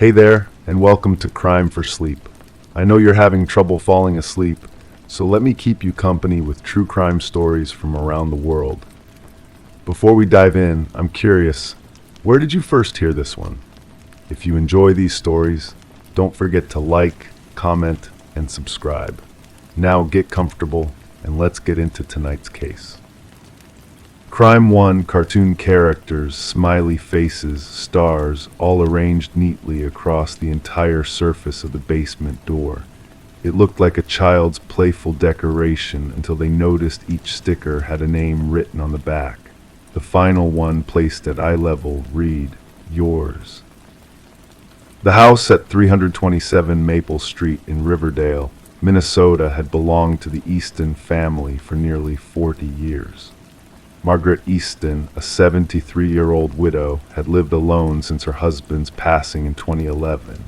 Hey there, and welcome to Crime for Sleep. I know you're having trouble falling asleep, so let me keep you company with true crime stories from around the world. Before we dive in, I'm curious, where did you first hear this one? If you enjoy these stories, don't forget to like, comment, and subscribe. Now get comfortable, and let's get into tonight's case. Crime 1, cartoon characters, smiley faces, stars, all arranged neatly across the entire surface of the basement door. It looked like a child's playful decoration until they noticed each sticker had a name written on the back. The final one, placed at eye level, read, "Yours." The house at 327 Maple Street in Riverdale, Minnesota, had belonged to the Easton family for nearly 40 years. Margaret Easton, a 73-year-old widow, had lived alone since her husband's passing in 2011.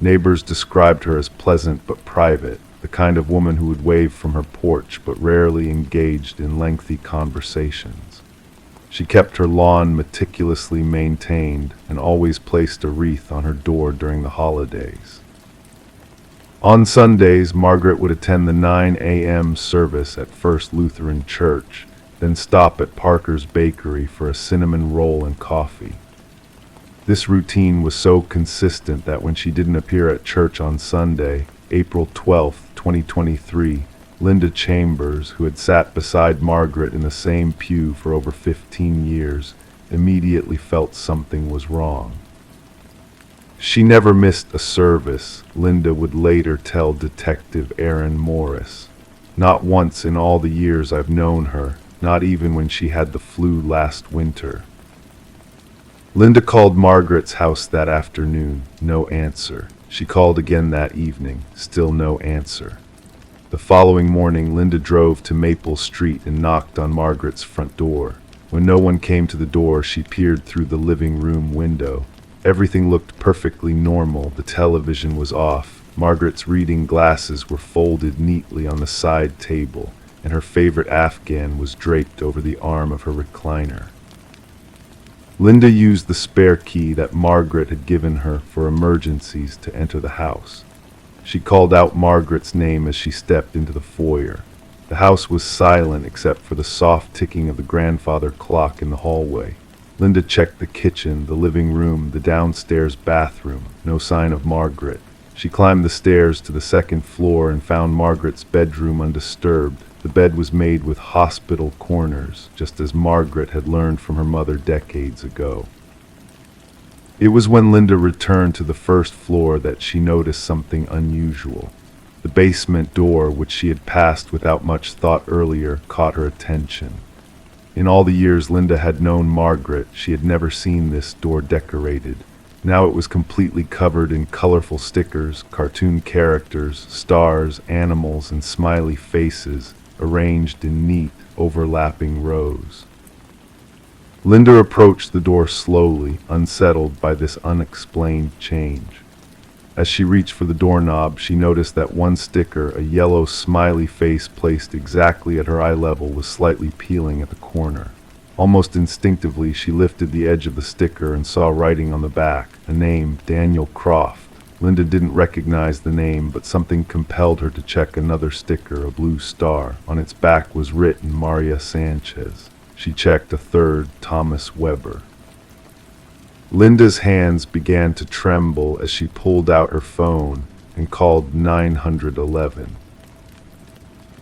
Neighbors described her as pleasant but private, the kind of woman who would wave from her porch but rarely engaged in lengthy conversations. She kept her lawn meticulously maintained and always placed a wreath on her door during the holidays. On Sundays, Margaret would attend the 9 a.m. service at First Lutheran Church, then stop at Parker's Bakery for a cinnamon roll and coffee. This routine was so consistent that when she didn't appear at church on Sunday, April 12, 2023, Linda Chambers, who had sat beside Margaret in the same pew for over 15 years, immediately felt something was wrong. She never missed a service, Linda would later tell Detective Aaron Morris. Not once in all the years I've known her, not even when she had the flu last winter. Linda called Margaret's house that afternoon, no answer. She called again that evening, still no answer. The following morning, Linda drove to Maple Street and knocked on Margaret's front door. When no one came to the door, she peered through the living room window. Everything looked perfectly normal. The television was off. Margaret's reading glasses were folded neatly on the side table, and her favorite Afghan was draped over the arm of her recliner. Linda used the spare key that Margaret had given her for emergencies to enter the house. She called out Margaret's name as she stepped into the foyer. The house was silent except for the soft ticking of the grandfather clock in the hallway. Linda checked the kitchen, the living room, the downstairs bathroom. No sign of Margaret. She climbed the stairs to the second floor and found Margaret's bedroom undisturbed. The bed was made with hospital corners, just as Margaret had learned from her mother decades ago. It was when Linda returned to the first floor that she noticed something unusual. The basement door, which she had passed without much thought earlier, caught her attention. In all the years Linda had known Margaret, she had never seen this door decorated. Now it was completely covered in colorful stickers, cartoon characters, stars, animals, and smiley faces, arranged in neat, overlapping rows. Linda approached the door slowly, unsettled by this unexplained change. As she reached for the doorknob, she noticed that one sticker, a yellow smiley face placed exactly at her eye level, was slightly peeling at the corner. Almost instinctively, she lifted the edge of the sticker and saw writing on the back, a name, Daniel Croft. Linda didn't recognize the name, but something compelled her to check another sticker, a blue star. On its back was written Maria Sanchez. She checked a third, Thomas Weber. Linda's hands began to tremble as she pulled out her phone and called 911.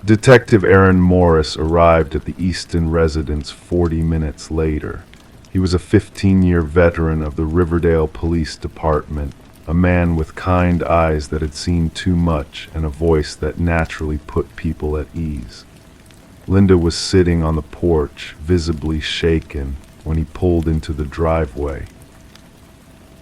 Detective Aaron Morris arrived at the Easton residence 40 minutes later. He was a 15-year veteran of the Riverdale Police Department, a man with kind eyes that had seen too much and a voice that naturally put people at ease. Linda was sitting on the porch, visibly shaken, when he pulled into the driveway.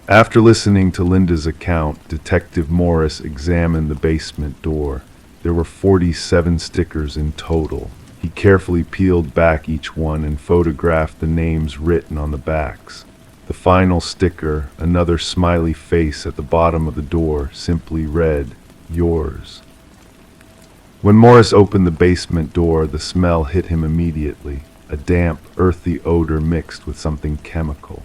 After listening to Linda's account, Detective Morris examined the basement door. There were 47 stickers in total. He carefully peeled back each one and photographed the names written on the backs. The final sticker, another smiley face at the bottom of the door, simply read, "Yours." When Morris opened the basement door, the smell hit him immediately, a damp, earthy odor mixed with something chemical.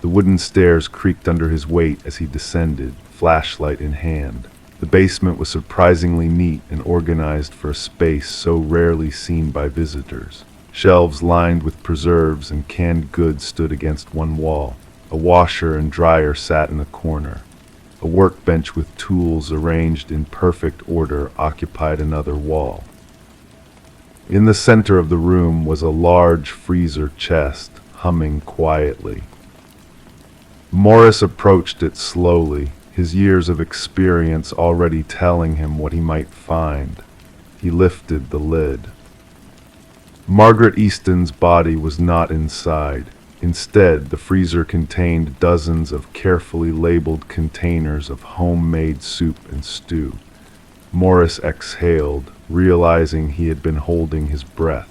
The wooden stairs creaked under his weight as he descended, flashlight in hand. The basement was surprisingly neat and organized for a space so rarely seen by visitors. Shelves lined with preserves and canned goods stood against one wall. A washer and dryer sat in a corner. A workbench with tools arranged in perfect order occupied another wall. In the center of the room was a large freezer chest, humming quietly. Morris approached it slowly, his years of experience already telling him what he might find. He lifted the lid. Margaret Easton's body was not inside. Instead, the freezer contained dozens of carefully labeled containers of homemade soup and stew. Morris exhaled, realizing he had been holding his breath.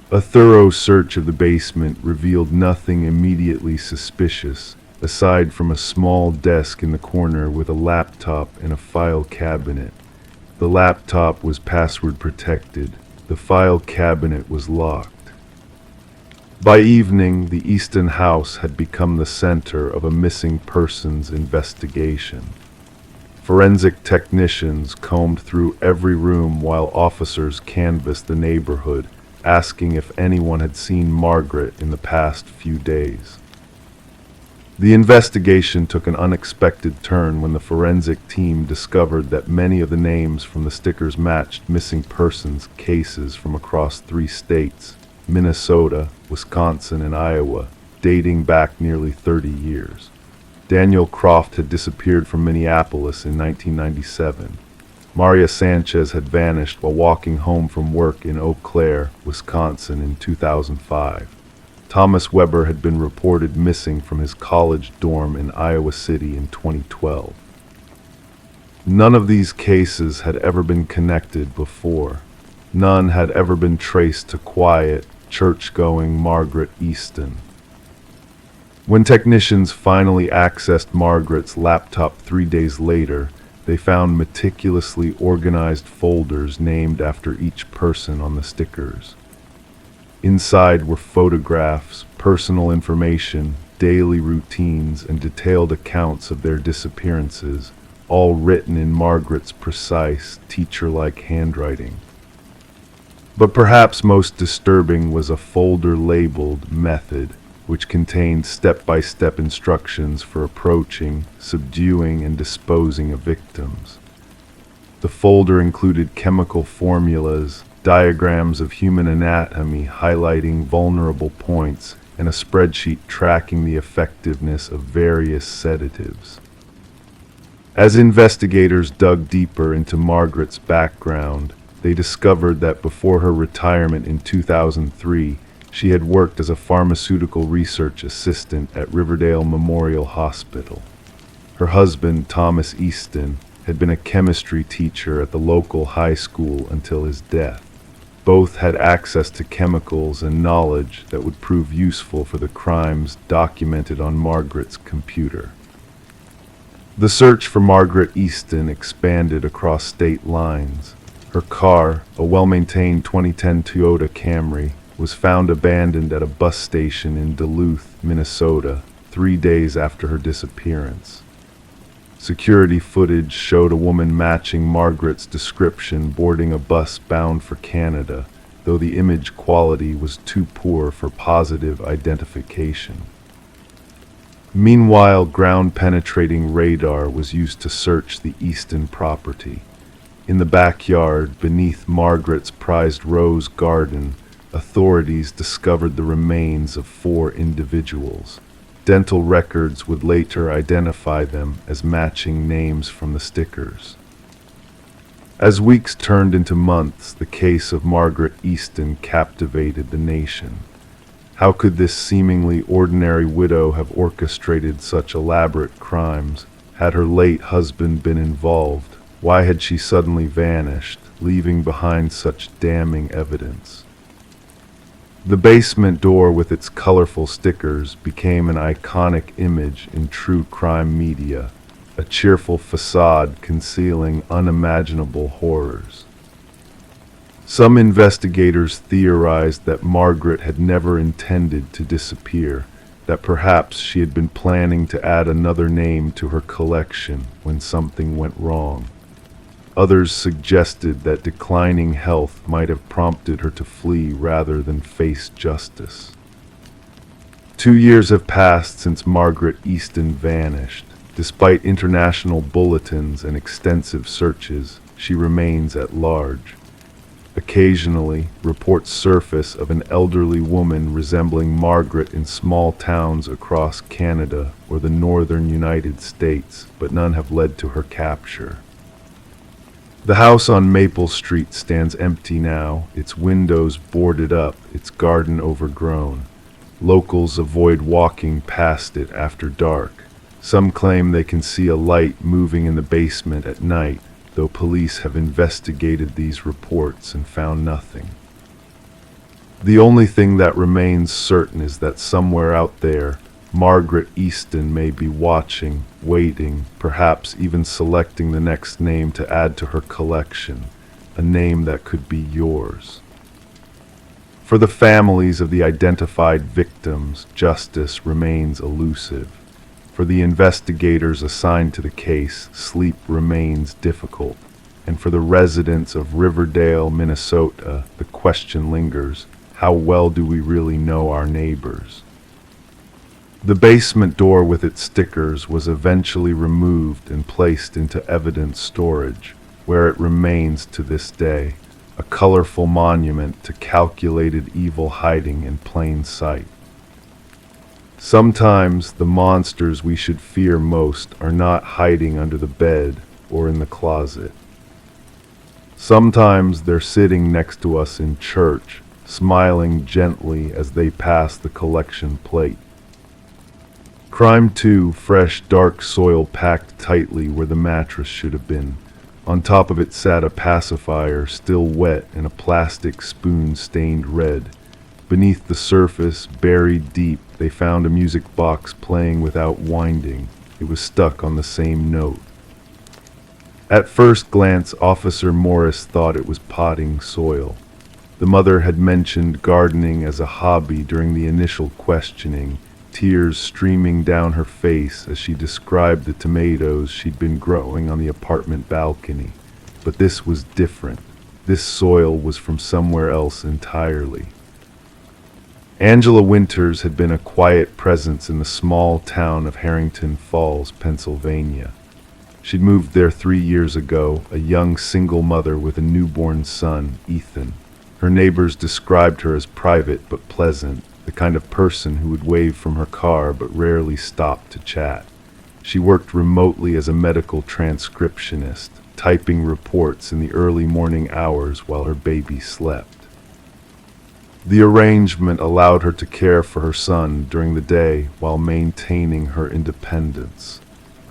A thorough search of the basement revealed nothing immediately suspicious, aside from a small desk in the corner with a laptop and a file cabinet. The laptop was password protected. The file cabinet was locked. By evening, the Easton house had become the center of a missing persons investigation. Forensic technicians combed through every room while officers canvassed the neighborhood, asking if anyone had seen Margaret in the past few days. The investigation took an unexpected turn when the forensic team discovered that many of the names from the stickers matched missing persons cases from across 3 states: Minnesota, Wisconsin, and Iowa, dating back nearly 30 years. Daniel Croft had disappeared from Minneapolis in 1997. Maria Sanchez had vanished while walking home from work in Eau Claire, Wisconsin in 2005. Thomas Weber had been reported missing from his college dorm in Iowa City in 2012. None of these cases had ever been connected before. None had ever been traced to quiet, church-going Margaret Easton. When technicians finally accessed Margaret's laptop 3 days later, they found meticulously organized folders named after each person on the stickers. Inside were photographs, personal information, daily routines, and detailed accounts of their disappearances, all written in Margaret's precise, teacher-like handwriting. But perhaps most disturbing was a folder labeled Method, which contained step-by-step instructions for approaching, subduing, and disposing of victims. The folder included chemical formulas, diagrams of human anatomy highlighting vulnerable points, and a spreadsheet tracking the effectiveness of various sedatives. As investigators dug deeper into Margaret's background, they discovered that before her retirement in 2003, she had worked as a pharmaceutical research assistant at Riverdale Memorial Hospital. Her husband, Thomas Easton, had been a chemistry teacher at the local high school until his death. Both had access to chemicals and knowledge that would prove useful for the crimes documented on Margaret's computer. The search for Margaret Easton expanded across state lines. Her car, a well-maintained 2010 Toyota Camry, was found abandoned at a bus station in Duluth, Minnesota, 3 days after her disappearance. Security footage showed a woman matching Margaret's description boarding a bus bound for Canada, though the image quality was too poor for positive identification. Meanwhile, ground-penetrating radar was used to search the Easton property. In the backyard, beneath Margaret's prized rose garden, authorities discovered the remains of 4 individuals. Dental records would later identify them as matching names from the stickers. As weeks turned into months, the case of Margaret Easton captivated the nation. How could this seemingly ordinary widow have orchestrated such elaborate crimes? Had her late husband been involved? Why had she suddenly vanished, leaving behind such damning evidence? The basement door with its colorful stickers became an iconic image in true crime media, a cheerful facade concealing unimaginable horrors. Some investigators theorized that Margaret had never intended to disappear, that perhaps she had been planning to add another name to her collection when something went wrong. Others suggested that declining health might have prompted her to flee rather than face justice. 2 years have passed since Margaret Easton vanished. Despite international bulletins and extensive searches, she remains at large. Occasionally, reports surface of an elderly woman resembling Margaret in small towns across Canada or the northern United States, but none have led to her capture. The house on Maple Street stands empty now, its windows boarded up, its garden overgrown. Locals avoid walking past it after dark. Some claim they can see a light moving in the basement at night, though police have investigated these reports and found nothing. The only thing that remains certain is that somewhere out there, Margaret Easton may be watching, waiting, perhaps even selecting the next name to add to her collection, a name that could be yours. For the families of the identified victims, justice remains elusive. For the investigators assigned to the case, sleep remains difficult. And for the residents of Riverdale, Minnesota, the question lingers: how well do we really know our neighbors? The basement door with its stickers was eventually removed and placed into evidence storage, where it remains to this day, a colorful monument to calculated evil hiding in plain sight. Sometimes the monsters we should fear most are not hiding under the bed or in the closet. Sometimes they're sitting next to us in church, smiling gently as they pass the collection plate. Crime 2, fresh, dark soil packed tightly where the mattress should have been. On top of it sat a pacifier, still wet, and a plastic spoon stained red. Beneath the surface, buried deep, they found a music box playing without winding. It was stuck on the same note. At first glance, Officer Morris thought it was potting soil. The mother had mentioned gardening as a hobby during the initial questioning, tears streaming down her face as she described the tomatoes she'd been growing on the apartment balcony. But this was different. This soil was from somewhere else entirely. Angela Winters had been a quiet presence in the small town of Harrington Falls, Pennsylvania. She'd moved there 3 years ago, a young single mother with a newborn son, Ethan. Her neighbors described her as private but pleasant, the kind of person who would wave from her car but rarely stop to chat. She worked remotely as a medical transcriptionist, typing reports in the early morning hours while her baby slept. The arrangement allowed her to care for her son during the day while maintaining her independence.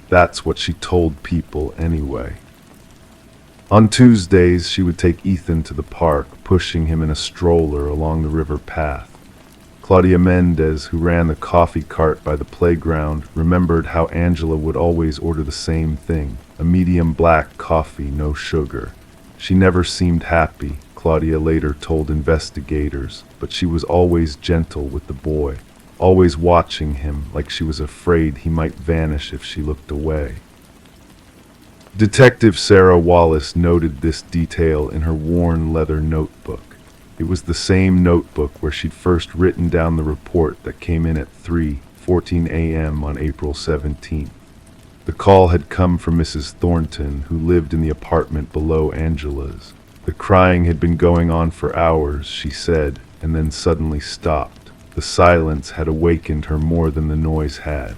That's what she told people anyway. On Tuesdays, she would take Ethan to the park, pushing him in a stroller along the river path. Claudia Mendez, who ran the coffee cart by the playground, remembered how Angela would always order the same thing, a medium black coffee, no sugar. She never seemed happy, Claudia later told investigators, but she was always gentle with the boy, always watching him like she was afraid he might vanish if she looked away. Detective Sarah Wallace noted this detail in her worn leather notebook. It was the same notebook where she'd first written down the report that came in at 3:14 a.m. on April 17th. The call had come from Mrs. Thornton, who lived in the apartment below Angela's. The crying had been going on for hours, she said, and then suddenly stopped. The silence had awakened her more than the noise had.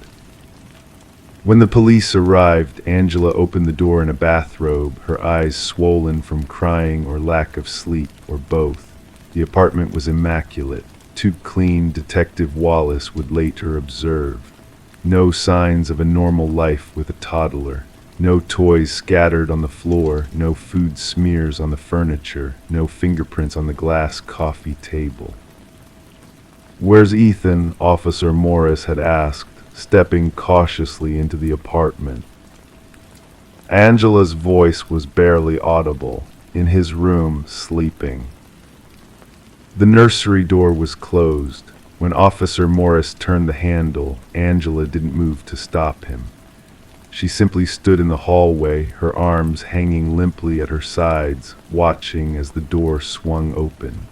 When the police arrived, Angela opened the door in a bathrobe, her eyes swollen from crying or lack of sleep, or both. The apartment was immaculate, too clean, Detective Wallace would later observe. No signs of a normal life with a toddler. No toys scattered on the floor, no food smears on the furniture, no fingerprints on the glass coffee table. "Where's Ethan?" Officer Morris had asked, stepping cautiously into the apartment. Angela's voice was barely audible. In his room, sleeping. The nursery door was closed. When Officer Morris turned the handle, Angela didn't move to stop him. She simply stood in the hallway, her arms hanging limply at her sides, watching as the door swung open.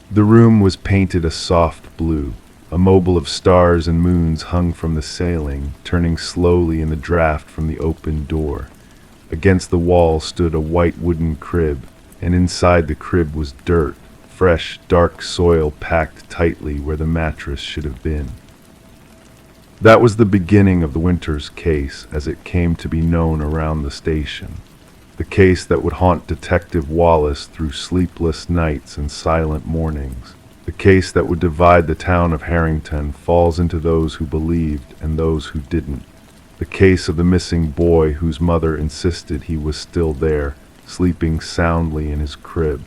The room was painted a soft blue. A mobile of stars and moons hung from the ceiling, turning slowly in the draft from the open door. Against the wall stood a white wooden crib, and inside the crib was dirt, fresh, dark soil packed tightly where the mattress should have been. That was the beginning of the Winters case, as it came to be known around the station. The case that would haunt Detective Wallace through sleepless nights and silent mornings. The case that would divide the town of Harrington falls into those who believed and those who didn't. The case of the missing boy whose mother insisted he was still there, sleeping soundly in his crib.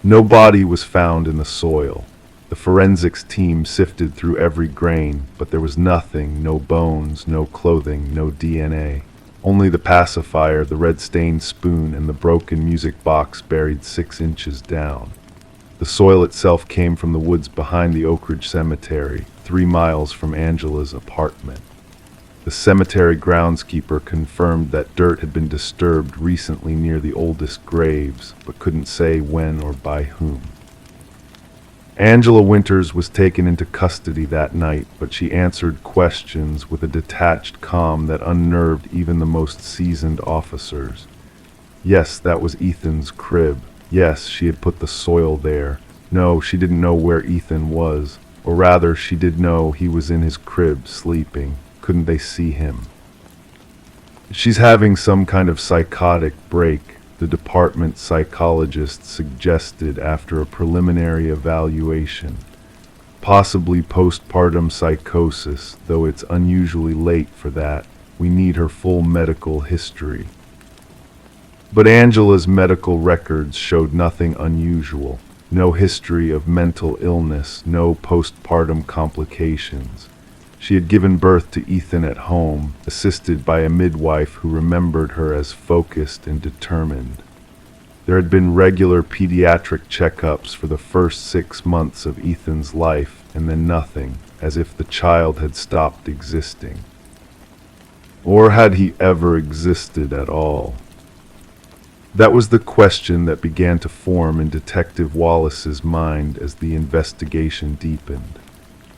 No body was found in the soil. The forensics team sifted through every grain, but there was nothing, no bones, no clothing, no DNA. Only the pacifier, the red-stained spoon, and the broken music box buried 6 inches down. The soil itself came from the woods behind the Oak Ridge Cemetery, 3 miles from Angela's apartment. The cemetery groundskeeper confirmed that dirt had been disturbed recently near the oldest graves, but couldn't say when or by whom. Angela Winters was taken into custody that night, but she answered questions with a detached calm that unnerved even the most seasoned officers. Yes, that was Ethan's crib. Yes, she had put the soil there. No, she didn't know where Ethan was. Or rather, she did know he was in his crib, sleeping. Couldn't they see him? She's having some kind of psychotic break, the department psychologist suggested after a preliminary evaluation. Possibly postpartum psychosis, though it's unusually late for that. We need her full medical history. But Angela's medical records showed nothing unusual. No history of mental illness, no postpartum complications. She had given birth to Ethan at home, assisted by a midwife who remembered her as focused and determined. There had been regular pediatric checkups for the first 6 months of Ethan's life, and then nothing, as if the child had stopped existing. Or had he ever existed at all? That was the question that began to form in Detective Wallace's mind as the investigation deepened.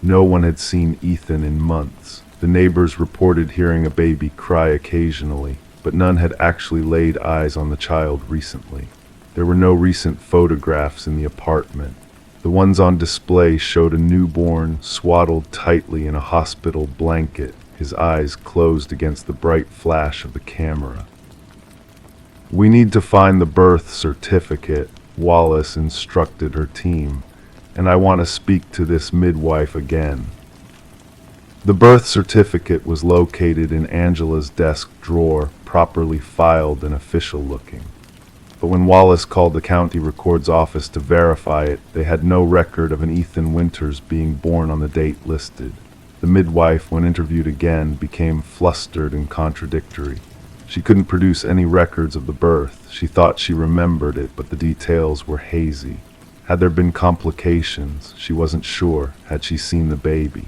No one had seen Ethan in months. The neighbors reported hearing a baby cry occasionally, but none had actually laid eyes on the child recently. There were no recent photographs in the apartment. The ones on display showed a newborn swaddled tightly in a hospital blanket, his eyes closed against the bright flash of the camera. "We need to find the birth certificate," Wallace instructed her team, "and I want to speak to this midwife again." The birth certificate was located in Angela's desk drawer, properly filed and official looking. But when Wallace called the county records office to verify it, they had no record of an Ethan Winters being born on the date listed. The midwife, when interviewed again, became flustered and contradictory. She couldn't produce any records of the birth. She thought she remembered it, but the details were hazy. Had there been complications? She wasn't sure. Had she seen the baby?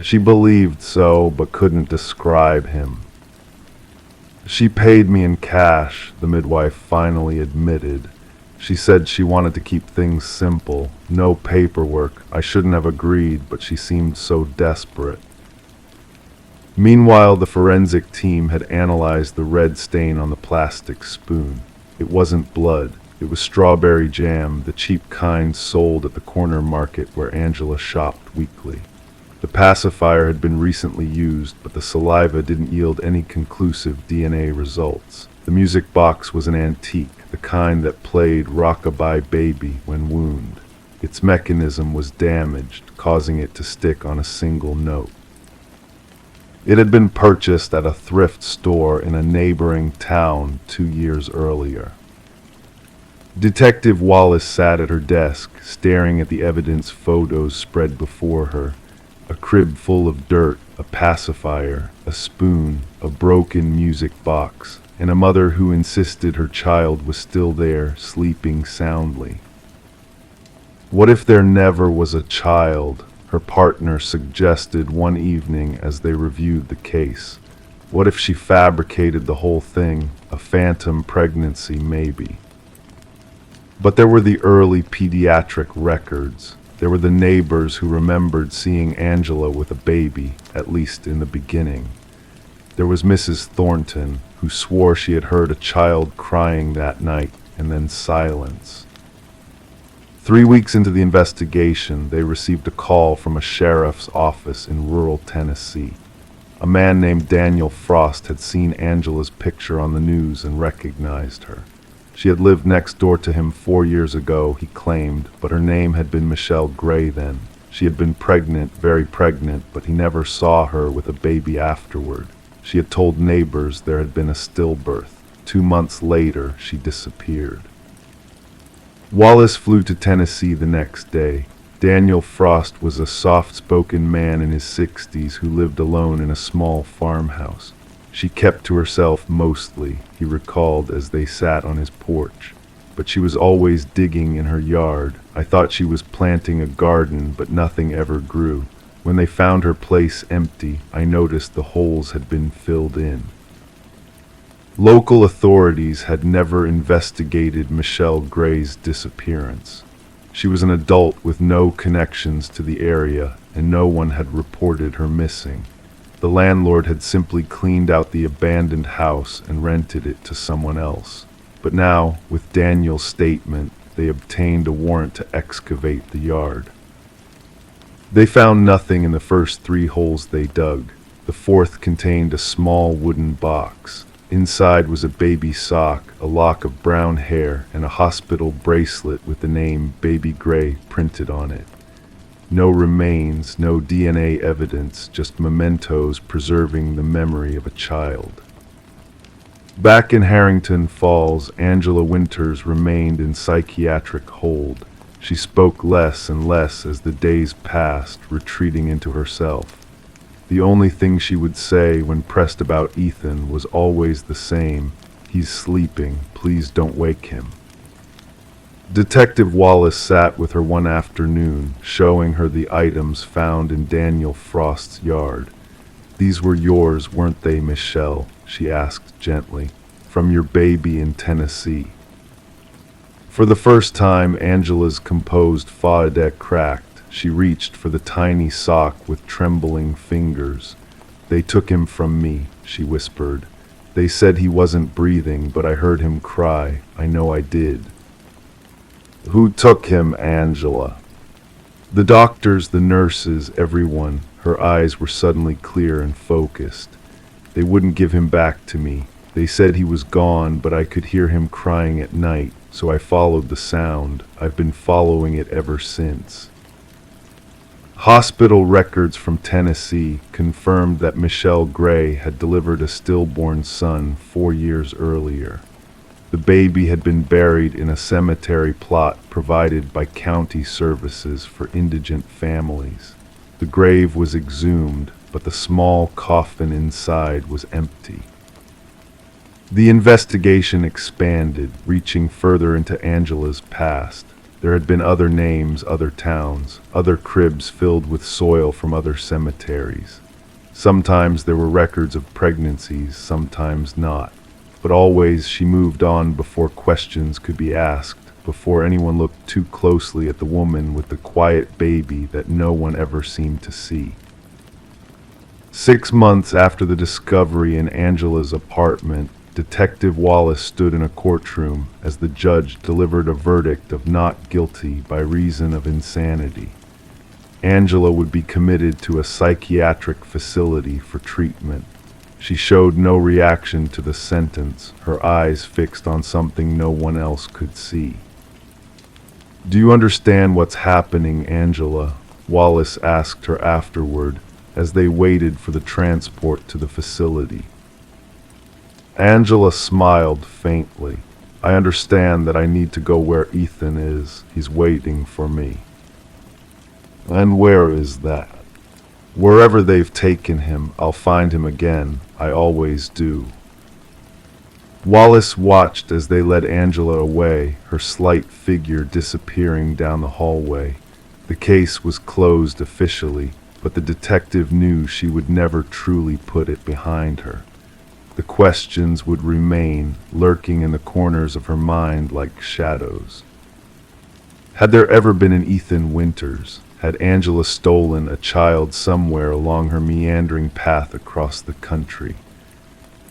She believed so, but couldn't describe him. "She paid me in cash," the midwife finally admitted. "She said she wanted to keep things simple. No paperwork. I shouldn't have agreed, but she seemed so desperate." Meanwhile, the forensic team had analyzed the red stain on the plastic spoon. It wasn't blood. It was strawberry jam, the cheap kind sold at the corner market where Angela shopped weekly. The pacifier had been recently used, but the saliva didn't yield any conclusive DNA results. The music box was an antique, the kind that played Rock-a-Bye Baby when wound. Its mechanism was damaged, causing it to stick on a single note. It had been purchased at a thrift store in a neighboring town 2 years earlier. Detective Wallace sat at her desk, staring at the evidence photos spread before her. A crib full of dirt, a pacifier, a spoon, a broken music box, and a mother who insisted her child was still there, sleeping soundly. What if there never was a child? Her partner suggested one evening as they reviewed the case. What if she fabricated the whole thing? A phantom pregnancy, maybe. But there were the early pediatric records. There were the neighbors who remembered seeing Angela with a baby, at least in the beginning. There was Mrs. Thornton, who swore she had heard a child crying that night, and then silence. 3 weeks into the investigation, they received a call from a sheriff's office in rural Tennessee. A man named Daniel Frost had seen Angela's picture on the news and recognized her. She had lived next door to him 4 years ago, he claimed, but her name had been Michelle Gray then. She had been pregnant, very pregnant, but he never saw her with a baby afterward. She had told neighbors there had been a stillbirth. 2 months later, she disappeared. Wallace flew to Tennessee the next day. Daniel Frost was a soft-spoken man in his 60s who lived alone in a small farmhouse. She kept to herself mostly, he recalled as they sat on his porch. But she was always digging in her yard. I thought she was planting a garden, but nothing ever grew. When they found her place empty, I noticed the holes had been filled in. Local authorities had never investigated Michelle Gray's disappearance. She was an adult with no connections to the area, and no one had reported her missing. The landlord had simply cleaned out the abandoned house and rented it to someone else. But now, with Daniel's statement, they obtained a warrant to excavate the yard. They found nothing in the first 3 holes they dug. The 4th contained a small wooden box. Inside was a baby sock, a lock of brown hair, and a hospital bracelet with the name Baby Gray printed on it. No remains, no DNA evidence, just mementos preserving the memory of a child. Back in Harrington Falls, Angela Winters remained in psychiatric hold. She spoke less and less as the days passed, retreating into herself. The only thing she would say when pressed about Ethan was always the same: "He's sleeping, please don't wake him." Detective Wallace sat with her one afternoon, showing her the items found in Daniel Frost's yard. "These were yours, weren't they, Michelle?" she asked gently. "From your baby in Tennessee." For the first time, Angela's composed forehead cracked. She reached for the tiny sock with trembling fingers. "They took him from me," she whispered. "They said he wasn't breathing, but I heard him cry. I know I did." "Who took him, Angela?" "The doctors, the nurses, everyone." Her eyes were suddenly clear and focused. "They wouldn't give him back to me. They said he was gone, but I could hear him crying at night, so I followed the sound. I've been following it ever since." Hospital records from Tennessee confirmed that Michelle Gray had delivered a stillborn son 4 years earlier. The baby had been buried in a cemetery plot provided by county services for indigent families. The grave was exhumed, but the small coffin inside was empty. The investigation expanded, reaching further into Angela's past. There had been other names, other towns, other cribs filled with soil from other cemeteries. Sometimes there were records of pregnancies, sometimes not. But always she moved on before questions could be asked, before anyone looked too closely at the woman with the quiet baby that no one ever seemed to see. 6 months after the discovery in Angela's apartment, Detective Wallace stood in a courtroom as the judge delivered a verdict of not guilty by reason of insanity. Angela would be committed to a psychiatric facility for treatment. She showed no reaction to the sentence, her eyes fixed on something no one else could see. "Do you understand what's happening, Angela?" Wallace asked her afterward, as they waited for the transport to the facility. Angela smiled faintly. "I understand that I need to go where Ethan is. He's waiting for me." "And where is that?" "Wherever they've taken him, I'll find him again. I always do." Wallace watched as they led Angela away, her slight figure disappearing down the hallway. The case was closed officially, but the detective knew she would never truly put it behind her. The questions would remain, lurking in the corners of her mind like shadows. Had there ever been an Ethan Winters? Had Angela stolen a child somewhere along her meandering path across the country?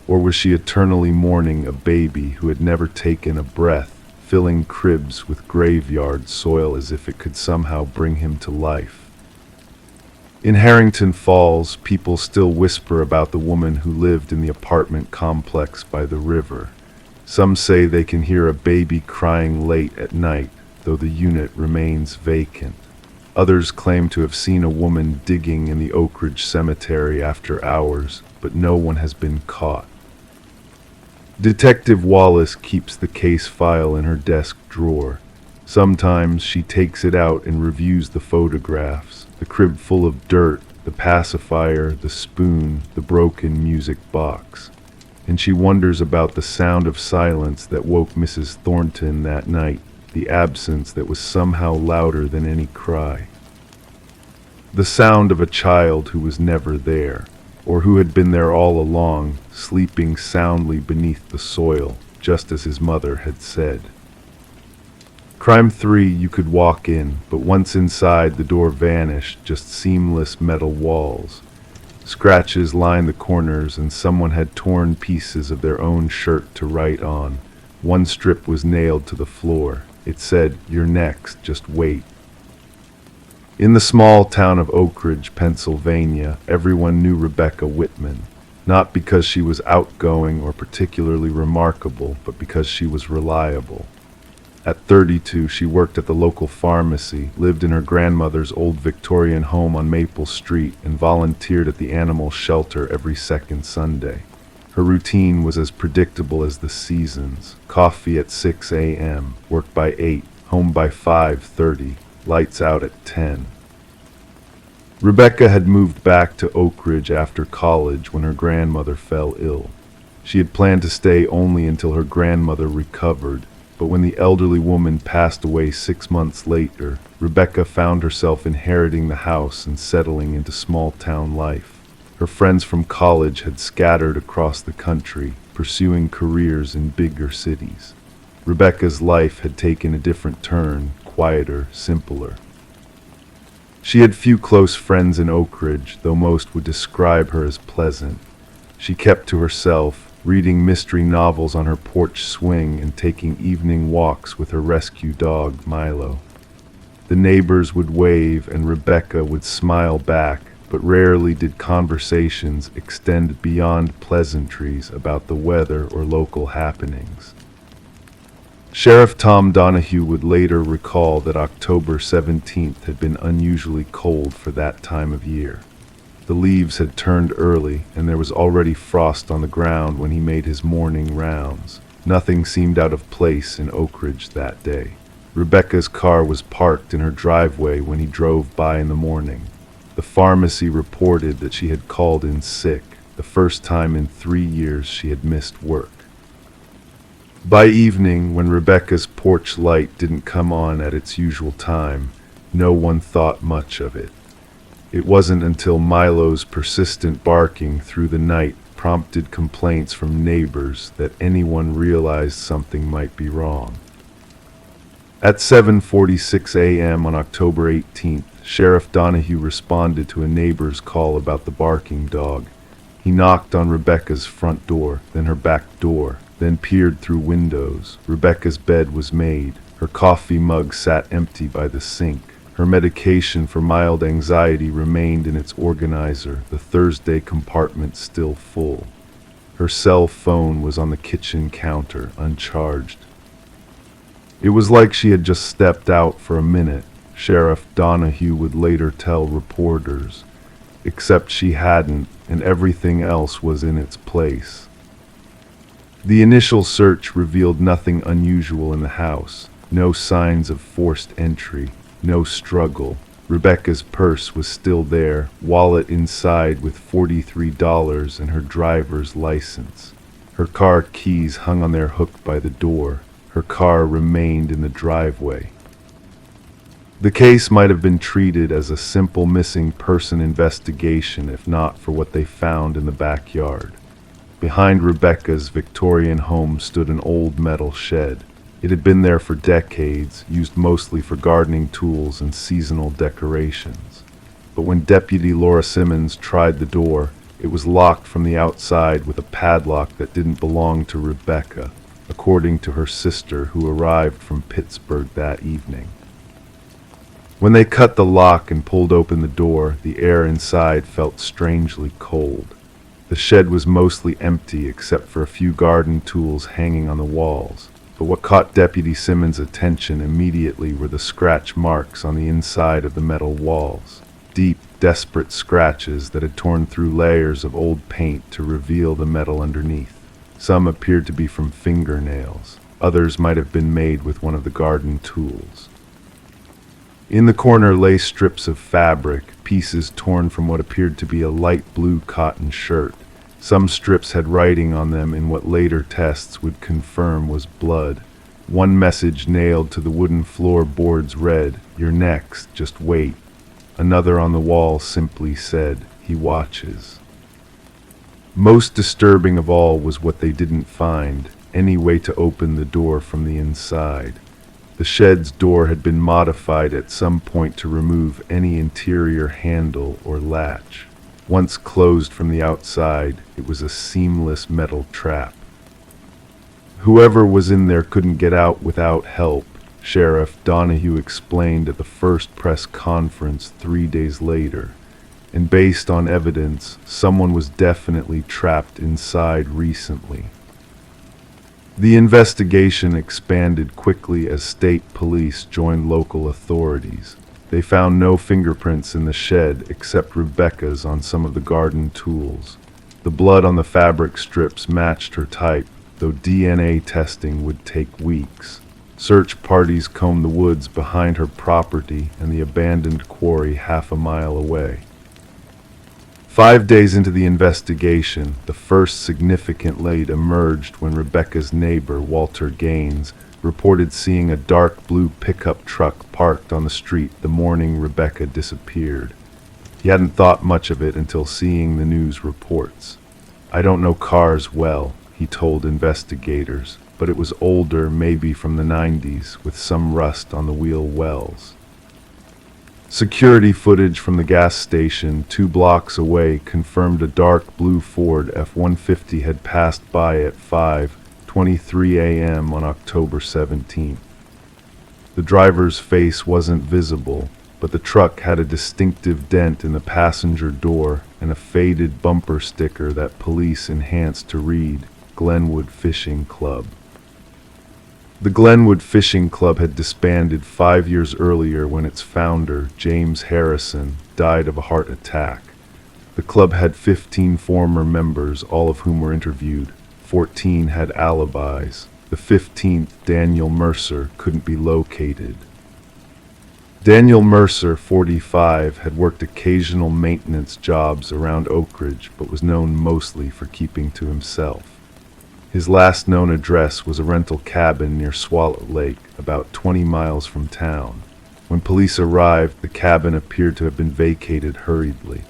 Or was she eternally mourning a baby who had never taken a breath, filling cribs with graveyard soil as if it could somehow bring him to life? In Harrington Falls, people still whisper about the woman who lived in the apartment complex by the river. Some say they can hear a baby crying late at night, though the unit remains vacant. Others claim to have seen a woman digging in the Oak Ridge Cemetery after hours, but no one has been caught. Detective Wallace keeps the case file in her desk drawer. Sometimes she takes it out and reviews the photographs, the crib full of dirt, the pacifier, the spoon, the broken music box. And she wonders about the sound of silence that woke Mrs. Thornton that night, the absence that was somehow louder than any cry. The sound of a child who was never there, or who had been there all along, sleeping soundly beneath the soil, just as his mother had said. Crime 3, you could walk in, but once inside, the door vanished, just seamless metal walls. Scratches lined the corners, and someone had torn pieces of their own shirt to write on. One strip was nailed to the floor. It said, "You're next, just wait." In the small town of Oak Ridge, Pennsylvania, everyone knew Rebecca Whitman, not because she was outgoing or particularly remarkable, but because she was reliable. At 32, she worked at the local pharmacy, lived in her grandmother's old Victorian home on Maple Street, and volunteered at the animal shelter every second Sunday. Her routine was as predictable as the seasons: coffee at 6 a.m., work by 8, home by 5:30, lights out at 10. Rebecca had moved back to Oak Ridge after college when her grandmother fell ill. She had planned to stay only until her grandmother recovered, but when the elderly woman passed away 6 months later, Rebecca found herself inheriting the house and settling into small-town life. Her friends from college had scattered across the country, pursuing careers in bigger cities. Rebecca's life had taken a different turn, quieter, simpler. She had few close friends in Oak Ridge, though most would describe her as pleasant. She kept to herself, reading mystery novels on her porch swing and taking evening walks with her rescue dog, Milo. The neighbors would wave and Rebecca would smile back, but rarely did conversations extend beyond pleasantries about the weather or local happenings. Sheriff Tom Donahue would later recall that October 17th had been unusually cold for that time of year. The leaves had turned early, and there was already frost on the ground when he made his morning rounds. Nothing seemed out of place in Oak Ridge that day. Rebecca's car was parked in her driveway when he drove by in the morning. The pharmacy reported that she had called in sick, the first time in 3 years she had missed work. By evening, when Rebecca's porch light didn't come on at its usual time, no one thought much of it. It wasn't until Milo's persistent barking through the night prompted complaints from neighbors that anyone realized something might be wrong. At 7:46 a.m. on October 18th, Sheriff Donahue responded to a neighbor's call about the barking dog. He knocked on Rebecca's front door, then her back door, then peered through windows. Rebecca's bed was made. Her coffee mug sat empty by the sink. Her medication for mild anxiety remained in its organizer, the Thursday compartment still full. Her cell phone was on the kitchen counter, uncharged. It was like she had just stepped out for a minute, Sheriff Donahue would later tell reporters, except she hadn't, and everything else was in its place. The initial search revealed nothing unusual in the house, no signs of forced entry, no struggle. Rebecca's purse was still there, wallet inside with $43 and her driver's license. Her car keys hung on their hook by the door. Her car remained in the driveway. The case might have been treated as a simple missing person investigation if not for what they found in the backyard. Behind Rebecca's Victorian home stood an old metal shed. It had been there for decades, used mostly for gardening tools and seasonal decorations. But when Deputy Laura Simmons tried the door, it was locked from the outside with a padlock that didn't belong to Rebecca, according to her sister who arrived from Pittsburgh that evening. When they cut the lock and pulled open the door, the air inside felt strangely cold. The shed was mostly empty except for a few garden tools hanging on the walls. But what caught Deputy Simmons' attention immediately were the scratch marks on the inside of the metal walls. Deep, desperate scratches that had torn through layers of old paint to reveal the metal underneath. Some appeared to be from fingernails. Others might have been made with one of the garden tools. In the corner lay strips of fabric, pieces torn from what appeared to be a light blue cotton shirt. Some strips had writing on them in what later tests would confirm was blood. One message nailed to the wooden floorboards read, "You're next, just wait." Another on the wall simply said, "He watches." Most disturbing of all was what they didn't find, any way to open the door from the inside. The shed's door had been modified at some point to remove any interior handle or latch. Once closed from the outside, it was a seamless metal trap. Whoever was in there couldn't get out without help, Sheriff Donahue explained at the first press conference 3 days later. And based on evidence, someone was definitely trapped inside recently. The investigation expanded quickly as state police joined local authorities. They found no fingerprints in the shed except Rebecca's on some of the garden tools. The blood on the fabric strips matched her type, though DNA testing would take weeks. Search parties combed the woods behind her property and the abandoned quarry half a mile away. 5 days into the investigation, the first significant lead emerged when Rebecca's neighbor, Walter Gaines, reported seeing a dark blue pickup truck parked on the street the morning Rebecca disappeared. He hadn't thought much of it until seeing the news reports. "I don't know cars well," he told investigators, but it was older, maybe from the 90s, with some rust on the wheel wells. Security footage from the gas station 2 blocks away confirmed a dark blue Ford F-150 had passed by at 5:23 a.m. on October 17th. The driver's face wasn't visible, but the truck had a distinctive dent in the passenger door and a faded bumper sticker that police enhanced to read, "Glenwood Fishing Club." The Glenwood Fishing Club had disbanded 5 years earlier when its founder, James Harrison, died of a heart attack. The club had 15 former members, all of whom were interviewed. 14 had alibis. The 15th, Daniel Mercer, couldn't be located. Daniel Mercer, 45, had worked occasional maintenance jobs around Oak Ridge, but was known mostly for keeping to himself. His last known address was a rental cabin near Swallow Lake, about 20 miles from town. When police arrived, the cabin appeared to have been vacated hurriedly.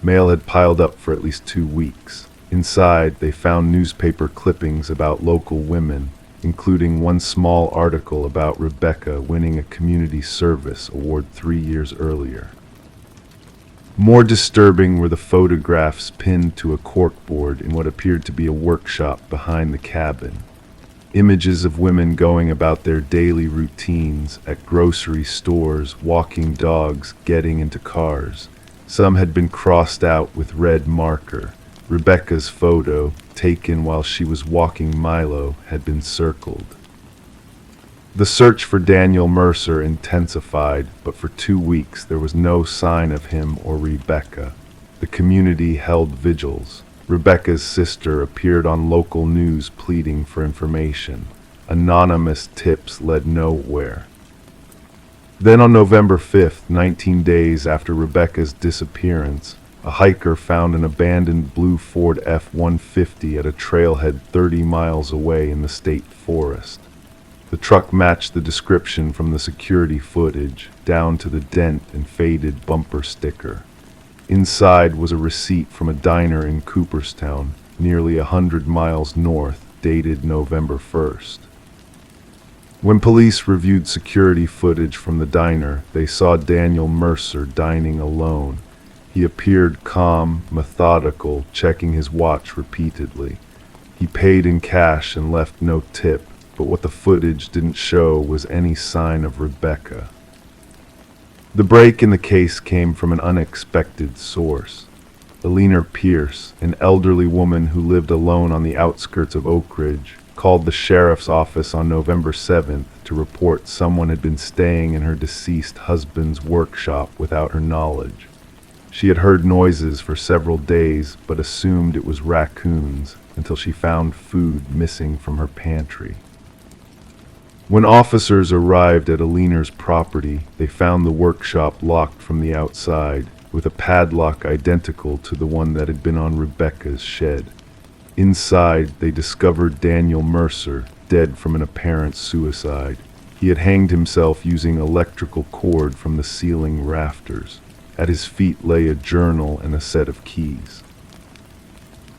Mail had piled up for at least 2 weeks. Inside, they found newspaper clippings about local women, including one small article about Rebecca winning a community service award 3 years earlier. More disturbing were the photographs pinned to a corkboard in what appeared to be a workshop behind the cabin. Images of women going about their daily routines at grocery stores, walking dogs, getting into cars. Some had been crossed out with red marker. Rebecca's photo, taken while she was walking Milo, had been circled. The search for Daniel Mercer intensified, but for 2 weeks there was no sign of him or Rebecca. The community held vigils. Rebecca's sister appeared on local news pleading for information. Anonymous tips led nowhere. Then on November 5th, 19 days after Rebecca's disappearance, A hiker found an abandoned blue Ford F-150 at a trailhead 30 miles away in the state forest. The truck matched the description from the security footage, down to the dent and faded bumper sticker. Inside was a receipt from a diner in Cooperstown, nearly 100 miles north, dated November 1st. When police reviewed security footage from the diner, they saw Daniel Mercer dining alone. He appeared calm, methodical, checking his watch repeatedly. He paid in cash and left no tip, but what the footage didn't show was any sign of Rebecca. The break in the case came from an unexpected source. Eleanor Pierce, an elderly woman who lived alone on the outskirts of Oak Ridge, called the sheriff's office on November 7th to report someone had been staying in her deceased husband's workshop without her knowledge. She had heard noises for several days, but assumed it was raccoons until she found food missing from her pantry. When officers arrived at Eleanor's property, they found the workshop locked from the outside, with a padlock identical to the one that had been on Rebecca's shed. Inside, they discovered Daniel Mercer, dead from an apparent suicide. He had hanged himself using electrical cord from the ceiling rafters. At his feet lay a journal and a set of keys.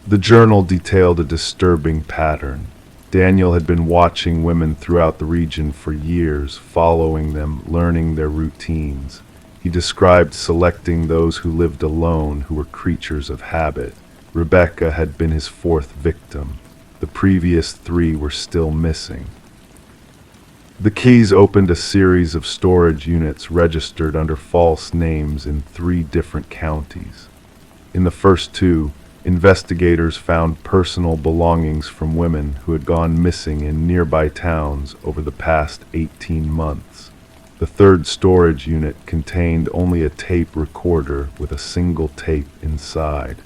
The journal detailed a disturbing pattern. Daniel had been watching women throughout the region for years, following them, learning their routines. He described selecting those who lived alone, who were creatures of habit. Rebecca had been his fourth victim. The previous three were still missing. The keys opened a series of storage units registered under false names in 3 different counties. In the first 2, investigators found personal belongings from women who had gone missing in nearby towns over the past 18 months. The third storage unit contained only a tape recorder with a single tape inside.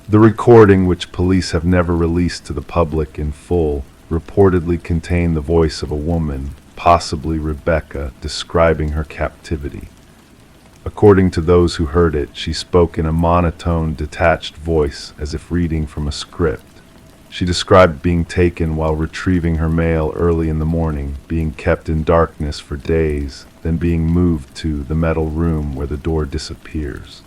The recording, which police have never released to the public in full, reportedly contained the voice of a woman, possibly Rebecca, describing her captivity. According to those who heard it, she spoke in a monotone, detached voice, as if reading from a script. She described being taken while retrieving her mail early in the morning, being kept in darkness for days, then being moved to the metal room where the door disappears.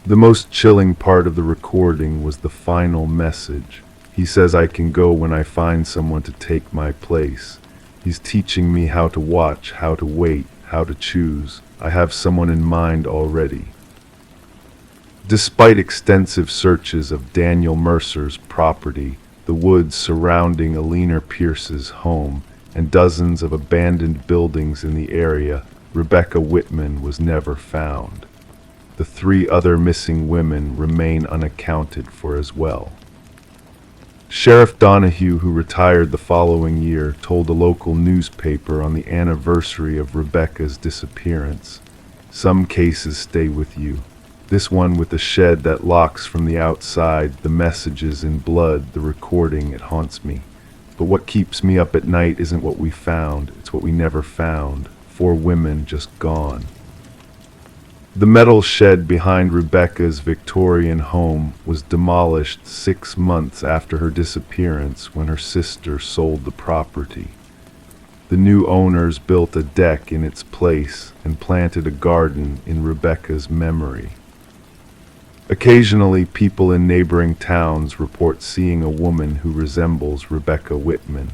The most chilling part of the recording was the final message. He says, "I can go when I find someone to take my place. He's teaching me how to watch, how to wait, how to choose. I have someone in mind already." Despite extensive searches of Daniel Mercer's property, the woods surrounding Eleanor Pierce's home, and dozens of abandoned buildings in the area, Rebecca Whitman was never found. The 3 other missing women remain unaccounted for as well. Sheriff Donahue, who retired the following year, told a local newspaper on the anniversary of Rebecca's disappearance, "Some cases stay with you. This one with the shed that locks from the outside, the messages in blood, the recording, it haunts me. But what keeps me up at night isn't what we found, it's what we never found. 4 women just gone." The metal shed behind Rebecca's Victorian home was demolished 6 months after her disappearance when her sister sold the property. The new owners built a deck in its place and planted a garden in Rebecca's memory. Occasionally, people in neighboring towns report seeing a woman who resembles Rebecca Whitman.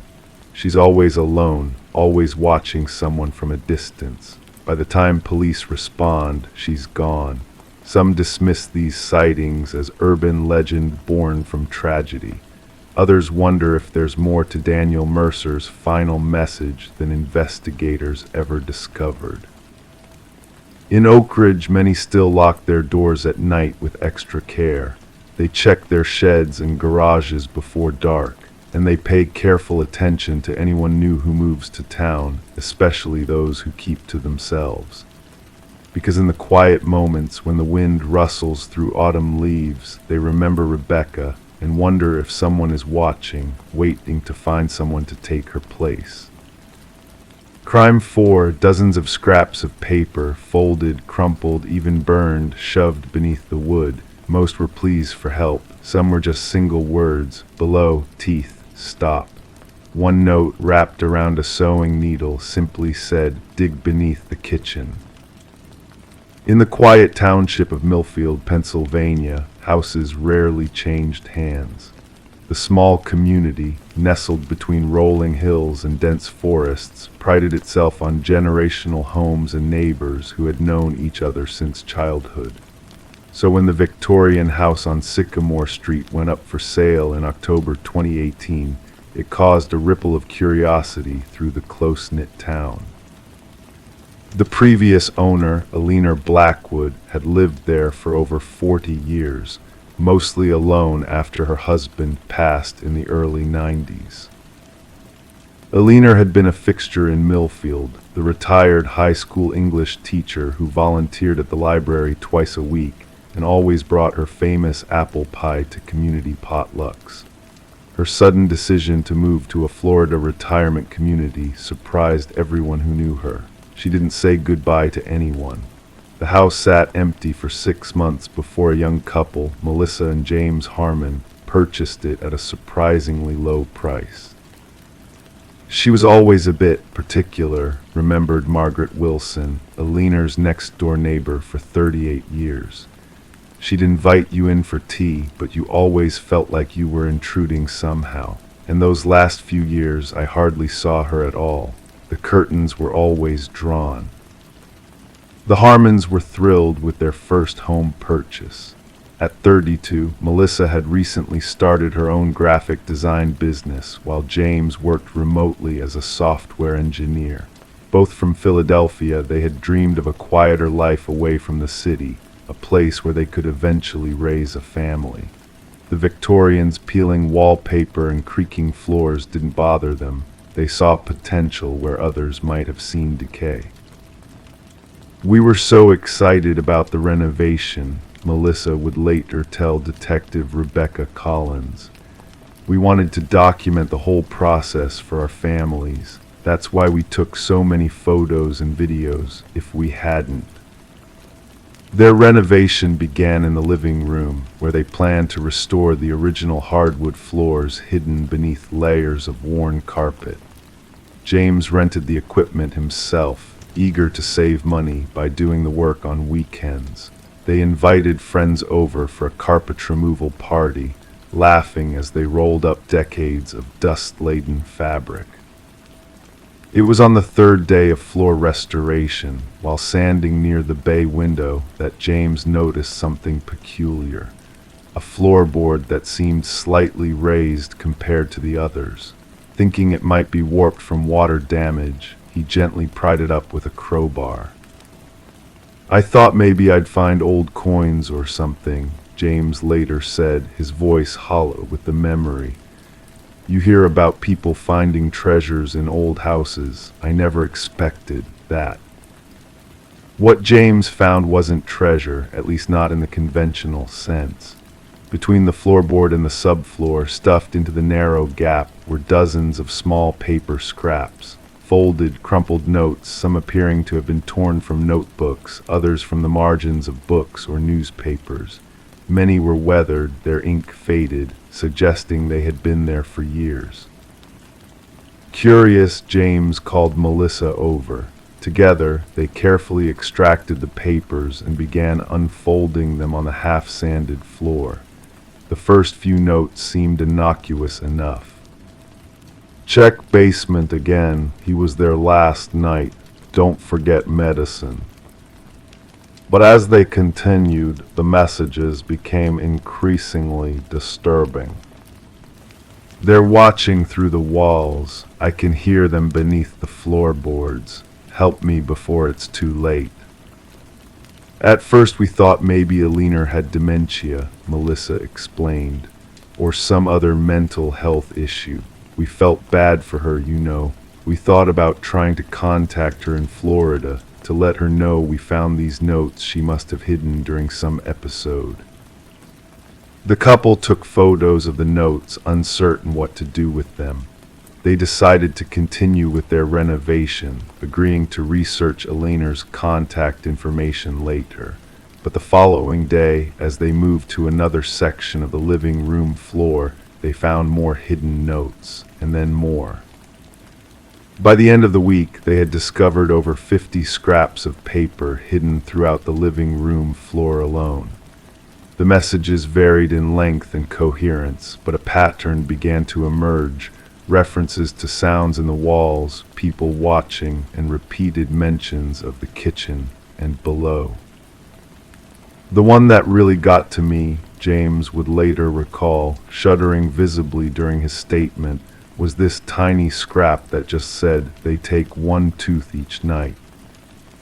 She's always alone, always watching someone from a distance. By the time police respond, she's gone. Some dismiss these sightings as urban legend born from tragedy. Others wonder if there's more to Daniel Mercer's final message than investigators ever discovered. In Oak Ridge, many still lock their doors at night with extra care. They check their sheds and garages before dark, and they pay careful attention to anyone new who moves to town, especially those who keep to themselves. Because in the quiet moments when the wind rustles through autumn leaves, they remember Rebecca and wonder if someone is watching, waiting to find someone to take her place. Crime 4, dozens of scraps of paper, folded, crumpled, even burned, shoved beneath the wood. Most were pleas for help. Some were just single words. Below, teeth, stop. One note, wrapped around a sewing needle, simply said, dig beneath the kitchen. In the quiet township of Millfield, Pennsylvania, houses rarely changed hands. The small community, nestled between rolling hills and dense forests, prided itself on generational homes and neighbors who had known each other since childhood. So when the Victorian house on Sycamore Street went up for sale in October 2018, it caused a ripple of curiosity through the close-knit town. The previous owner, Eleanor Blackwood, had lived there for over 40 years, mostly alone after her husband passed in the early 90s. Eleanor had been a fixture in Millfield, the retired high school English teacher who volunteered at the library twice a week and always brought her famous apple pie to community potlucks. Her sudden decision to move to a Florida retirement community surprised everyone who knew her. She didn't say goodbye to anyone. The house sat empty for 6 months before a young couple, Melissa and James Harmon, purchased it at a surprisingly low price. She was always a bit particular, remembered Margaret Wilson, Eleanor's next-door neighbor for 38 years. She'd invite you in for tea, but you always felt like you were intruding somehow. In those last few years, I hardly saw her at all. The curtains were always drawn. The Harmons were thrilled with their first home purchase. At 32, Melissa had recently started her own graphic design business, while James worked remotely as a software engineer. Both from Philadelphia, they had dreamed of a quieter life away from the city, a place where they could eventually raise a family. The Victorians peeling wallpaper and creaking floors didn't bother them. They saw potential where others might have seen decay. We were so excited about the renovation, Melissa would later tell Detective Rebecca Collins. We wanted to document the whole process for our families. That's why we took so many photos and videos. If we hadn't. Their renovation began in the living room, where they planned to restore the original hardwood floors hidden beneath layers of worn carpet. James rented the equipment himself, eager to save money by doing the work on weekends. They invited friends over for a carpet removal party, laughing as they rolled up decades of dust-laden fabric. It was on the third day of floor restoration, while sanding near the bay window, that James noticed something peculiar. A floorboard that seemed slightly raised compared to the others. Thinking it might be warped from water damage, he gently pried it up with a crowbar. I thought maybe I'd find old coins or something, James later said, his voice hollow with the memory. You hear about people finding treasures in old houses. I never expected that. What James found wasn't treasure, at least not in the conventional sense. Between the floorboard and the subfloor, stuffed into the narrow gap, were dozens of small paper scraps. Folded, crumpled notes, some appearing to have been torn from notebooks, others from the margins of books or newspapers. Many were weathered, their ink faded, suggesting they had been there for years. Curious, James called Melissa over. Together, they carefully extracted the papers and began unfolding them on the half-sanded floor. The first few notes seemed innocuous enough. Check basement again. He was there last night. Don't forget medicine. But as they continued, the messages became increasingly disturbing. They're watching through the walls. I can hear them beneath the floorboards. Help me before it's too late. At first we thought maybe Eleanor had dementia, Melissa explained, or some other mental health issue. We felt bad for her, you know. We thought about trying to contact her in Florida to let her know we found these notes she must have hidden during some episode. The couple took photos of the notes, uncertain what to do with them. They decided to continue with their renovation, agreeing to research Eleanor's contact information later. But the following day, as they moved to another section of the living room floor, they found more hidden notes, and then more. By the end of the week, they had discovered over 50 scraps of paper hidden throughout the living room floor alone. The messages varied in length and coherence, but a pattern began to emerge. References to sounds in the walls, people watching, and repeated mentions of the kitchen and below. The one that really got to me, James would later recall, shuddering visibly during his statement, was this tiny scrap that just said they take one tooth each night.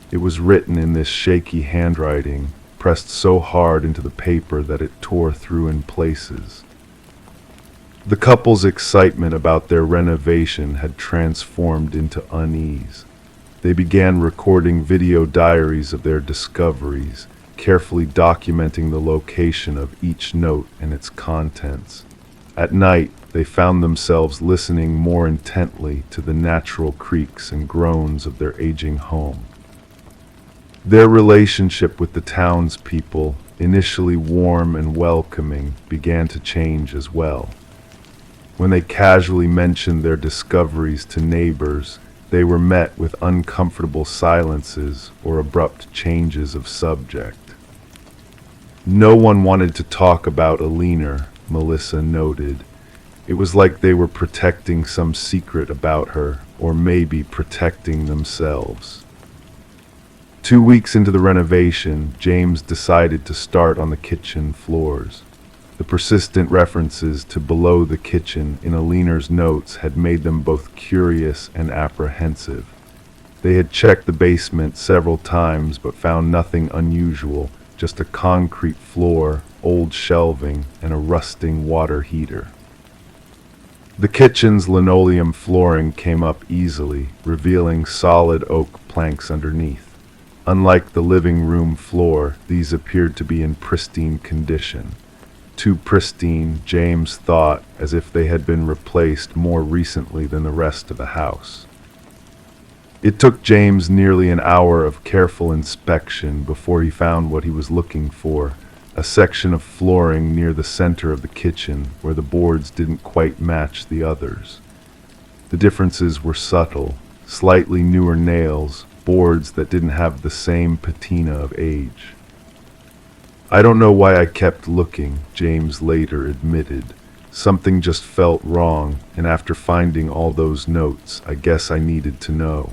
It was written in this shaky handwriting, pressed so hard into the paper that it tore through in places. The couple's excitement about their renovation had transformed into unease. They began recording video diaries of their discoveries, carefully documenting the location of each note and its contents. At night, they found themselves listening more intently to the natural creaks and groans of their aging home. Their relationship with the townspeople, initially warm and welcoming, began to change as well. When they casually mentioned their discoveries to neighbors, they were met with uncomfortable silences or abrupt changes of subject. No one wanted to talk about Eleanor, Melissa noted. It was like they were protecting some secret about her, or maybe protecting themselves. 2 weeks into the renovation, James decided to start on the kitchen floors. The persistent references to below the kitchen in Eleanor's notes had made them both curious and apprehensive. They had checked the basement several times but found nothing unusual, just a concrete floor, old shelving, and a rusting water heater. The kitchen's linoleum flooring came up easily, revealing solid oak planks underneath. Unlike the living room floor, these appeared to be in pristine condition. Too pristine, James thought, as if they had been replaced more recently than the rest of the house. It took James nearly an hour of careful inspection before he found what he was looking for, a section of flooring near the center of the kitchen where the boards didn't quite match the others. The differences were subtle, slightly newer nails, boards that didn't have the same patina of age. "I don't know why I kept looking," James later admitted. "Something just felt wrong, and after finding all those notes, I guess I needed to know."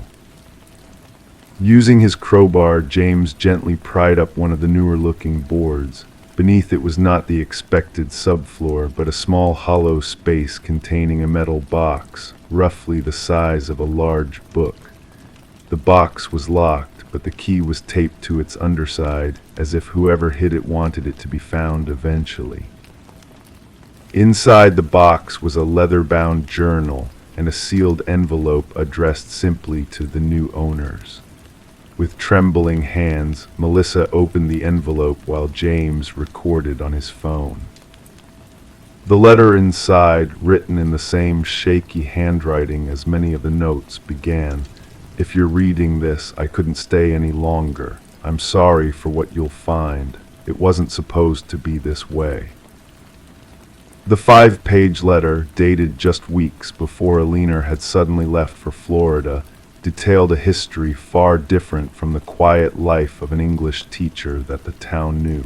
Using his crowbar, James gently pried up one of the newer-looking boards. Beneath it was not the expected subfloor, but a small hollow space containing a metal box, roughly the size of a large book. The box was locked, but the key was taped to its underside, as if whoever hid it wanted it to be found eventually. Inside the box was a leather-bound journal and a sealed envelope addressed simply to the new owners. With trembling hands, Melissa opened the envelope while James recorded on his phone. The letter inside, written in the same shaky handwriting as many of the notes, began, "If you're reading this, I couldn't stay any longer. I'm sorry for what you'll find. It wasn't supposed to be this way." The 5-page letter, dated just weeks before Eleanor had suddenly left for Florida, detailed a history far different from the quiet life of an English teacher that the town knew.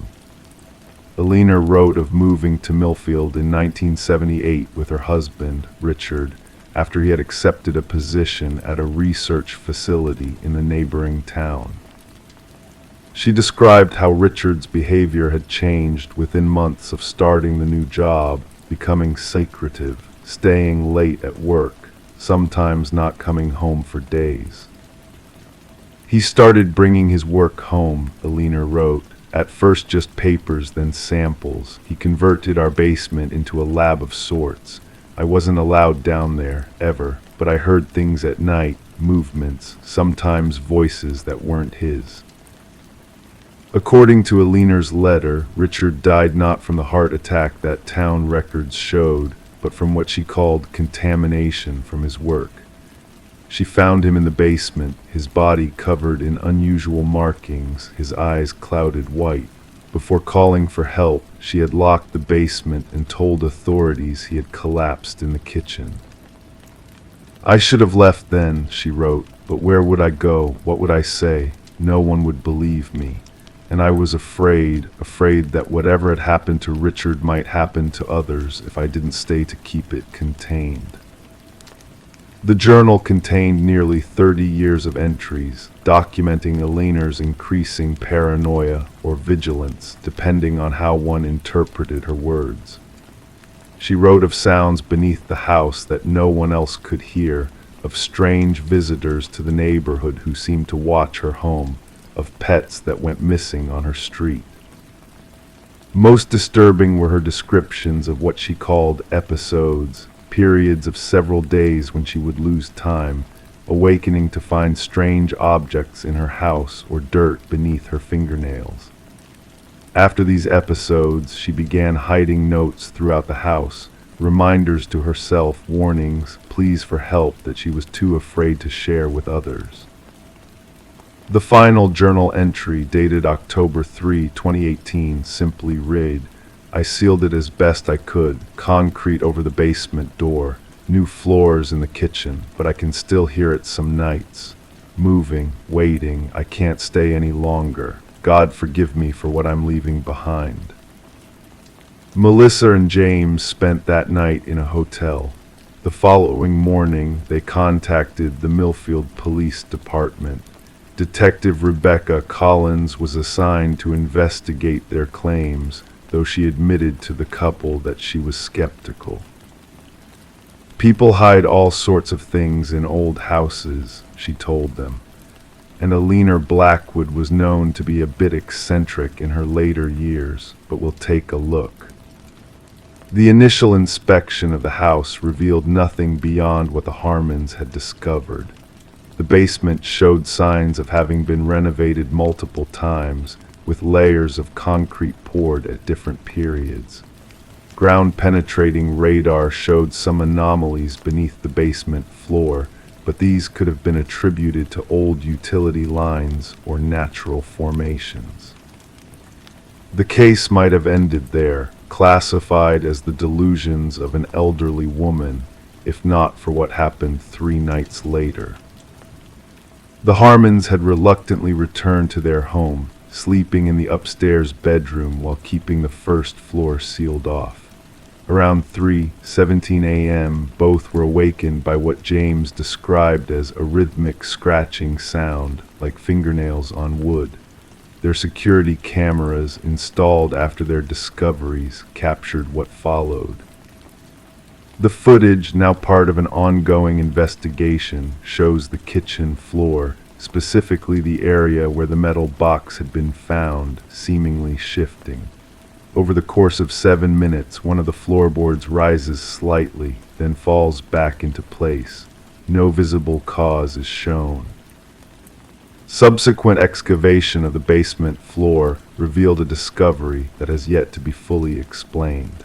Eleanor wrote of moving to Millfield in 1978 with her husband, Richard, after he had accepted a position at a research facility in the neighboring town. She described how Richard's behavior had changed within months of starting the new job, becoming secretive, staying late at work, sometimes not coming home for days. "He started bringing his work home," Eleanor wrote. "At first just papers, then samples. He converted our basement into a lab of sorts. I wasn't allowed down there, ever, but I heard things at night, movements, sometimes voices that weren't his." According to Eleanor's letter, Richard died not from the heart attack that town records showed, but from what she called contamination from his work. She found him in the basement, his body covered in unusual markings, his eyes clouded white. Before calling for help, she had locked the basement and told authorities he had collapsed in the kitchen. "I should have left then," she wrote, "but where would I go? What would I say? No one would believe me. And I was afraid that whatever had happened to Richard might happen to others if I didn't stay to keep it contained." The journal contained nearly 30 years of entries, documenting Eleanor's increasing paranoia or vigilance, depending on how one interpreted her words. She wrote of sounds beneath the house that no one else could hear, of strange visitors to the neighborhood who seemed to watch her home, of pets that went missing on her street. Most disturbing were her descriptions of what she called episodes, periods of several days when she would lose time, awakening to find strange objects in her house or dirt beneath her fingernails. After these episodes, she began hiding notes throughout the house, reminders to herself, warnings, pleas for help that she was too afraid to share with others. The final journal entry, dated October 3, 2018, simply read, "I sealed it as best I could, concrete over the basement door, new floors in the kitchen, but I can still hear it some nights. Moving, waiting, I can't stay any longer. God forgive me for what I'm leaving behind." Melissa and James spent that night in a hotel. The following morning, they contacted the Millfield Police Department. Detective Rebecca Collins was assigned to investigate their claims, though she admitted to the couple that she was skeptical. "People hide all sorts of things in old houses," she told them, and Eleanor Blackwood was known to be a bit eccentric in her later years, but we'll take a look. The initial inspection of the house revealed nothing beyond what the Harmons had discovered. The basement showed signs of having been renovated multiple times, with layers of concrete poured at different periods. Ground-penetrating radar showed some anomalies beneath the basement floor, but these could have been attributed to old utility lines or natural formations. The case might have ended there, classified as the delusions of an elderly woman, if not for what happened 3 nights later. The Harmons had reluctantly returned to their home, sleeping in the upstairs bedroom while keeping the first floor sealed off. Around 3:17 a.m., both were awakened by what James described as a rhythmic scratching sound, like fingernails on wood. Their security cameras, installed after their discoveries, captured what followed. The footage, now part of an ongoing investigation, shows the kitchen floor, specifically the area where the metal box had been found, seemingly shifting. Over the course of 7 minutes, one of the floorboards rises slightly, then falls back into place. No visible cause is shown. Subsequent excavation of the basement floor revealed a discovery that has yet to be fully explained.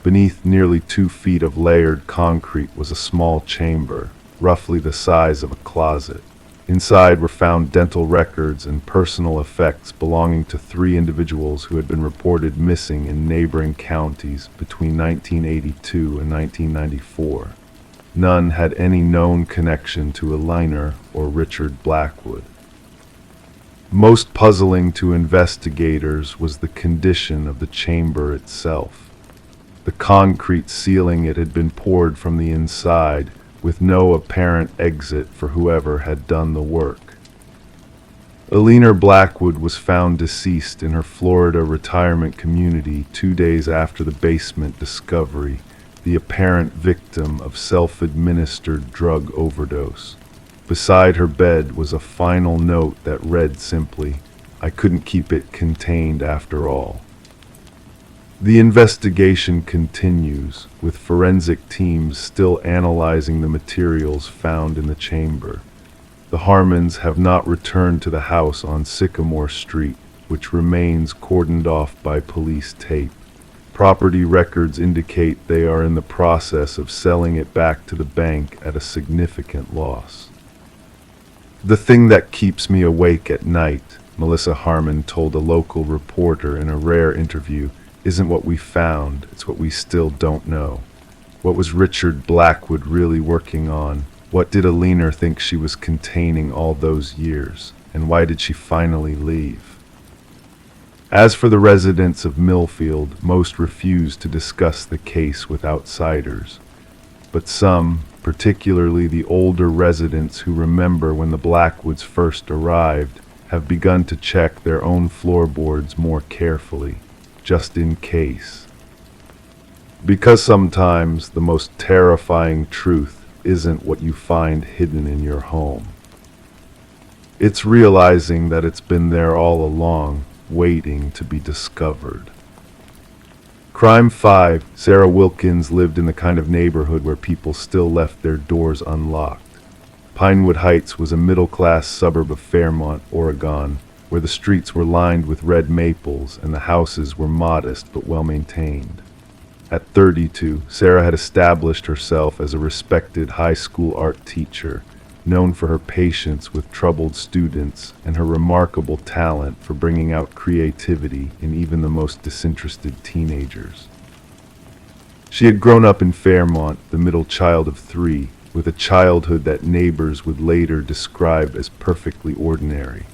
Beneath nearly 2 feet of layered concrete was a small chamber, roughly the size of a closet. Inside were found dental records and personal effects belonging to 3 individuals who had been reported missing in neighboring counties between 1982 and 1994. None had any known connection to Eleanor or Richard Blackwood. Most puzzling to investigators was the condition of the chamber itself. The concrete ceiling, it had been poured from the inside, with no apparent exit for whoever had done the work. Eleanor Blackwood was found deceased in her Florida retirement community 2 days after the basement discovery, the apparent victim of self-administered drug overdose. Beside her bed was a final note that read simply, "I couldn't keep it contained after all." The investigation continues, with forensic teams still analyzing the materials found in the chamber. The Harmons have not returned to the house on Sycamore Street, which remains cordoned off by police tape. Property records indicate they are in the process of selling it back to the bank at a significant loss. "The thing that keeps me awake at night," Melissa Harmon told a local reporter in a rare interview, "isn't what we found, it's what we still don't know. What was Richard Blackwood really working on? What did Alina think she was containing all those years? And why did she finally leave?" As for the residents of Millfield, most refused to discuss the case with outsiders. But some, particularly the older residents who remember when the Blackwoods first arrived, have begun to check their own floorboards more carefully, just in case. Because sometimes the most terrifying truth isn't what you find hidden in your home. It's realizing that it's been there all along, waiting to be discovered. Crime 5. Sarah Wilkins lived in the kind of neighborhood where people still left their doors unlocked. Pinewood Heights was a middle-class suburb of Fairmont, Oregon, where the streets were lined with red maples and the houses were modest but well-maintained. At 32, Sarah had established herself as a respected high school art teacher, known for her patience with troubled students and her remarkable talent for bringing out creativity in even the most disinterested teenagers. She had grown up in Fairmont, the middle child of 3, with a childhood that neighbors would later describe as perfectly ordinary.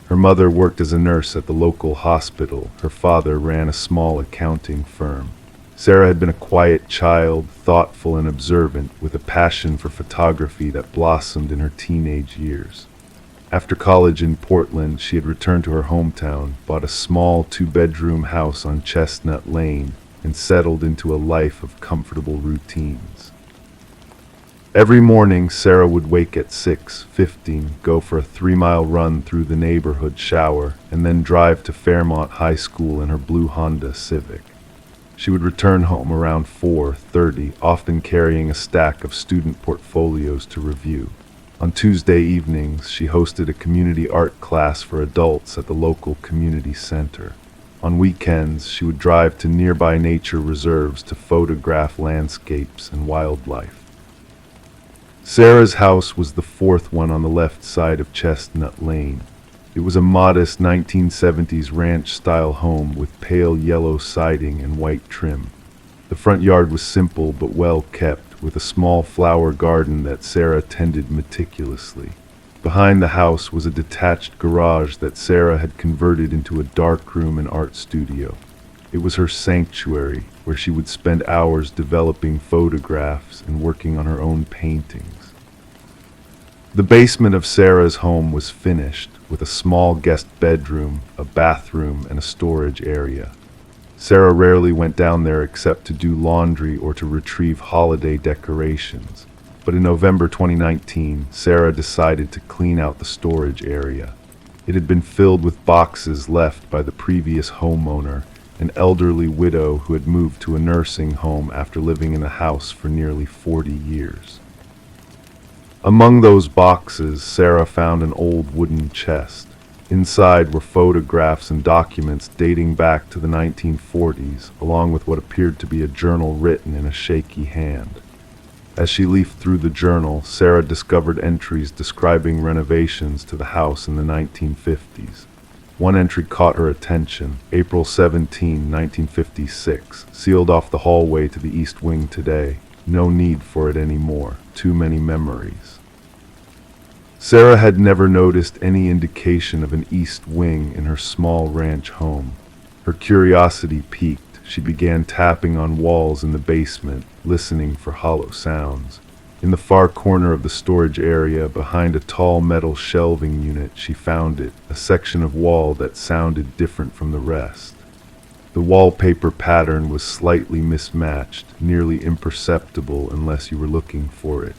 Her mother worked as a nurse at the local hospital. Her father ran a small accounting firm. Sarah had been a quiet child, thoughtful and observant, with a passion for photography that blossomed in her teenage years. After college in Portland, she had returned to her hometown, bought a small 2-bedroom house on Chestnut Lane, and settled into a life of comfortable routines. Every morning, Sarah would wake at 6:15, go for a 3-mile run through the neighborhood, shower, and then drive to Fairmont High School in her blue Honda Civic. She would return home around 4:30, often carrying a stack of student portfolios to review. On Tuesday evenings, she hosted a community art class for adults at the local community center. On weekends, she would drive to nearby nature reserves to photograph landscapes and wildlife. Sarah's house was the 4th one on the left side of Chestnut Lane. It was a modest 1970s ranch-style home with pale yellow siding and white trim. The front yard was simple but well kept, with a small flower garden that Sarah tended meticulously. Behind the house was a detached garage that Sarah had converted into a darkroom and art studio. It was her sanctuary, where she would spend hours developing photographs and working on her own paintings. The basement of Sarah's home was finished, with a small guest bedroom, a bathroom, and a storage area. Sarah rarely went down there except to do laundry or to retrieve holiday decorations. But in November 2019, Sarah decided to clean out the storage area. It had been filled with boxes left by the previous homeowner, an elderly widow who had moved to a nursing home after living in the house for nearly 40 years. Among those boxes, Sarah found an old wooden chest. Inside were photographs and documents dating back to the 1940s, along with what appeared to be a journal written in a shaky hand. As she leafed through the journal, Sarah discovered entries describing renovations to the house in the 1950s. One entry caught her attention: April 17, 1956, sealed off the hallway to the east wing today. No need for it anymore. Too many memories. Sarah had never noticed any indication of an east wing in her small ranch home. Her curiosity piqued. She began tapping on walls in the basement, listening for hollow sounds. In the far corner of the storage area, behind a tall metal shelving unit, she found it, a section of wall that sounded different from the rest. The wallpaper pattern was slightly mismatched, nearly imperceptible unless you were looking for it.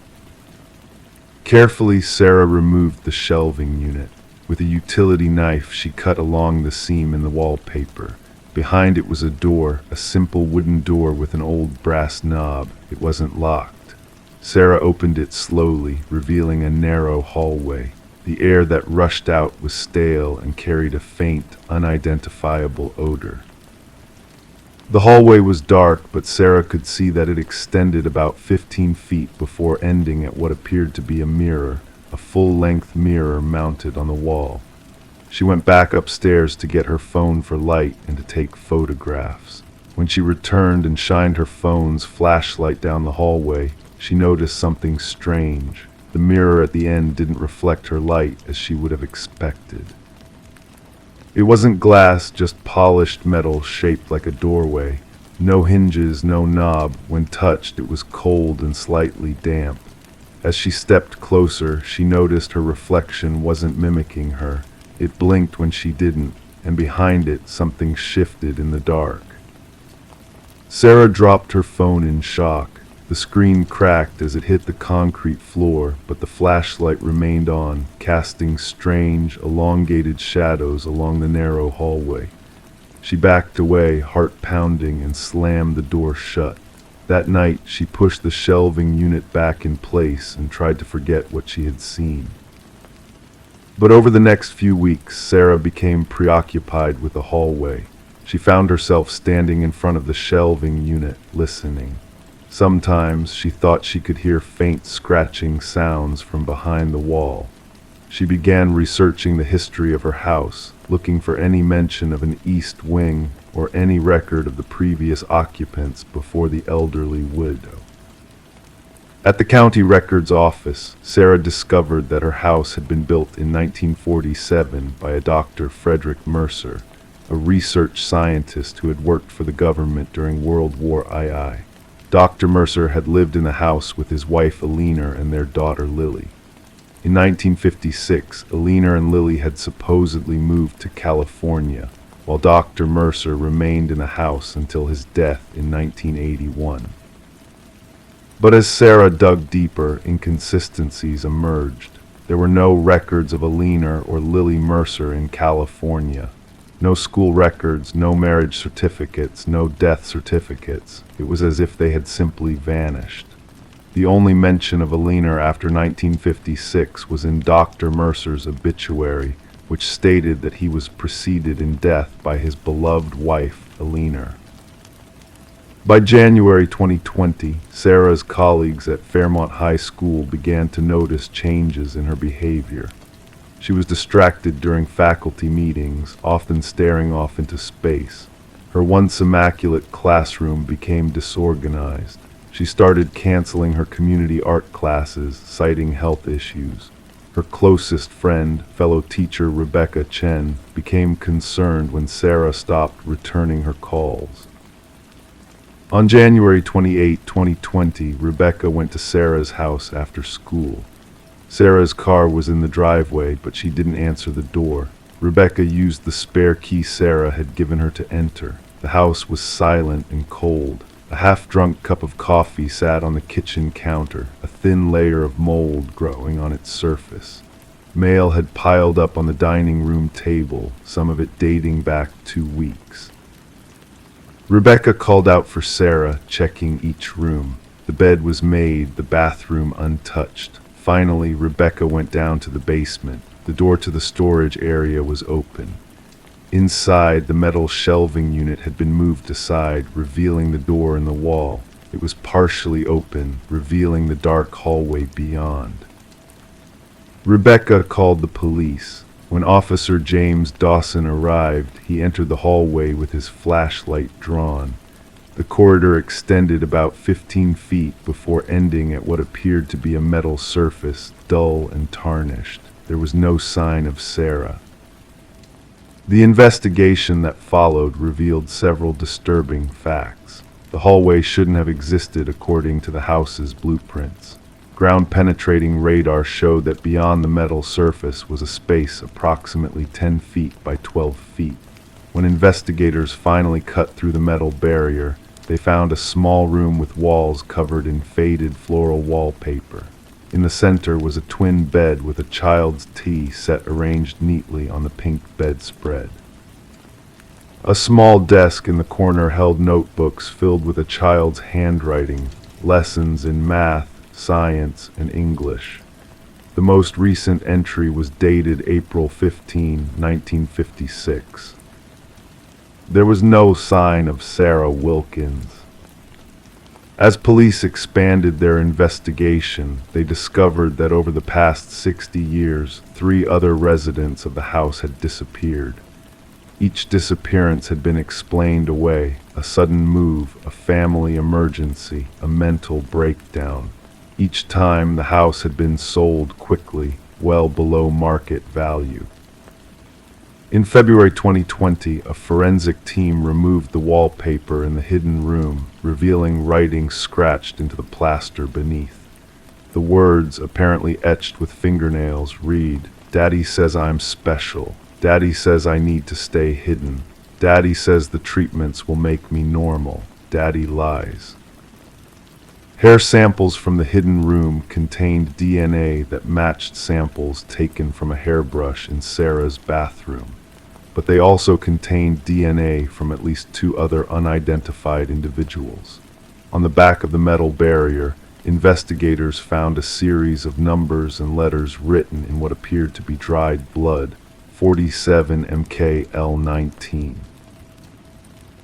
Carefully, Sarah removed the shelving unit. With a utility knife, she cut along the seam in the wallpaper. Behind it was a door, a simple wooden door with an old brass knob. It wasn't locked. Sarah opened it slowly, revealing a narrow hallway. The air that rushed out was stale and carried a faint, unidentifiable odor. The hallway was dark, but Sarah could see that it extended about 15 feet before ending at what appeared to be a mirror, a full-length mirror mounted on the wall. She went back upstairs to get her phone for light and to take photographs. When she returned and shined her phone's flashlight down the hallway, she noticed something strange. The mirror at the end didn't reflect her light as she would have expected. It wasn't glass, just polished metal shaped like a doorway. No hinges, no knob. When touched, it was cold and slightly damp. As she stepped closer, she noticed her reflection wasn't mimicking her. It blinked when she didn't, and behind it, something shifted in the dark. Sarah dropped her phone in shock. The screen cracked as it hit the concrete floor, but the flashlight remained on, casting strange, elongated shadows along the narrow hallway. She backed away, heart pounding, and slammed the door shut. That night, she pushed the shelving unit back in place and tried to forget what she had seen. But over the next few weeks, Sarah became preoccupied with the hallway. She found herself standing in front of the shelving unit, listening. Sometimes she thought she could hear faint scratching sounds from behind the wall. She began researching the history of her house, looking for any mention of an east wing or any record of the previous occupants before the elderly widow. At the county records office, Sarah discovered that her house had been built in 1947 by a Dr. Frederick Mercer, a research scientist who had worked for the government during World War II. Dr. Mercer had lived in the house with his wife Alina and their daughter Lily. In 1956, Alina and Lily had supposedly moved to California, while Dr. Mercer remained in the house until his death in 1981. But as Sarah dug deeper, inconsistencies emerged. There were no records of Alina or Lily Mercer in California. No school records, no marriage certificates, no death certificates. It was as if they had simply vanished. The only mention of Alina after 1956 was in Dr. Mercer's obituary, which stated that he was preceded in death by his beloved wife, Alina. By January 2020, Sarah's colleagues at Fairmont High School began to notice changes in her behavior. She was distracted during faculty meetings, often staring off into space. Her once immaculate classroom became disorganized. She started canceling her community art classes, citing health issues. Her closest friend, fellow teacher Rebecca Chen, became concerned when Sarah stopped returning her calls. On January 28, 2020, Rebecca went to Sarah's house after school. Sarah's car was in the driveway, but she didn't answer the door. Rebecca used the spare key Sarah had given her to enter. The house was silent and cold. A half-drunk cup of coffee sat on the kitchen counter, a thin layer of mold growing on its surface. Mail had piled up on the dining room table, some of it dating back 2 weeks. Rebecca called out for Sarah, checking each room. The bed was made, the bathroom untouched. Finally, Rebecca went down to the basement. The door to the storage area was open. Inside, the metal shelving unit had been moved aside, revealing the door in the wall. It was partially open, revealing the dark hallway beyond. Rebecca called the police. When Officer James Dawson arrived, he entered the hallway with his flashlight drawn. The corridor extended about 15 feet before ending at what appeared to be a metal surface, dull and tarnished. There was no sign of Sarah. The investigation that followed revealed several disturbing facts. The hallway shouldn't have existed according to the house's blueprints. Ground-penetrating radar showed that beyond the metal surface was a space approximately 10 feet by 12 feet. When investigators finally cut through the metal barrier, they found a small room with walls covered in faded floral wallpaper. In the center was a twin bed with a child's tea set arranged neatly on the pink bedspread. A small desk in the corner held notebooks filled with a child's handwriting, lessons in math, science, and English. The most recent entry was dated April 15, 1956. There was no sign of Sarah Wilkins. As police expanded their investigation, they discovered that over the past 60 years, 3 other residents of the house had disappeared. Each disappearance had been explained away: a sudden move, a family emergency, a mental breakdown. Each time the house had been sold quickly, well below market value. In February 2020, a forensic team removed the wallpaper in the hidden room, revealing writing scratched into the plaster beneath. The words, apparently etched with fingernails, read, "Daddy says I'm special. Daddy says I need to stay hidden. Daddy says the treatments will make me normal. Daddy lies." Hair samples from the hidden room contained DNA that matched samples taken from a hairbrush in Sarah's bathroom. But they also contained DNA from at least 2 other unidentified individuals. On the back of the metal barrier, investigators found a series of numbers and letters written in what appeared to be dried blood: 47 MKL19.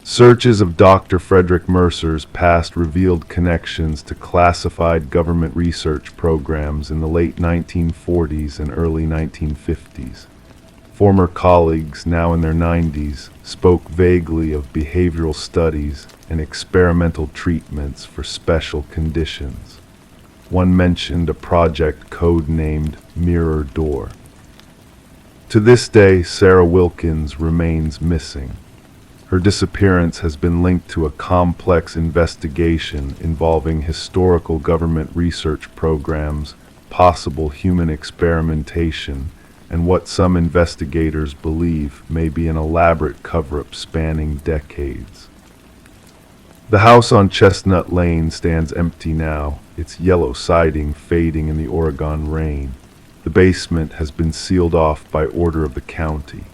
Searches of Dr. Frederick Mercer's past revealed connections to classified government research programs in the late 1940s and early 1950s. Former colleagues, now in their 90s, spoke vaguely of behavioral studies and experimental treatments for special conditions. One mentioned a project code-named Mirror Door. To this day, Sarah Wilkins remains missing. Her disappearance has been linked to a complex investigation involving historical government research programs, possible human experimentation, and what some investigators believe may be an elaborate cover-up spanning decades. The house on Chestnut Lane stands empty now, its yellow siding fading in the Oregon rain. The basement has been sealed off by order of the county.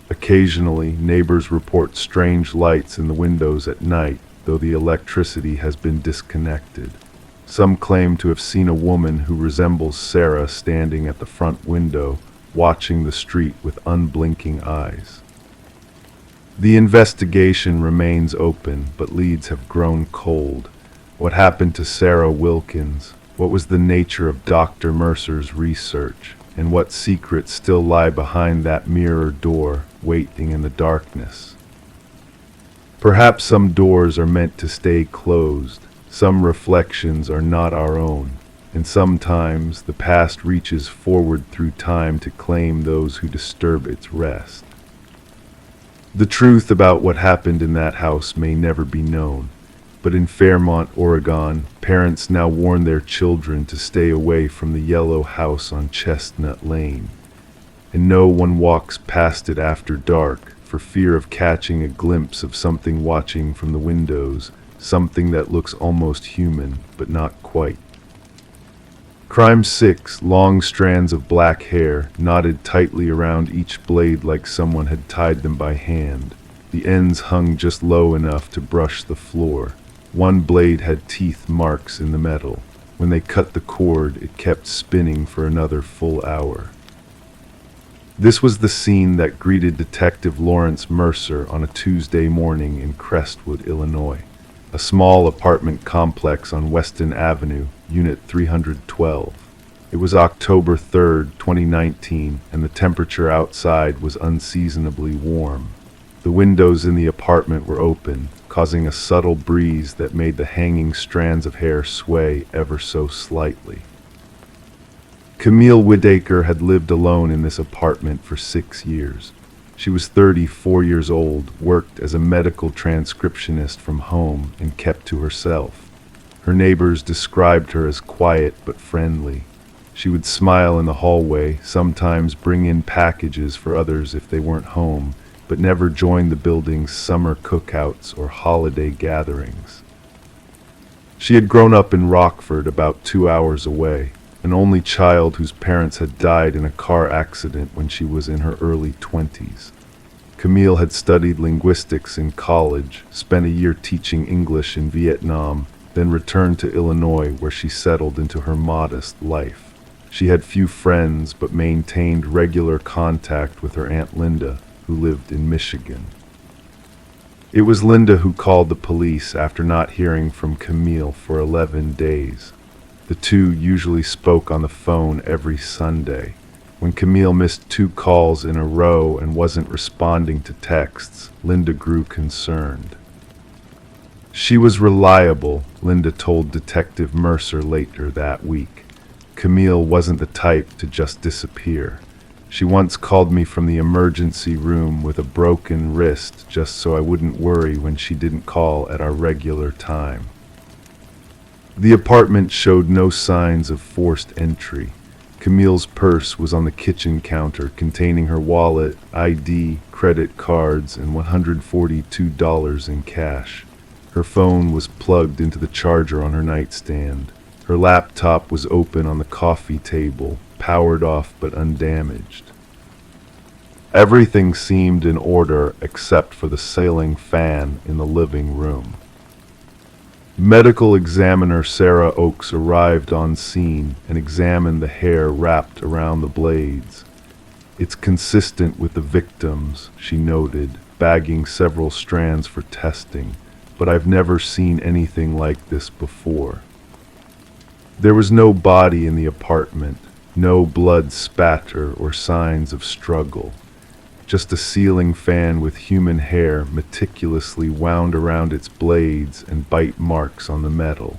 Occasionally, neighbors report strange lights in the windows at night, though the electricity has been disconnected. Some claim to have seen a woman who resembles Sarah standing at the front window, watching the street with unblinking eyes. The investigation remains open, but leads have grown cold. What happened to Sarah Wilkins? What was the nature of Dr. Mercer's research? And what secrets still lie behind that mirror door, waiting in the darkness? Perhaps some doors are meant to stay closed. Some reflections are not our own. And sometimes the past reaches forward through time to claim those who disturb its rest. The truth about what happened in that house may never be known, but in Fairmont, Oregon, parents now warn their children to stay away from the yellow house on Chestnut Lane, and no one walks past it after dark for fear of catching a glimpse of something watching from the windows, something that looks almost human, but not quite. Crime 6, long strands of black hair, knotted tightly around each blade like someone had tied them by hand. The ends hung just low enough to brush the floor. One blade had teeth marks in the metal. When they cut the cord, it kept spinning for another full hour. This was the scene that greeted Detective Lawrence Mercer on a Tuesday morning in Crestwood, Illinois, a small apartment complex on Weston Avenue, Unit 312. It was October 3rd, 2019, and the temperature outside was unseasonably warm. The windows in the apartment were open, causing a subtle breeze that made the hanging strands of hair sway ever so slightly. Camille Whitaker had lived alone in this apartment for 6 years. She was 34 years old, worked as a medical transcriptionist from home, and kept to herself. Her neighbors described her as quiet but friendly. She would smile in the hallway, sometimes bring in packages for others if they weren't home, but never join the building's summer cookouts or holiday gatherings. She had grown up in Rockford, about 2 hours away, an only child whose parents had died in a car accident when she was in her early 20s. Camille had studied linguistics in college, spent a year teaching English in Vietnam, then returned to Illinois, where she settled into her modest life. She had few friends, but maintained regular contact with her Aunt Linda, who lived in Michigan. It was Linda who called the police after not hearing from Camille for 11 days. The two usually spoke on the phone every Sunday. When Camille missed 2 calls in a row and wasn't responding to texts, Linda grew concerned. She was reliable, Linda told Detective Mercer later that week. Camille wasn't the type to just disappear. She once called me from the emergency room with a broken wrist just so I wouldn't worry when she didn't call at our regular time. The apartment showed no signs of forced entry. Camille's purse was on the kitchen counter containing her wallet, ID, credit cards, and $142 in cash. Her phone was plugged into the charger on her nightstand. Her laptop was open on the coffee table, powered off but undamaged. Everything seemed in order except for the ceiling fan in the living room. Medical examiner Sarah Oakes arrived on scene and examined the hair wrapped around the blades. It's consistent with the victims, she noted, bagging several strands for testing, but I've never seen anything like this before. There was no body in the apartment, no blood spatter or signs of struggle. Just a ceiling fan with human hair meticulously wound around its blades and bite marks on the metal.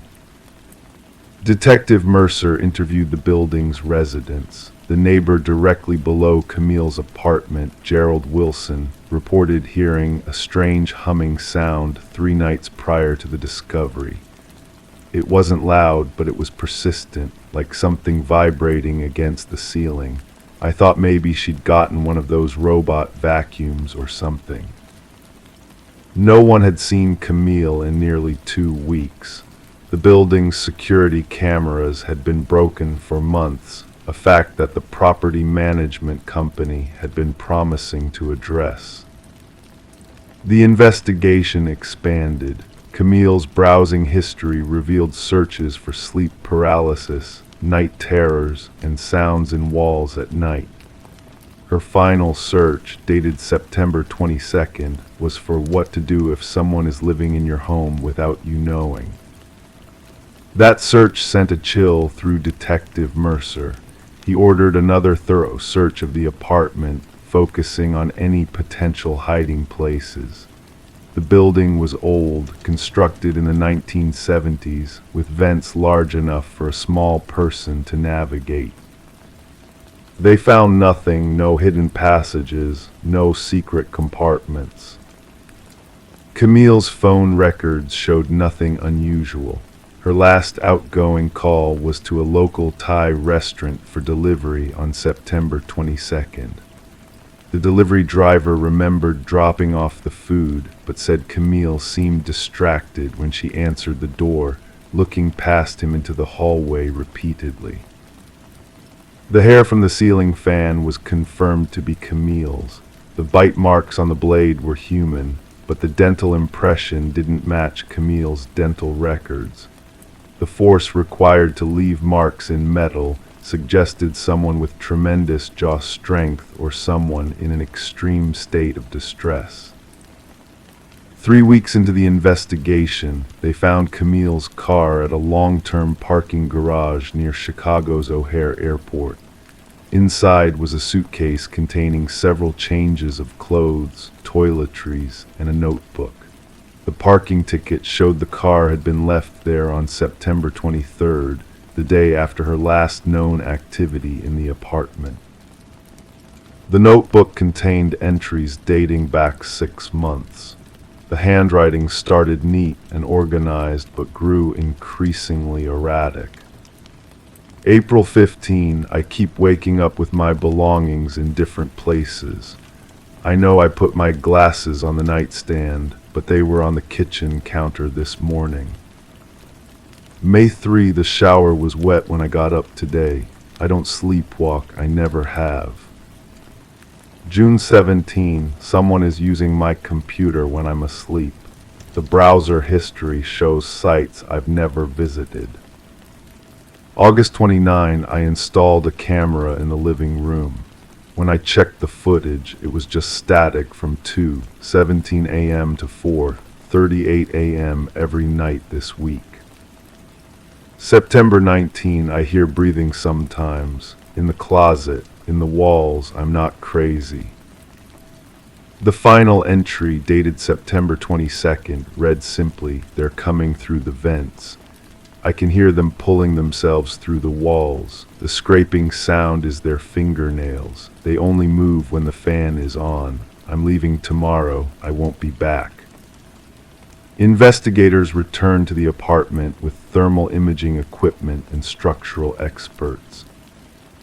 Detective Mercer interviewed the building's residents. The neighbor directly below Camille's apartment, Gerald Wilson, reported hearing a strange humming sound 3 nights prior to the discovery. It wasn't loud, but it was persistent, like something vibrating against the ceiling. I thought maybe she'd gotten one of those robot vacuums or something. No one had seen Camille in nearly 2 weeks. The building's security cameras had been broken for months, a fact that the property management company had been promising to address. The investigation expanded. Camille's browsing history revealed searches for sleep paralysis, night terrors, and sounds in walls at night. Her final search, dated September 22nd, was for what to do if someone is living in your home without you knowing. That search sent a chill through Detective Mercer. He ordered another thorough search of the apartment, focusing on any potential hiding places. The building was old, constructed in the 1970s, with vents large enough for a small person to navigate. They found nothing, no hidden passages, no secret compartments. Camille's phone records showed nothing unusual. Her last outgoing call was to a local Thai restaurant for delivery on September 22nd. The delivery driver remembered dropping off the food, but said Camille seemed distracted when she answered the door, looking past him into the hallway repeatedly. The hair from the ceiling fan was confirmed to be Camille's. The bite marks on the blade were human, but the dental impression didn't match Camille's dental records. The force required to leave marks in metal suggested someone with tremendous jaw strength or someone in an extreme state of distress. 3 weeks into the investigation, they found Camille's car at a long-term parking garage near Chicago's O'Hare Airport. Inside was a suitcase containing several changes of clothes, toiletries, and a notebook. The parking ticket showed the car had been left there on September 23rd, the day after her last known activity in the apartment. The notebook contained entries dating back 6 months. The handwriting started neat and organized but grew increasingly erratic. April 15, I keep waking up with my belongings in different places. I know I put my glasses on the nightstand, but they were on the kitchen counter this morning. May 3, the shower was wet when I got up today. I don't sleepwalk, I never have. June 17, someone is using my computer when I'm asleep. The browser history shows sites I've never visited. August 29, I installed a camera in the living room. When I checked the footage, it was just static from 2:17 a.m. to 4:38 a.m. every night this week. September 19, I hear breathing sometimes. In the closet, in the walls, I'm not crazy. The final entry, dated September 22nd, read simply, "They're coming through the vents." I can hear them pulling themselves through the walls. The scraping sound is their fingernails. They only move when the fan is on. I'm leaving tomorrow. I won't be back. Investigators returned to the apartment with thermal imaging equipment and structural experts.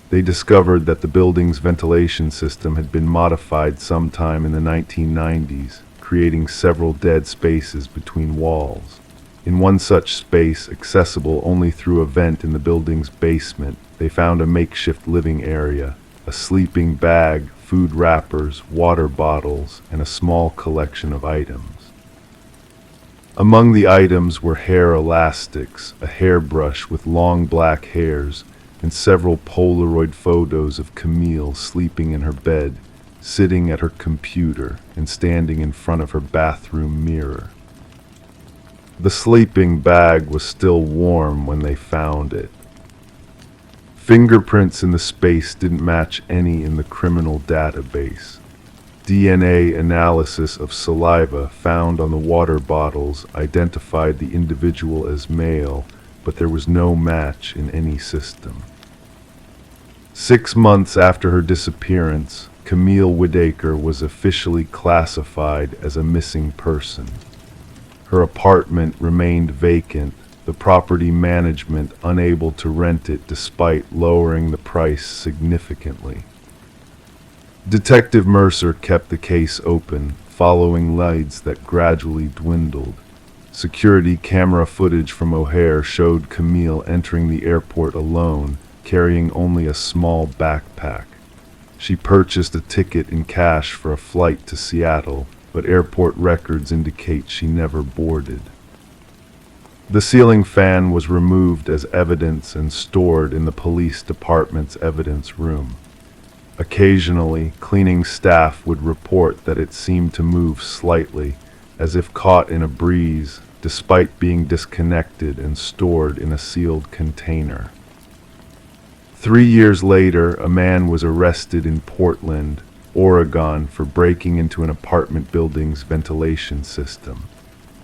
They discovered that the building's ventilation system had been modified sometime in the 1990s, creating several dead spaces between walls. In one such space, accessible only through a vent in the building's basement, they found a makeshift living area, a sleeping bag, food wrappers, water bottles, and a small collection of items. Among the items were hair elastics, a hairbrush with long black hairs, and several Polaroid photos of Camille sleeping in her bed, sitting at her computer, and standing in front of her bathroom mirror. The sleeping bag was still warm when they found it. Fingerprints in the space didn't match any in the criminal database. DNA analysis of saliva found on the water bottles identified the individual as male, but there was no match in any system. 6 months after her disappearance, Camille Whitaker was officially classified as a missing person. Her apartment remained vacant, the property management unable to rent it despite lowering the price significantly. Detective Mercer kept the case open, following leads that gradually dwindled. Security camera footage from O'Hare showed Camille entering the airport alone, carrying only a small backpack. She purchased a ticket in cash for a flight to Seattle, but airport records indicate she never boarded. The ceiling fan was removed as evidence and stored in the police department's evidence room. Occasionally, cleaning staff would report that it seemed to move slightly, as if caught in a breeze, despite being disconnected and stored in a sealed container. 3 years later, a man was arrested in Portland, Oregon, for breaking into an apartment building's ventilation system.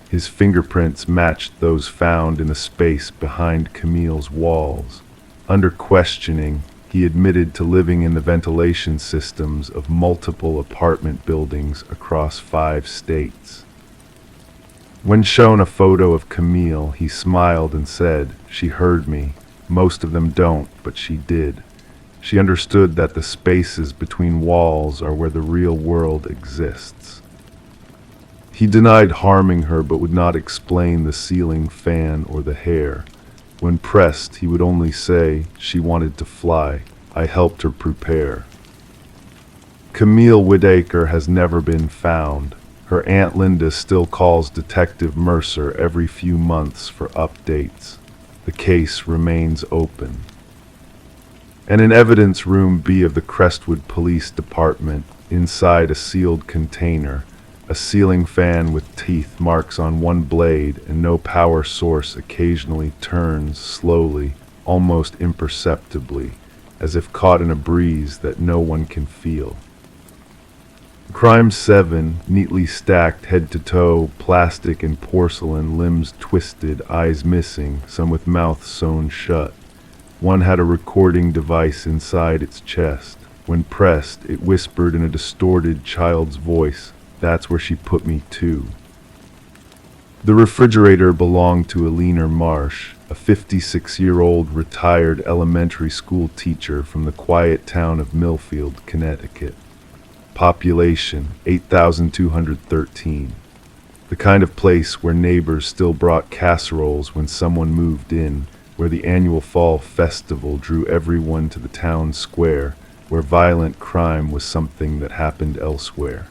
His fingerprints matched those found in the space behind Camille's walls. Under questioning, he admitted to living in the ventilation systems of multiple apartment buildings across 5 states. When shown a photo of Camille, he smiled and said, "She heard me. Most of them don't, but she did. She understood that the spaces between walls are where the real world exists." He denied harming her but would not explain the ceiling fan or the hair. When pressed, he would only say, "She wanted to fly. I helped her prepare." Camille Whitaker has never been found. Her Aunt Linda still calls Detective Mercer every few months for updates. The case remains open. And in Evidence Room B of the Crestwood Police Department, inside a sealed container, a ceiling fan with teeth marks on one blade and no power source occasionally turns slowly, almost imperceptibly, as if caught in a breeze that no one can feel. Crime 7, neatly stacked head to toe, plastic and porcelain, limbs twisted, eyes missing, some with mouths sewn shut. One had a recording device inside its chest. When pressed, it whispered in a distorted child's voice, "That's where she put me too." The refrigerator belonged to Eleanor Marsh, a 56-year-old retired elementary school teacher from the quiet town of Millfield, Connecticut. Population 8,213. The kind of place where neighbors still brought casseroles when someone moved in, where the annual fall festival drew everyone to the town square, where violent crime was something that happened elsewhere.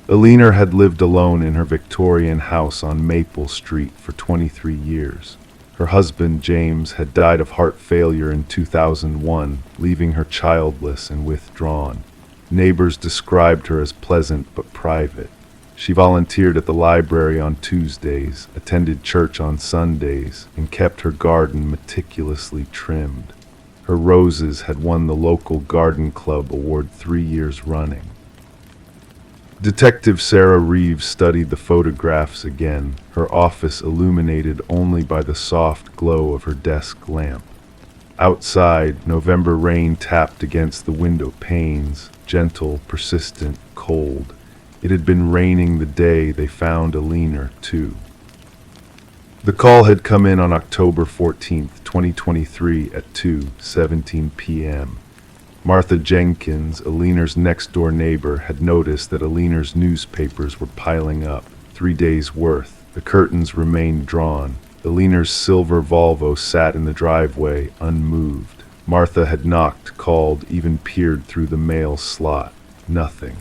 Eleanor had lived alone in her Victorian house on Maple Street for 23 years. Her husband, James, had died of heart failure in 2001, leaving her childless and withdrawn. Neighbors described her as pleasant but private. She volunteered at the library on Tuesdays, attended church on Sundays, and kept her garden meticulously trimmed. Her roses had won the local garden club award 3 years running. Detective Sarah Reeves studied the photographs again, her office illuminated only by the soft glow of her desk lamp. Outside, November rain tapped against the window panes, gentle, persistent, cold. It had been raining the day they found Alina, too. The call had come in on October 14th, 2023 at 2:17 p.m. Martha Jenkins, Alina's next-door neighbor, had noticed that Alina's newspapers were piling up, 3 days' worth. The curtains remained drawn. Alina's silver Volvo sat in the driveway, unmoved. Martha had knocked, called, even peered through the mail slot. Nothing.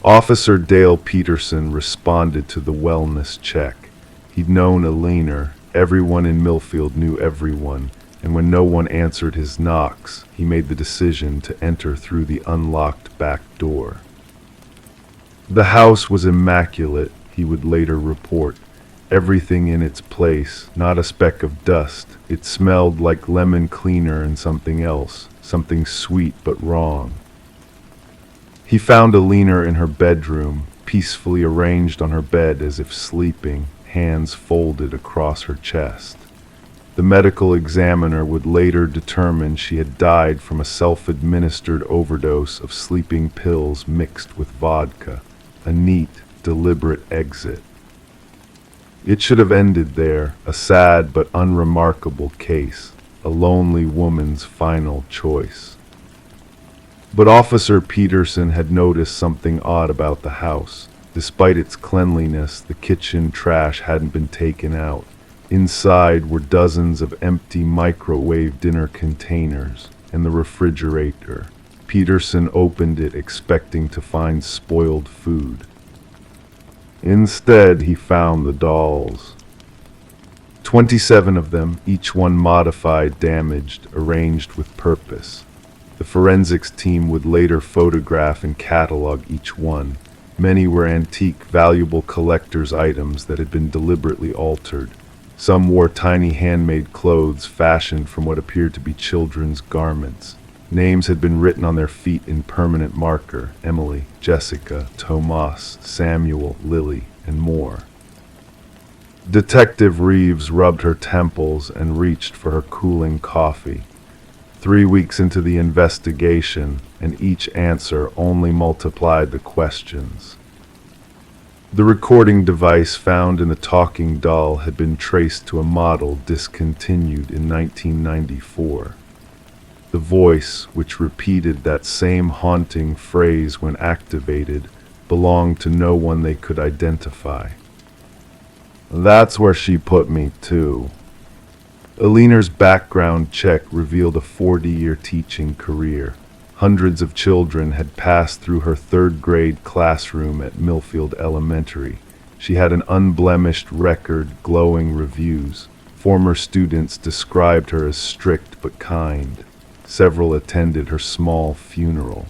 Officer Dale Peterson responded to the wellness check. He'd known Alina. Everyone in Millfield knew everyone, and when no one answered his knocks, he made the decision to enter through the unlocked back door. The house was immaculate, he would later report. Everything in its place, not a speck of dust. It smelled like lemon cleaner and something else, something sweet but wrong. He found Alina in her bedroom, peacefully arranged on her bed as if sleeping, hands folded across her chest. The medical examiner would later determine she had died from a self-administered overdose of sleeping pills mixed with vodka, a neat, deliberate exit. It should have ended there, a sad but unremarkable case, a lonely woman's final choice. But Officer Peterson had noticed something odd about the house. Despite its cleanliness, the kitchen trash hadn't been taken out. Inside were dozens of empty microwave dinner containers and the refrigerator. Peterson opened it expecting to find spoiled food. Instead, he found the dolls. 27 of them, each one modified, damaged, arranged with purpose. The forensics team would later photograph and catalog each one. Many were antique, valuable collector's items that had been deliberately altered. Some wore tiny handmade clothes fashioned from what appeared to be children's garments. Names had been written on their feet in permanent marker: Emily, Jessica, Tomas, Samuel, Lily, and more. Detective Reeves rubbed her temples and reached for her cooling coffee. 3 weeks into the investigation, and each answer only multiplied the questions. The recording device found in the talking doll had been traced to a model discontinued in 1994. The voice, which repeated that same haunting phrase when activated, belonged to no one they could identify. "That's where she put me, too." Alina's background check revealed a 40-year teaching career. Hundreds of children had passed through her third-grade classroom at Millfield Elementary. She had an unblemished record, glowing reviews. Former students described her as strict but kind. Several attended her small funeral.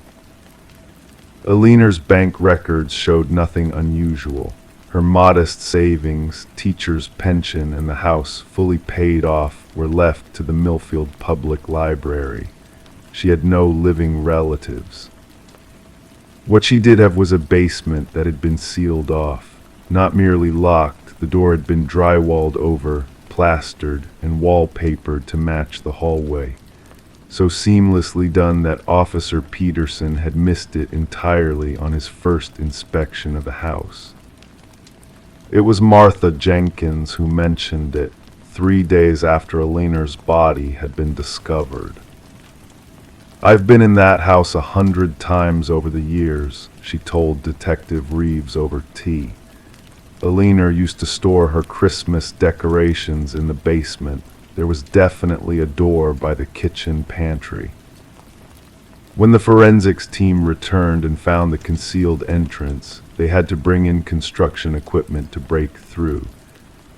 Alina's bank records showed nothing unusual. Her modest savings, teacher's pension, and the house, fully paid off, were left to the Millfield Public Library. She had no living relatives. What she did have was a basement that had been sealed off. Not merely locked, the door had been drywalled over, plastered, and wallpapered to match the hallway. So seamlessly done that Officer Peterson had missed it entirely on his first inspection of the house. It was Martha Jenkins who mentioned it, 3 days after Alina's body had been discovered. "I've been in that house 100 times over the years," she told Detective Reeves over tea. Alina used to store her Christmas decorations in the basement. There was definitely a door by the kitchen pantry. When the forensics team returned and found the concealed entrance, they had to bring in construction equipment to break through.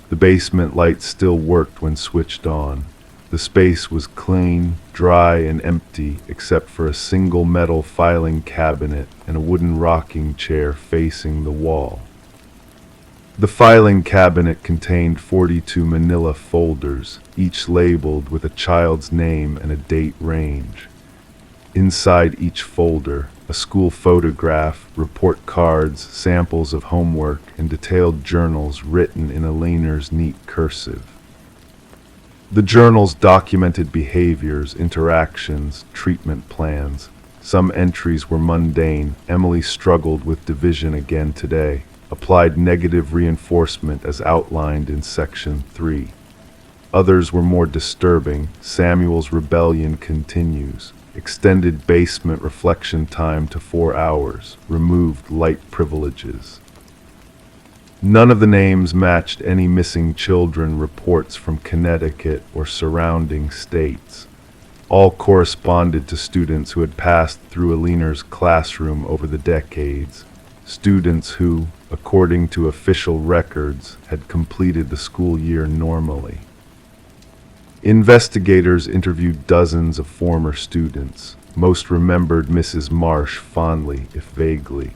The basement lights still worked when switched on. The space was clean, dry, and empty except for a single metal filing cabinet and a wooden rocking chair facing the wall. The filing cabinet contained 42 manila folders, each labeled with a child's name and a date range. Inside each folder, a school photograph, report cards, samples of homework, and detailed journals written in Eleanor's neat cursive. The journals documented behaviors, interactions, treatment plans. Some entries were mundane. Emily struggled with division again today. Applied negative reinforcement as outlined in Section 3. Others were more disturbing. Samuel's rebellion continues. Extended basement reflection time to 4 hours. Removed light privileges. None of the names matched any missing children reports from Connecticut or surrounding states. All corresponded to students who had passed through Eleanor's classroom over the decades. Students who, according to official records, had completed the school year normally. Investigators interviewed dozens of former students. Most remembered Mrs. Marsh fondly, if vaguely.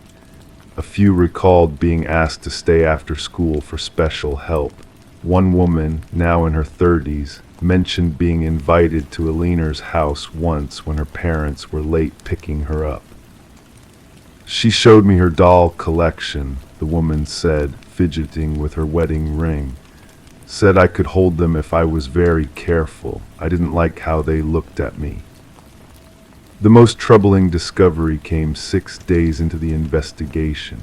A few recalled being asked to stay after school for special help. One woman, now in her 30s, mentioned being invited to Eleanor's house once when her parents were late picking her up. "She showed me her doll collection," the woman said, fidgeting with her wedding ring. "Said I could hold them if I was very careful. I didn't like how they looked at me." The most troubling discovery came 6 days into the investigation.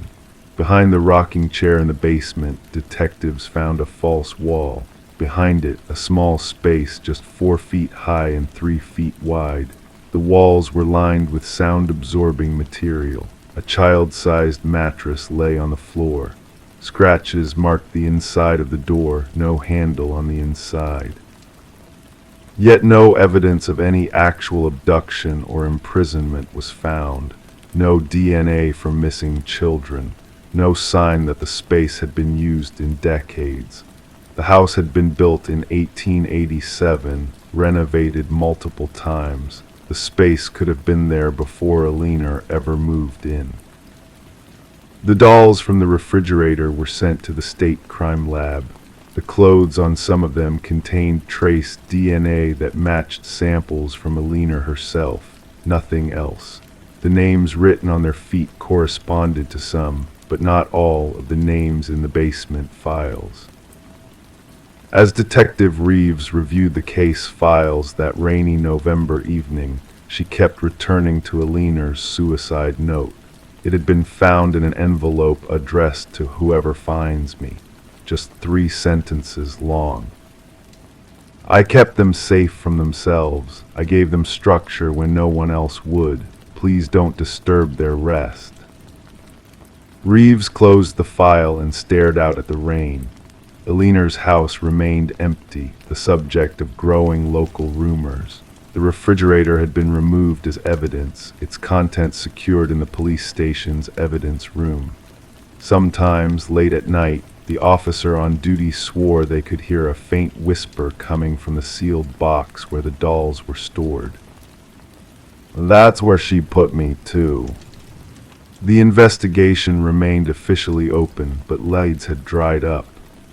Behind the rocking chair in the basement, detectives found a false wall. Behind it, a small space just 4 feet high and 3 feet wide. The walls were lined with sound-absorbing material. A child-sized mattress lay on the floor. Scratches marked the inside of the door, no handle on the inside. Yet no evidence of any actual abduction or imprisonment was found. No DNA from missing children. No sign that the space had been used in decades. The house had been built in 1887, renovated multiple times. The space could have been there before Eleanor ever moved in. The dolls from the refrigerator were sent to the state crime lab. The clothes on some of them contained trace DNA that matched samples from Eleanor herself, nothing else. The names written on their feet corresponded to some, but not all, of the names in the basement files. As Detective Reeves reviewed the case files that rainy November evening, she kept returning to Eleanor's suicide note. It had been found in an envelope addressed to "Whoever finds me." Just 3 sentences long. "I kept them safe from themselves. I gave them structure when no one else would. Please don't disturb their rest." Reeves closed the file and stared out at the rain. Eleanor's house remained empty, the subject of growing local rumors. The refrigerator had been removed as evidence, its contents secured in the police station's evidence room. Sometimes, late at night, the officer on duty swore they could hear a faint whisper coming from the sealed box where the dolls were stored. "That's where she put me, too." The investigation remained officially open, but leads had dried up.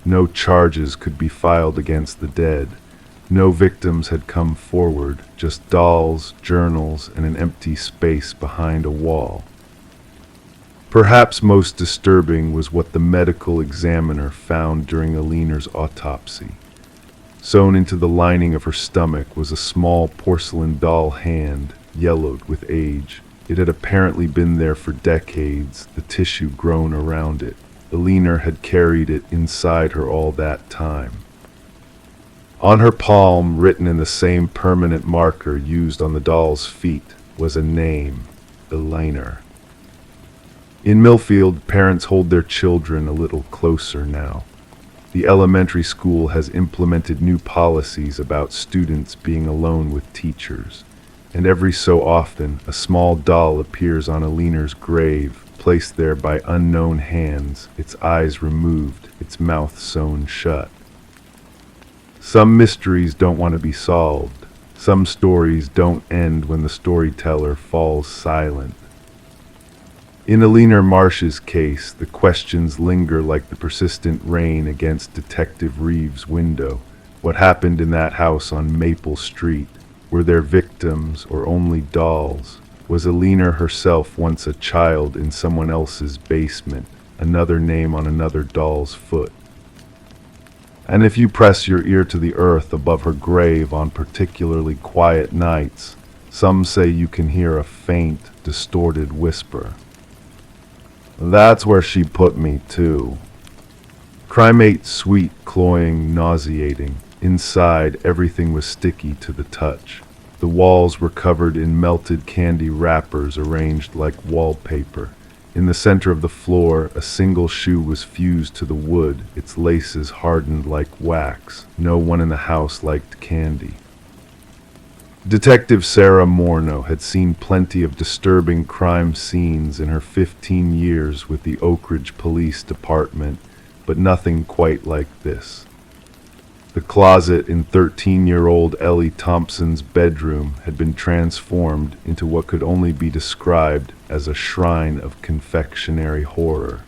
No charges could be filed against the dead. No victims had come forward, just dolls, journals, and an empty space behind a wall. Perhaps most disturbing was what the medical examiner found during Eleanor's autopsy. Sewn into the lining of her stomach was a small porcelain doll hand, yellowed with age. It had apparently been there for decades, the tissue grown around it. Eleanor had carried it inside her all that time. On her palm, written in the same permanent marker used on the doll's feet, was a name, Eleanor. In Millfield, parents hold their children a little closer now. The elementary school has implemented new policies about students being alone with teachers, and every so often a small doll appears on Eleanor's grave, placed there by unknown hands, its eyes removed, its mouth sewn shut. Some mysteries don't want to be solved. Some stories don't end when the storyteller falls silent. In Alina Marsh's case, the questions linger like the persistent rain against Detective Reeves' window. What happened in that house on Maple Street? Were there victims or only dolls? Was Alina herself once a child in someone else's basement, another name on another doll's foot? And if you press your ear to the earth above her grave on particularly quiet nights, some say you can hear a faint, distorted whisper. That's where she put me, too. Crime ate sweet, cloying, nauseating. Inside, everything was sticky to the touch. The walls were covered in melted candy wrappers arranged like wallpaper. In the center of the floor, a single shoe was fused to the wood, its laces hardened like wax. No one in the house liked candy. Detective Sarah Morneau had seen plenty of disturbing crime scenes in her 15 years with the Oak Ridge Police Department, but nothing quite like this. The closet in 13-year-old Ellie Thompson's bedroom had been transformed into what could only be described as a shrine of confectionery horror.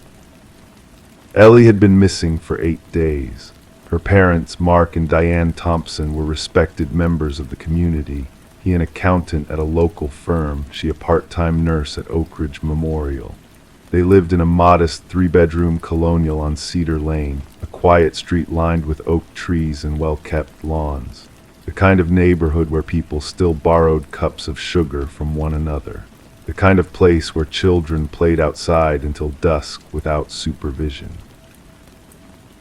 Ellie had been missing for 8 days. Her parents, Mark and Diane Thompson, were respected members of the community. He an accountant at a local firm, she a part-time nurse at Oak Ridge Memorial. They lived in a modest 3-bedroom colonial on Cedar Lane, a quiet street lined with oak trees and well-kept lawns. The kind of neighborhood where people still borrowed cups of sugar from one another. The kind of place where children played outside until dusk without supervision.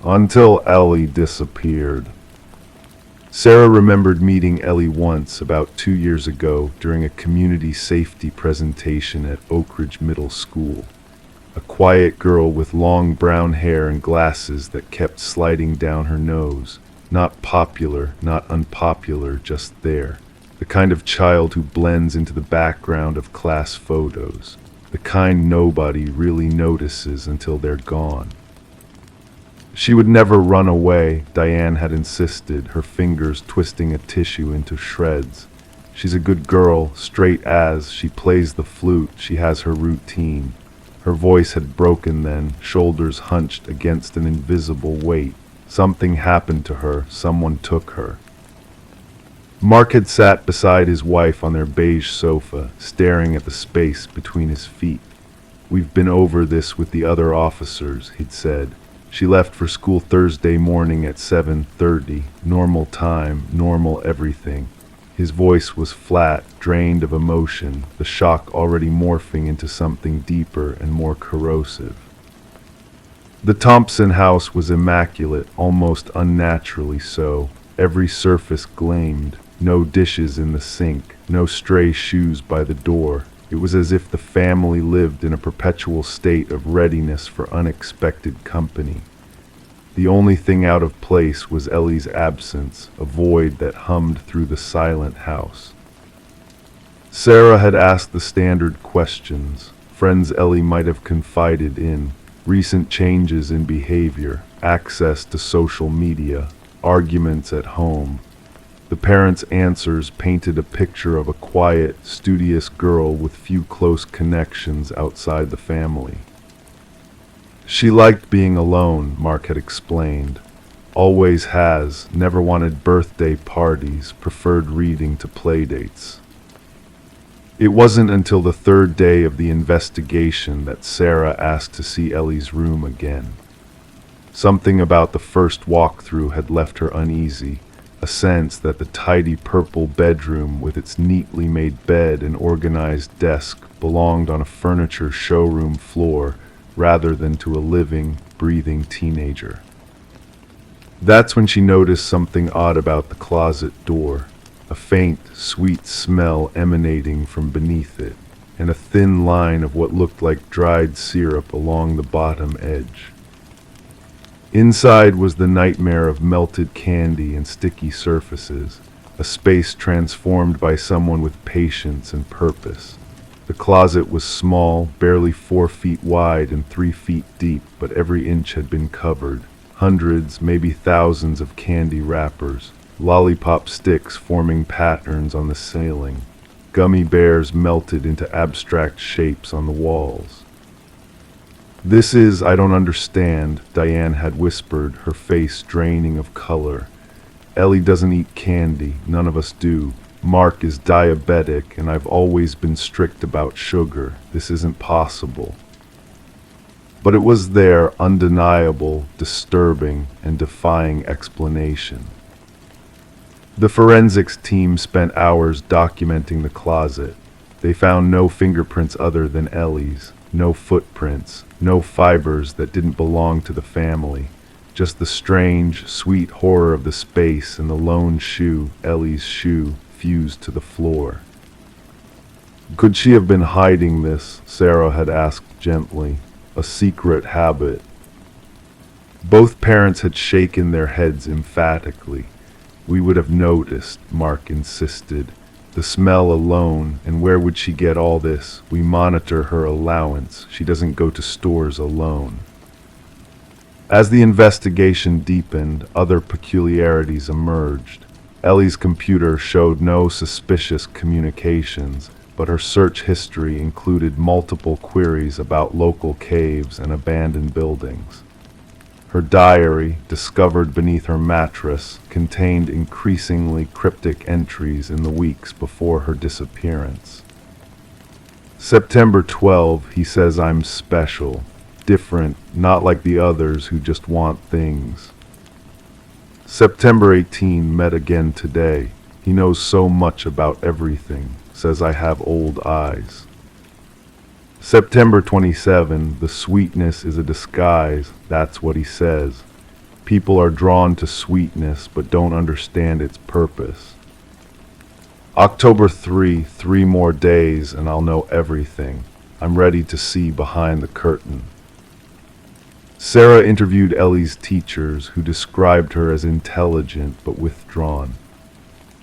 Until Ellie disappeared. Sarah remembered meeting Ellie once, about 2 years ago, during a community safety presentation at Oak Ridge Middle School. A quiet girl with long brown hair and glasses that kept sliding down her nose. Not popular, not unpopular, just there. The kind of child who blends into the background of class photos. The kind nobody really notices until they're gone. She would never run away, Diane had insisted, her fingers twisting a tissue into shreds. She's a good girl, straight as, she plays the flute, she has her routine. Her voice had broken then, shoulders hunched against an invisible weight. Something happened to her, someone took her. Mark had sat beside his wife on their beige sofa, staring at the space between his feet. We've been over this with the other officers, he'd said. She left for school Thursday morning at 7:30, normal time, normal everything. His voice was flat, drained of emotion, the shock already morphing into something deeper and more corrosive. The Thompson house was immaculate, almost unnaturally so. Every surface gleamed, no dishes in the sink, no stray shoes by the door. It was as if the family lived in a perpetual state of readiness for unexpected company. The only thing out of place was Ellie's absence, a void that hummed through the silent house. Sarah had asked the standard questions, friends Ellie might have confided in, recent changes in behavior, access to social media, arguments at home. The parents' answers painted a picture of a quiet, studious girl with few close connections outside the family. She liked being alone, Mark had explained. Always has, never wanted birthday parties, preferred reading to playdates. It wasn't until the 3rd day of the investigation that Sarah asked to see Ellie's room again. Something about the first walkthrough had left her uneasy. A sense that the tidy purple bedroom with its neatly made bed and organized desk belonged on a furniture showroom floor rather than to a living, breathing teenager. That's when she noticed something odd about the closet door, a faint, sweet smell emanating from beneath it, and a thin line of what looked like dried syrup along the bottom edge. Inside was the nightmare of melted candy and sticky surfaces, a space transformed by someone with patience and purpose. The closet was small, barely 4 feet wide and 3 feet deep, but every inch had been covered. hundreds, maybe thousands of candy wrappers, lollipop sticks forming patterns on the ceiling, gummy bears melted into abstract shapes on the walls. "This is, I don't understand," Diane had whispered, her face draining of color. "Ellie doesn't eat candy, none of us do. Mark is diabetic, and I've always been strict about sugar. This isn't possible." But it was there, undeniable, disturbing, and defying explanation. The forensics team spent hours documenting the closet. They found no fingerprints other than Ellie's, no footprints, no fibers that didn't belong to the family, just the strange, sweet horror of the space and the lone shoe, Ellie's shoe, fused to the floor. "Could she have been hiding this?" Sarah had asked gently. "A secret habit?" Both parents had shaken their heads emphatically. "We would have noticed," Mark insisted. "The smell alone, and where would she get all this? We monitor her allowance. She doesn't go to stores alone." As the investigation deepened, other peculiarities emerged. Ellie's computer showed no suspicious communications, but her search history included multiple queries about local caves and abandoned buildings. Her diary, discovered beneath her mattress, contained increasingly cryptic entries in the weeks before her disappearance. "September 12, he says I'm special, different, not like the others who just want things. September 18, met again today. He knows so much about everything, says I have old eyes." September 27, the sweetness is a disguise, that's what he says. People are drawn to sweetness but don't understand its purpose. October 3, 3 more days and I'll know everything. I'm ready to see behind the curtain. Sarah interviewed Ellie's teachers, who described her as intelligent but withdrawn.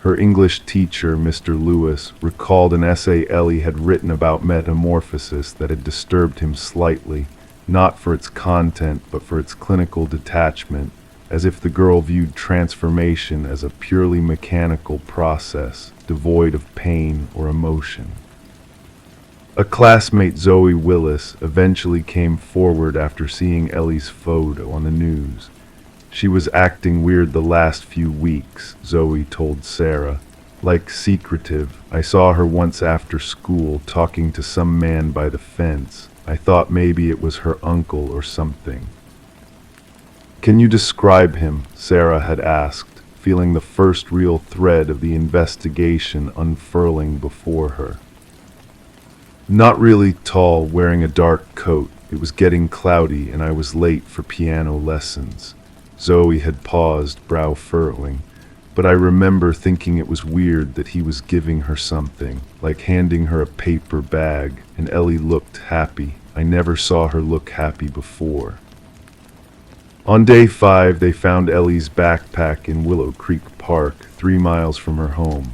Her English teacher, Mr. Lewis, recalled an essay Ellie had written about metamorphosis that had disturbed him slightly, not for its content but for its clinical detachment, as if the girl viewed transformation as a purely mechanical process, devoid of pain or emotion. A classmate, Zoe Willis, eventually came forward after seeing Ellie's photo on the news. She was acting weird the last few weeks, Zoe told Sarah. Like secretive. I saw her once after school talking to some man by the fence. I thought maybe it was her uncle or something. "Can you describe him?" Sarah had asked, feeling the first real thread of the investigation unfurling before her. "Not really tall, wearing a dark coat. It was getting cloudy and I was late for piano lessons." Zoe had paused, brow furrowing. "But I remember thinking it was weird that he was giving her something, like handing her a paper bag, and Ellie looked happy. I never saw her look happy before." On day 5, they found Ellie's backpack in Willow Creek Park, 3 miles from her home.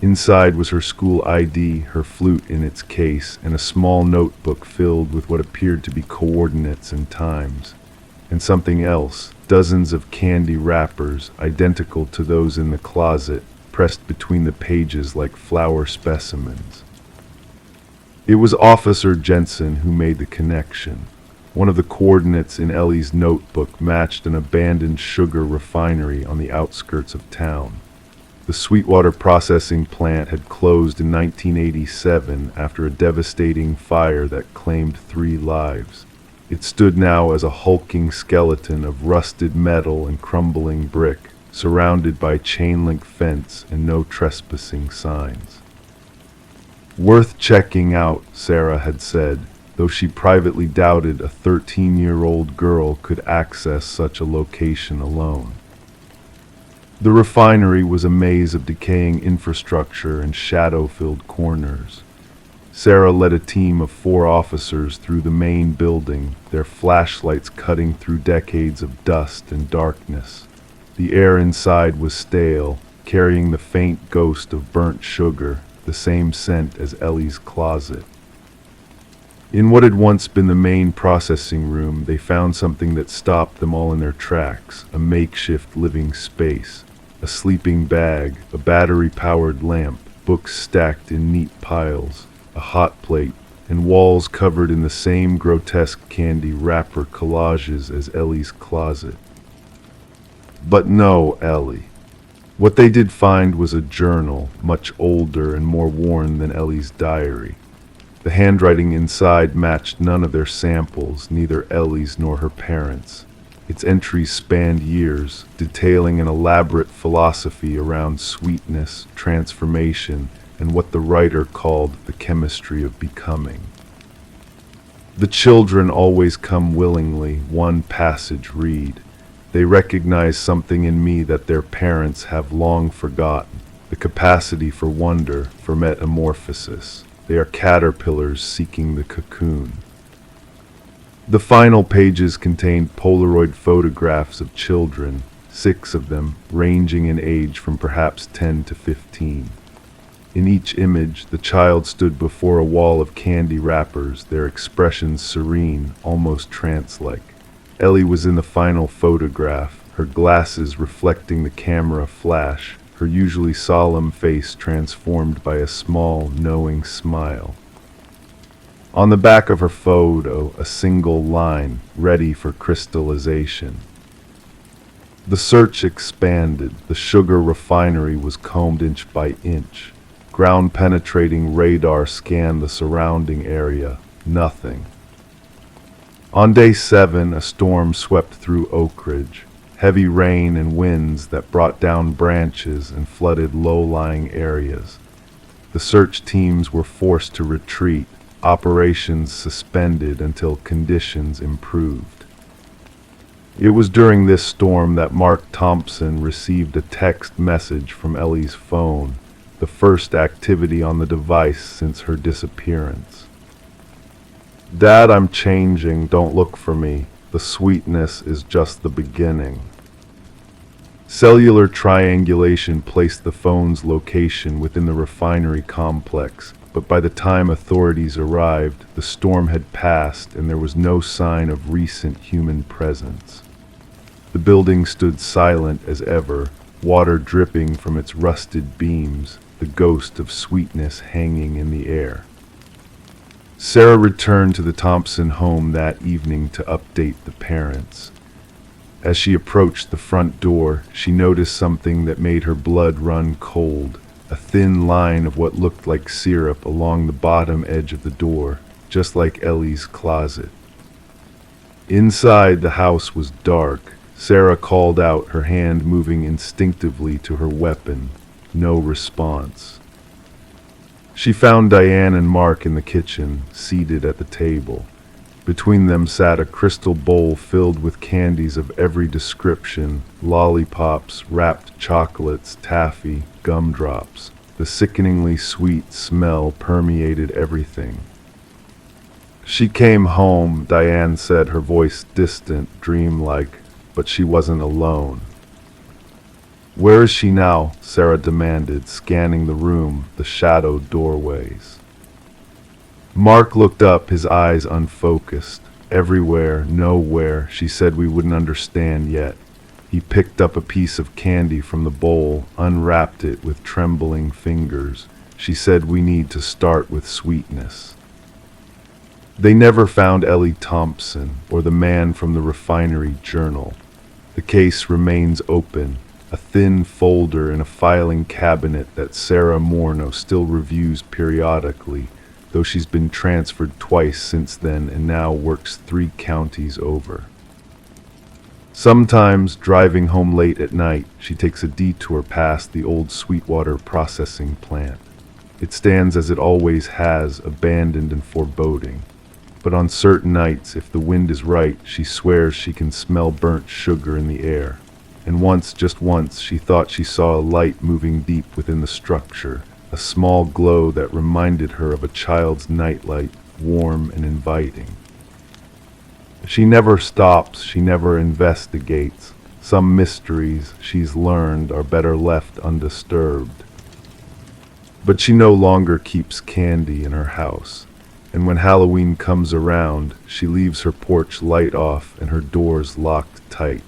Inside was her school ID, her flute in its case, and a small notebook filled with what appeared to be coordinates and times. And something else, dozens of candy wrappers, identical to those in the closet, pressed between the pages like flower specimens. It was Officer Jensen who made the connection. One of the coordinates in Ellie's notebook matched an abandoned sugar refinery on the outskirts of town. The Sweetwater processing plant had closed in 1987 after a devastating fire that claimed 3 lives. It stood now as a hulking skeleton of rusted metal and crumbling brick, surrounded by chain-link fence and no trespassing signs. "Worth checking out," Sarah had said, though she privately doubted a 13-year-old girl could access such a location alone. The refinery was a maze of decaying infrastructure and shadow-filled corners. Sarah led a team of 4 officers through the main building, their flashlights cutting through decades of dust and darkness. The air inside was stale, carrying the faint ghost of burnt sugar, the same scent as Ellie's closet. In what had once been the main processing room, they found something that stopped them all in their tracks, a makeshift living space. A sleeping bag, a battery-powered lamp, books stacked in neat piles, a hot plate, and walls covered in the same grotesque candy wrapper collages as Ellie's closet. But no Ellie. What they did find was a journal, much older and more worn than Ellie's diary. The handwriting inside matched none of their samples, neither Ellie's nor her parents'. Its entries spanned years, detailing an elaborate philosophy around sweetness, transformation, and what the writer called the chemistry of becoming. The children always come willingly, one passage read. They recognize something in me that their parents have long forgotten, the capacity for wonder, for metamorphosis. They are caterpillars seeking the cocoon. The final pages contained Polaroid photographs of children, 6 of them, ranging in age from perhaps 10 to 15. In each image, the child stood before a wall of candy wrappers, their expressions serene, almost trance-like. Ellie was in the final photograph, her glasses reflecting the camera flash, her usually solemn face transformed by a small, knowing smile. On the back of her photo, a single line, ready for crystallization. The search expanded. The sugar refinery was combed inch by inch. Ground-penetrating radar scanned the surrounding area. Nothing. On day 7, a storm swept through Oak Ridge. Heavy rain and winds that brought down branches and flooded low-lying areas. The search teams were forced to retreat, operations suspended until conditions improved. It was during this storm that Mark Thompson received a text message from Ellie's phone, the first activity on the device since her disappearance. "Dad, I'm changing. Don't look for me. The sweetness is just the beginning." Cellular triangulation placed the phone's location within the refinery complex, but by the time authorities arrived, the storm had passed and there was no sign of recent human presence. The building stood silent as ever, water dripping from its rusted beams, the ghost of sweetness hanging in the air. Sarah returned to the Thompson home that evening to update the parents. As she approached the front door, she noticed something that made her blood run cold, a thin line of what looked like syrup along the bottom edge of the door, just like Ellie's closet. Inside, the house was dark. Sarah called out, her hand moving instinctively to her weapon. No response. She found Diane and Mark in the kitchen, seated at the table. Between them sat a crystal bowl filled with candies of every description, lollipops, wrapped chocolates, taffy, gumdrops. The sickeningly sweet smell permeated everything. "She came home," Diane said, her voice distant, dreamlike, but she wasn't alone. "Where is she now?" Sarah demanded, scanning the room, the shadowed doorways. Mark looked up, his eyes unfocused. "Everywhere, nowhere. She said we wouldn't understand yet." He picked up a piece of candy from the bowl, unwrapped it with trembling fingers. "She said we need to start with sweetness." They never found Ellie Thompson or the man from the refinery journal. The case remains open, a thin folder in a filing cabinet that Sarah Morneau still reviews periodically, though she's been transferred twice since then and now works 3 counties over. Sometimes, driving home late at night, she takes a detour past the old Sweetwater processing plant. It stands as it always has, abandoned and foreboding. But on certain nights, if the wind is right, she swears she can smell burnt sugar in the air. And once, just once, she thought she saw a light moving deep within the structure, a small glow that reminded her of a child's nightlight, warm and inviting. She never stops, she never investigates. Some mysteries, she's learned, are better left undisturbed. But she no longer keeps candy in her house. And when Halloween comes around, she leaves her porch light off and her doors locked tight.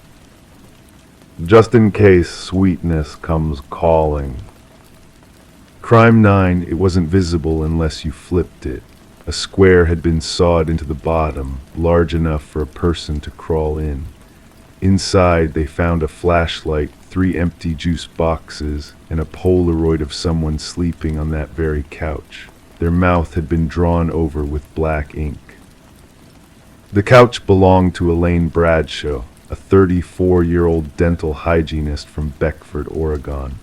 Just in case sweetness comes calling. Crime 9, it wasn't visible unless you flipped it. A square had been sawed into the bottom, large enough for a person to crawl in. Inside, they found a flashlight, 3 empty juice boxes, and a Polaroid of someone sleeping on that very couch. Their mouth had been drawn over with black ink. The couch belonged to Elaine Bradshaw, a 34-year-old dental hygienist from Beckford, Oregon.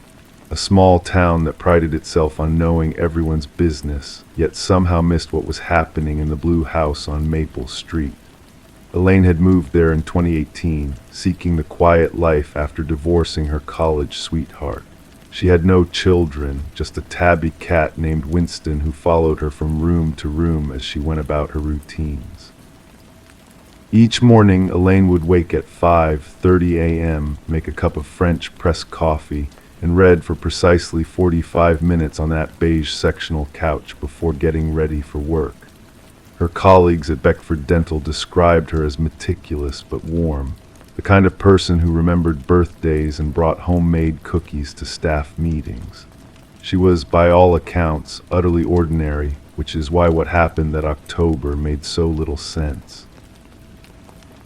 A small town that prided itself on knowing everyone's business, yet somehow missed what was happening in the blue house on Maple Street. Elaine had moved there in 2018, seeking the quiet life after divorcing her college sweetheart. She had no children, just a tabby cat named Winston who followed her from room to room as she went about her routines. Each morning, Elaine would wake at 5:30 a.m., make a cup of French press coffee, and read for precisely 45 minutes on that beige sectional couch before getting ready for work. Her colleagues at Beckford Dental described her as meticulous but warm, the kind of person who remembered birthdays and brought homemade cookies to staff meetings. She was, by all accounts, utterly ordinary, which is why what happened that October made so little sense.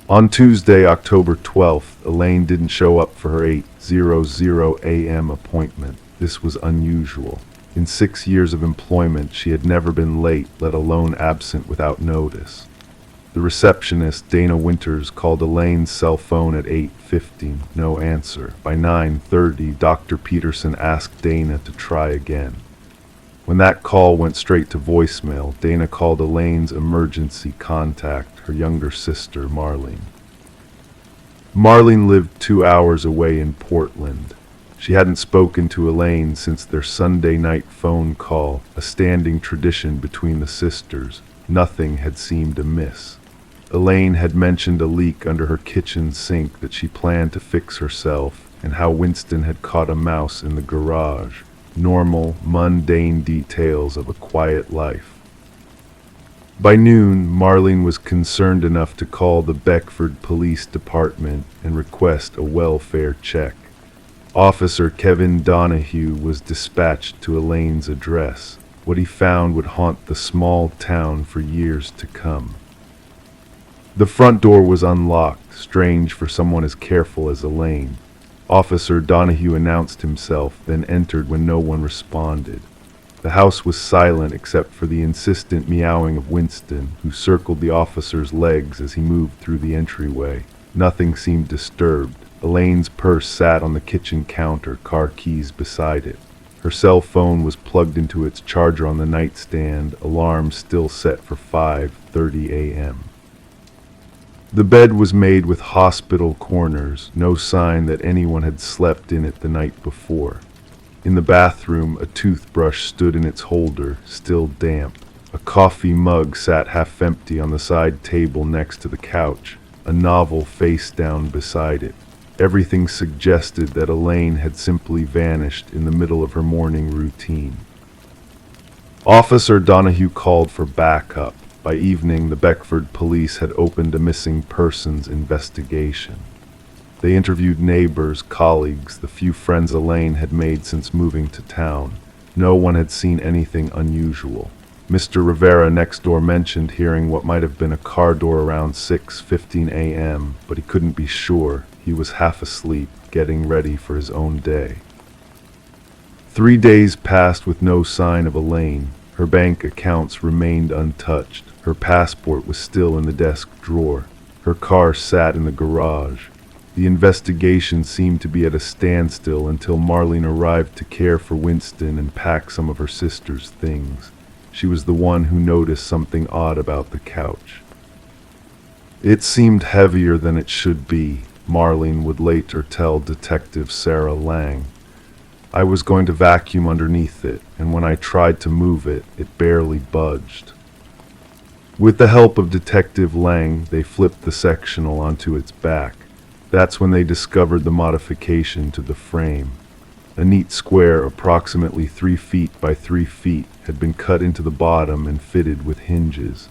On Tuesday, October 12th, Elaine didn't show up for her 8:00 a.m. appointment. This was unusual. In 6 years of employment, she had never been late, let alone absent without notice. The receptionist, Dana Winters, called Elaine's cell phone at 8:50. No answer. By 9:30, Dr. Peterson asked Dana to try again. When that call went straight to voicemail, Dana called Elaine's emergency contact, her younger sister, Marlene. Marlene lived 2 hours away in Portland. She hadn't spoken to Elaine since their Sunday night phone call, a standing tradition between the sisters. Nothing had seemed amiss. Elaine had mentioned a leak under her kitchen sink that she planned to fix herself, and how Winston had caught a mouse in the garage. Normal, mundane details of a quiet life. By noon, Marlene was concerned enough to call the Beckford Police Department and request a welfare check. Officer Kevin Donahue was dispatched to Elaine's address. What he found would haunt the small town for years to come. The front door was unlocked, strange for someone as careful as Elaine. Officer Donahue announced himself, then entered when no one responded. The house was silent except for the insistent meowing of Winston, who circled the officer's legs as he moved through the entryway. Nothing seemed disturbed. Elaine's purse sat on the kitchen counter, car keys beside it. Her cell phone was plugged into its charger on the nightstand, alarm still set for 5:30 a.m. The bed was made with hospital corners, no sign that anyone had slept in it the night before. In the bathroom, a toothbrush stood in its holder, still damp. A coffee mug sat half empty on the side table next to the couch, a novel face down beside it. Everything suggested that Elaine had simply vanished in the middle of her morning routine. Officer Donahue called for backup. By evening, the Beckford police had opened a missing persons investigation. They interviewed neighbors, colleagues, the few friends Elaine had made since moving to town. No one had seen anything unusual. Mr. Rivera next door mentioned hearing what might have been a car door around 6:15 a.m., but he couldn't be sure. He was half asleep, getting ready for his own day. 3 days passed with no sign of Elaine. Her bank accounts remained untouched. Her passport was still in the desk drawer. Her car sat in the garage. The investigation seemed to be at a standstill until Marlene arrived to care for Winston and pack some of her sister's things. She was the one who noticed something odd about the couch. It seemed heavier than it should be, Marlene would later tell Detective Sarah Lang. I was going to vacuum underneath it, and when I tried to move it, it barely budged. With the help of Detective Lang, they flipped the sectional onto its back. That's when they discovered the modification to the frame. A neat square approximately 3 feet by 3 feet had been cut into the bottom and fitted with hinges.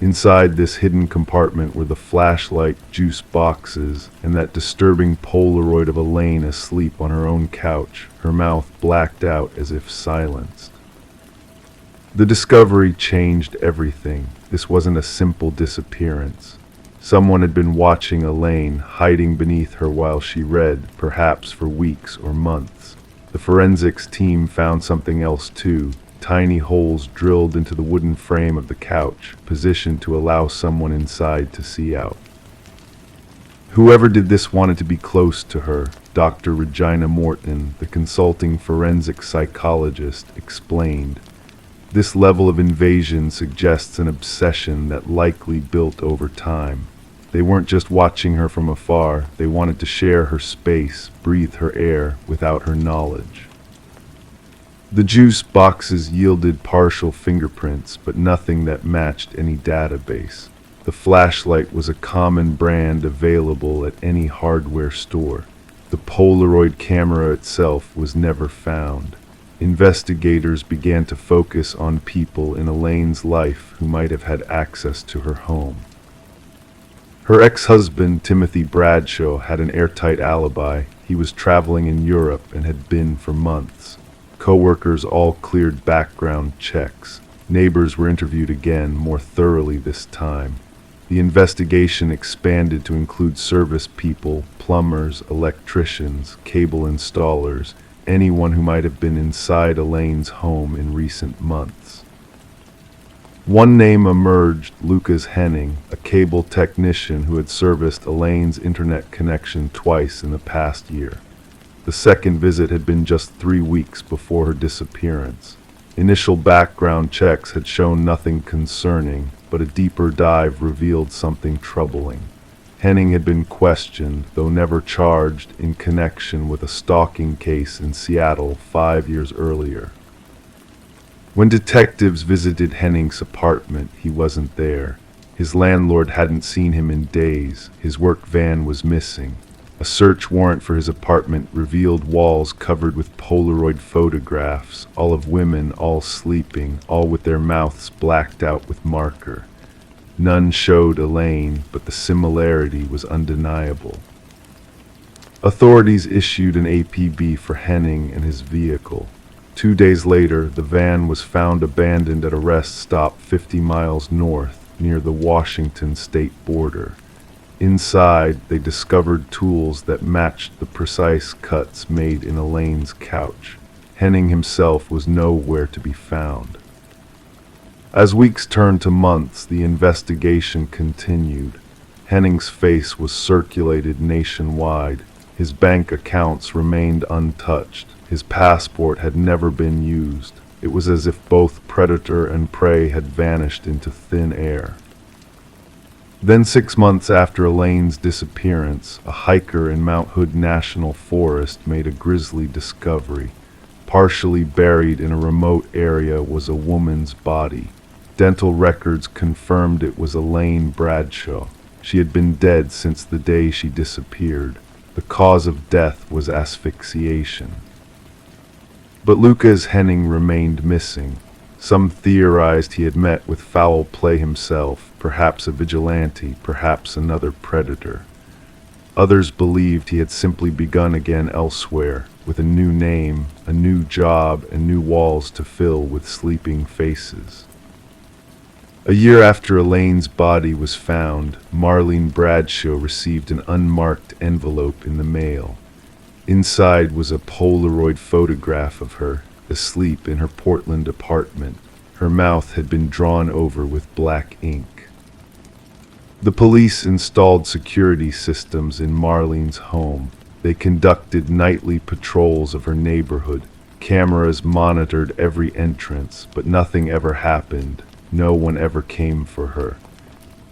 Inside this hidden compartment were the flashlight, juice boxes, and that disturbing Polaroid of Elaine asleep on her own couch, her mouth blacked out as if silenced. The discovery changed everything. This wasn't a simple disappearance. Someone had been watching Elaine, hiding beneath her while she read, perhaps for weeks or months. The forensics team found something else too, tiny holes drilled into the wooden frame of the couch, positioned to allow someone inside to see out. Whoever did this wanted to be close to her. Dr. Regina Morton, the consulting forensic psychologist, explained. This level of invasion suggests an obsession that likely built over time. They weren't just watching her from afar, they wanted to share her space, breathe her air, without her knowledge. The juice boxes yielded partial fingerprints, but nothing that matched any database. The flashlight was a common brand available at any hardware store. The Polaroid camera itself was never found. Investigators began to focus on people in Elaine's life who might have had access to her home. Her ex-husband, Timothy Bradshaw, had an airtight alibi. He was traveling in Europe and had been for months. Co-workers all cleared background checks. Neighbors were interviewed again, more thoroughly this time. The investigation expanded to include service people, plumbers, electricians, cable installers, anyone who might have been inside Elaine's home in recent months. One name emerged, Lucas Henning, a cable technician who had serviced Elaine's internet connection twice in the past year. The second visit had been just 3 weeks before her disappearance. Initial background checks had shown nothing concerning, but a deeper dive revealed something troubling. Henning had been questioned, though never charged, in connection with a stalking case in Seattle 5 years earlier. When detectives visited Henning's apartment, he wasn't there. His landlord hadn't seen him in days. His work van was missing. A search warrant for his apartment revealed walls covered with Polaroid photographs, all of women, all sleeping, all with their mouths blacked out with marker. None showed Elaine, but the similarity was undeniable. Authorities issued an APB for Henning and his vehicle. 2 days later, the van was found abandoned at a rest stop 50 miles north, near the Washington state border. Inside, they discovered tools that matched the precise cuts made in Elaine's couch. Henning himself was nowhere to be found. As weeks turned to months, the investigation continued. Henning's face was circulated nationwide. His bank accounts remained untouched. His passport had never been used. It was as if both predator and prey had vanished into thin air. Then 6 months after Elaine's disappearance, a hiker in Mount Hood National Forest made a grisly discovery. Partially buried in a remote area was a woman's body. Dental records confirmed it was Elaine Bradshaw. She had been dead since the day she disappeared. The cause of death was asphyxiation. But Lucas Henning remained missing. Some theorized he had met with foul play himself, perhaps a vigilante, perhaps another predator. Others believed he had simply begun again elsewhere, with a new name, a new job, and new walls to fill with sleeping faces. A year after Elaine's body was found, Marlene Bradshaw received an unmarked envelope in the mail. Inside was a Polaroid photograph of her, asleep in her Portland apartment. Her mouth had been drawn over with black ink. The police installed security systems in Marlene's home. They conducted nightly patrols of her neighborhood. Cameras monitored every entrance, but nothing ever happened. No one ever came for her.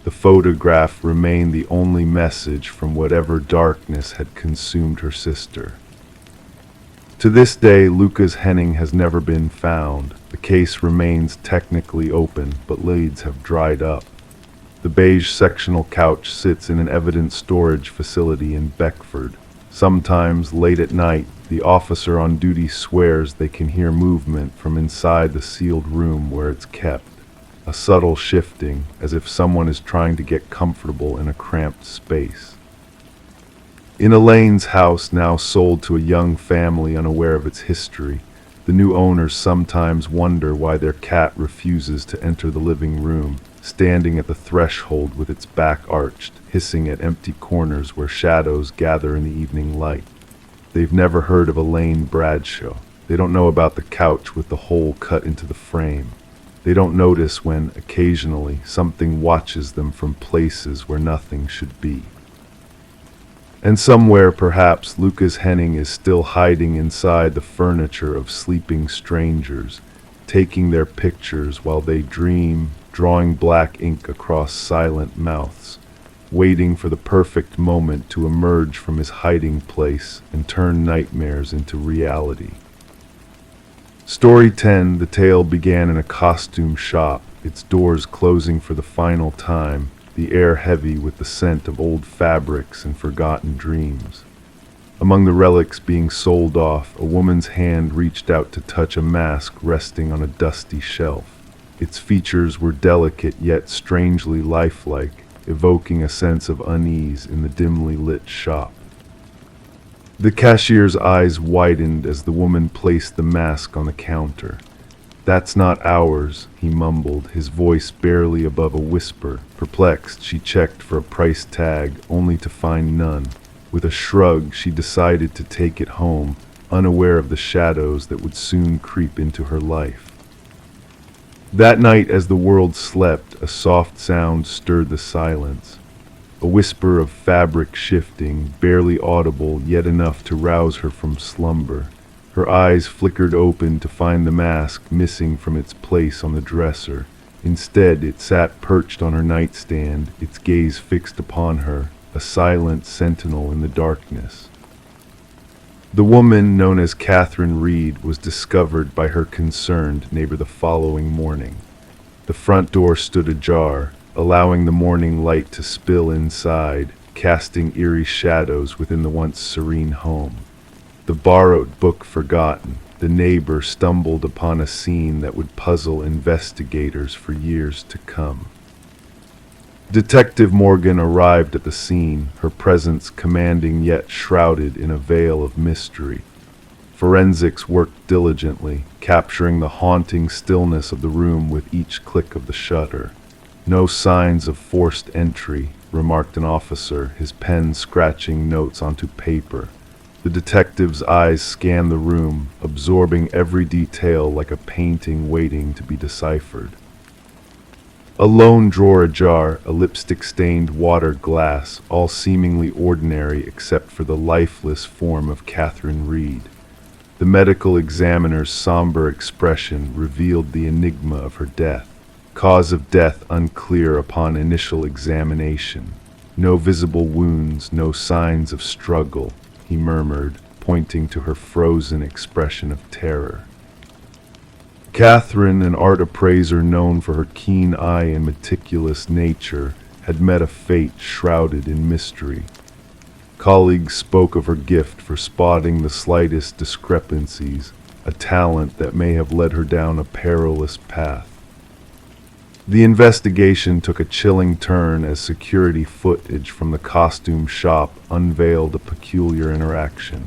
The photograph remained the only message from whatever darkness had consumed her sister. To this day, Lucas Henning has never been found. The case remains technically open, but leads have dried up. The beige sectional couch sits in an evidence storage facility in Beckford. Sometimes, late at night, The officer on duty swears they can hear movement from inside the sealed room where it's kept, a subtle shifting, as if someone is trying to get comfortable in a cramped space. In Elaine's house, now sold to a young family unaware of its history, the new owners sometimes wonder why their cat refuses to enter the living room, standing at the threshold with its back arched, hissing at empty corners where shadows gather in the evening light. They've never heard of Elaine Bradshaw. They don't know about the couch with the hole cut into the frame. They don't notice when, occasionally, something watches them from places where nothing should be. And somewhere, perhaps, Lucas Henning is still hiding inside the furniture of sleeping strangers, taking their pictures while they dream, drawing black ink across silent mouths, waiting for the perfect moment to emerge from his hiding place and turn nightmares into reality. Story 10, the tale began in a costume shop, its doors closing for the final time, the air heavy with the scent of old fabrics and forgotten dreams. Among the relics being sold off, a woman's hand reached out to touch a mask resting on a dusty shelf. Its features were delicate yet strangely lifelike, evoking a sense of unease in the dimly lit shop. The cashier's eyes widened as the woman placed the mask on the counter. "That's not ours," he mumbled, his voice barely above a whisper. Perplexed, she checked for a price tag, only to find none. With a shrug, she decided to take it home, unaware of the shadows that would soon creep into her life. That night, as the world slept, a soft sound stirred the silence. A whisper of fabric shifting, barely audible, yet enough to rouse her from slumber. Her eyes flickered open to find the mask missing from its place on the dresser. Instead, it sat perched on her nightstand, its gaze fixed upon her, a silent sentinel in the darkness. The woman, known as Catherine Reed, was discovered by her concerned neighbor the following morning. The front door stood ajar, allowing the morning light to spill inside, casting eerie shadows within the once serene home. The borrowed book forgotten, the neighbor stumbled upon a scene that would puzzle investigators for years to come. Detective Morgan arrived at the scene, her presence commanding yet shrouded in a veil of mystery. Forensics worked diligently, capturing the haunting stillness of the room with each click of the shutter. "No signs of forced entry," remarked an officer, his pen scratching notes onto paper. The detective's eyes scanned the room, absorbing every detail like a painting waiting to be deciphered. A lone drawer ajar, a lipstick-stained water glass, all seemingly ordinary except for the lifeless form of Catherine Reed. The medical examiner's somber expression revealed the enigma of her death. Cause of death unclear upon initial examination. "No visible wounds, no signs of struggle," he murmured, pointing to her frozen expression of terror. Catherine, an art appraiser known for her keen eye and meticulous nature, had met a fate shrouded in mystery. Colleagues spoke of her gift for spotting the slightest discrepancies, a talent that may have led her down a perilous path. The investigation took a chilling turn as security footage from the costume shop unveiled a peculiar interaction.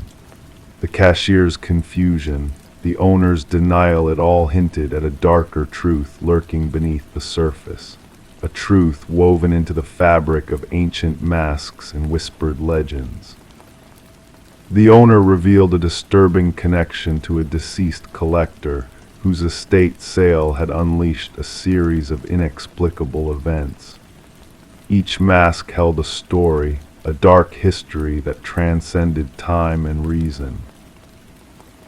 The cashier's confusion, the owner's denial, it all hinted at a darker truth lurking beneath the surface, a truth woven into the fabric of ancient masks and whispered legends. The owner revealed a disturbing connection to a deceased collector whose estate sale had unleashed a series of inexplicable events. Each mask held a story, a dark history that transcended time and reason.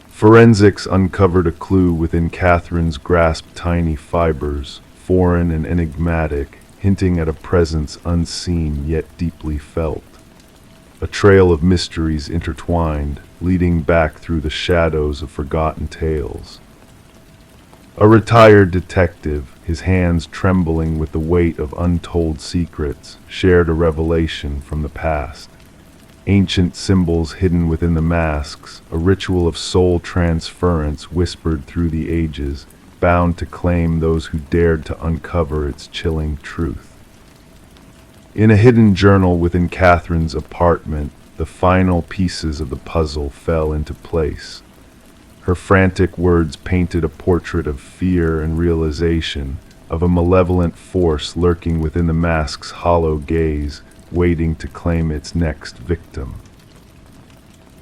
Forensics uncovered a clue within Catherine's grasp, tiny fibers, foreign and enigmatic, hinting at a presence unseen yet deeply felt. A trail of mysteries intertwined, leading back through the shadows of forgotten tales. A retired detective, his hands trembling with the weight of untold secrets, shared a revelation from the past. ancient symbols hidden within the masks, a ritual of soul transference whispered through the ages, bound to claim those who dared to uncover its chilling truth. In a hidden journal within Catherine's apartment, the final pieces of the puzzle fell into place. Her frantic words painted a portrait of fear and realization, of a malevolent force lurking within the mask's hollow gaze, waiting to claim its next victim.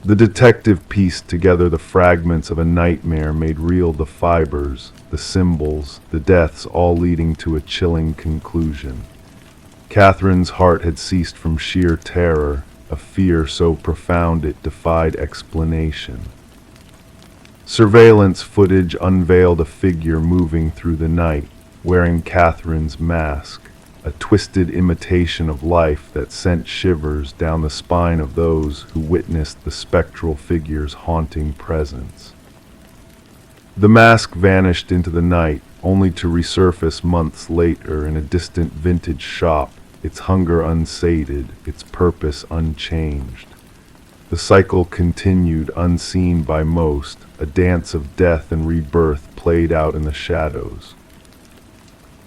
The detective pieced together the fragments of a nightmare made real the fibers, the symbols, the deaths, all leading to a chilling conclusion. Catherine's heart had ceased from sheer terror, a fear so profound it defied explanation. Surveillance footage unveiled a figure moving through the night, wearing Catherine's mask, a twisted imitation of life that sent shivers down the spine of those who witnessed the spectral figure's haunting presence. The mask vanished into the night, only to resurface months later in a distant vintage shop, its hunger unsated, its purpose unchanged. The cycle continued unseen by most, a dance of death and rebirth played out in the shadows.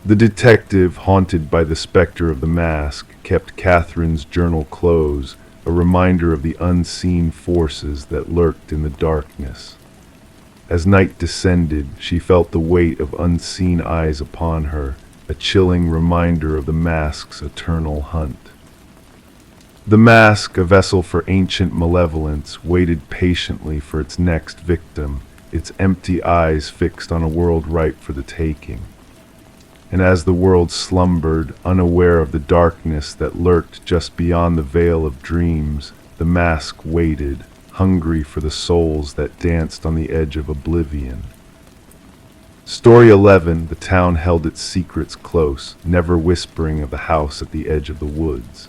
The detective, haunted by the specter of the mask, kept Catherine's journal closed, a reminder of the unseen forces that lurked in the darkness. As night descended, she felt the weight of unseen eyes upon her, a chilling reminder of the mask's eternal hunt. The mask, a vessel for ancient malevolence, waited patiently for its next victim, its empty eyes fixed on a world ripe for the taking. And as the world slumbered, unaware of the darkness that lurked just beyond the veil of dreams, the mask waited, hungry for the souls that danced on the edge of oblivion. Story 11, the town held its secrets close, never whispering of the house at the edge of the woods.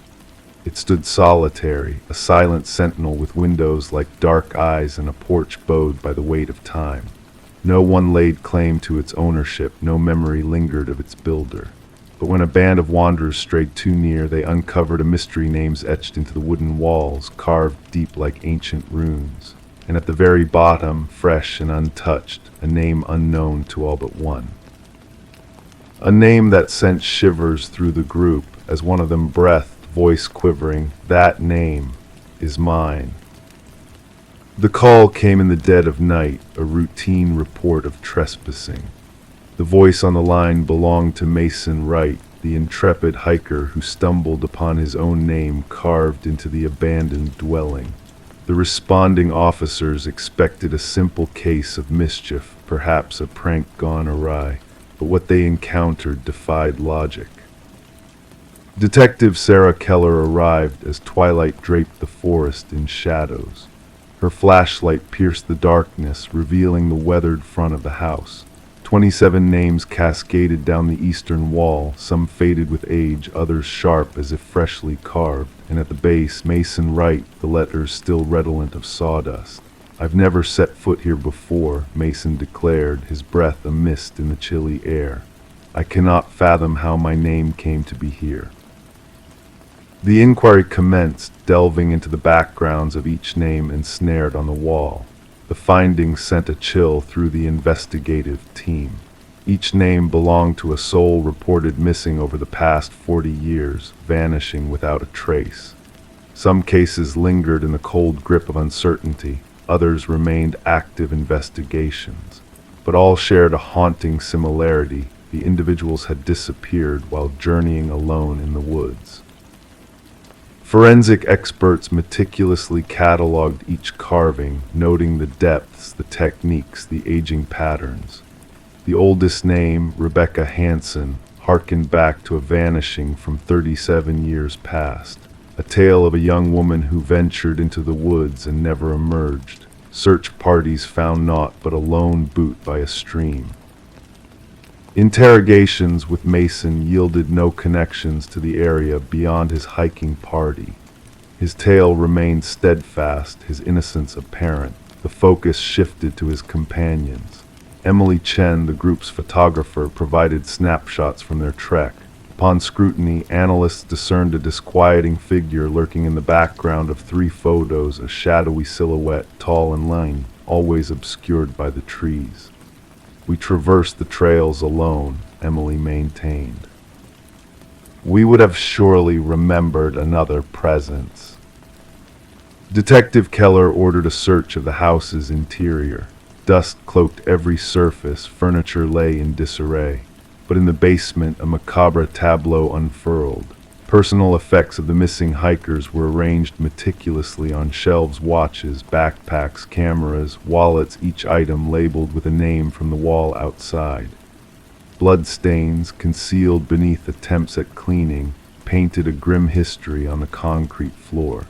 It stood solitary, a silent sentinel with windows like dark eyes and a porch bowed by the weight of time. No one laid claim to its ownership, no memory lingered of its builder. But when a band of wanderers strayed too near, they uncovered a mystery, names etched into the wooden walls, carved deep like ancient runes. And at the very bottom, fresh and untouched, a name unknown to all but one. A name that sent shivers through the group, as one of them breathed, voice quivering, "That name is mine." The call came in the dead of night, a routine report of trespassing. The voice on the line belonged to Mason Wright, the intrepid hiker who stumbled upon his own name carved into the abandoned dwelling. The responding officers expected a simple case of mischief, perhaps a prank gone awry, but what they encountered defied logic. Detective Sarah Keller arrived as twilight draped the forest in shadows. Her flashlight pierced the darkness, revealing the weathered front of the house. 27 names cascaded down the eastern wall, some faded with age, others sharp as if freshly carved, and at the base, Mason Wright, the letters still redolent of sawdust. "I've never set foot here before," Mason declared, his breath a mist in the chilly air. "I cannot fathom how my name came to be here." The inquiry commenced, delving into the backgrounds of each name ensnared on the wall. The findings sent a chill through the investigative team. Each name belonged to a soul reported missing over the past 40 years, vanishing without a trace. Some cases lingered in the cold grip of uncertainty, others remained active investigations. But all shared a haunting similarity: the individuals had disappeared while journeying alone in the woods. Forensic experts meticulously cataloged each carving, noting the depths, the techniques, the aging patterns. The oldest name, Rebecca Hansen, harkened back to a vanishing from 37 years past, a tale of a young woman who ventured into the woods and never emerged. Search parties found naught but a lone boot by a stream. Interrogations with Mason yielded no connections to the area beyond his hiking party. His tale remained steadfast, his innocence apparent. The focus shifted to his companions. Emily Chen, the group's photographer, provided snapshots from their trek, Upon scrutiny, analysts discerned a disquieting figure lurking in the background of 3 photos, a shadowy silhouette, tall and lean, always obscured by the trees. "We traversed the trails alone," Emily maintained. "We would have surely remembered another presence." Detective Keller ordered a search of the house's interior. Dust cloaked every surface, furniture lay in disarray. But in the basement, a macabre tableau unfurled. Personal effects of the missing hikers were arranged meticulously on shelves: watches, backpacks, cameras, wallets, each item labeled with a name from the wall outside. Bloodstains, concealed beneath attempts at cleaning, painted a grim history on the concrete floor.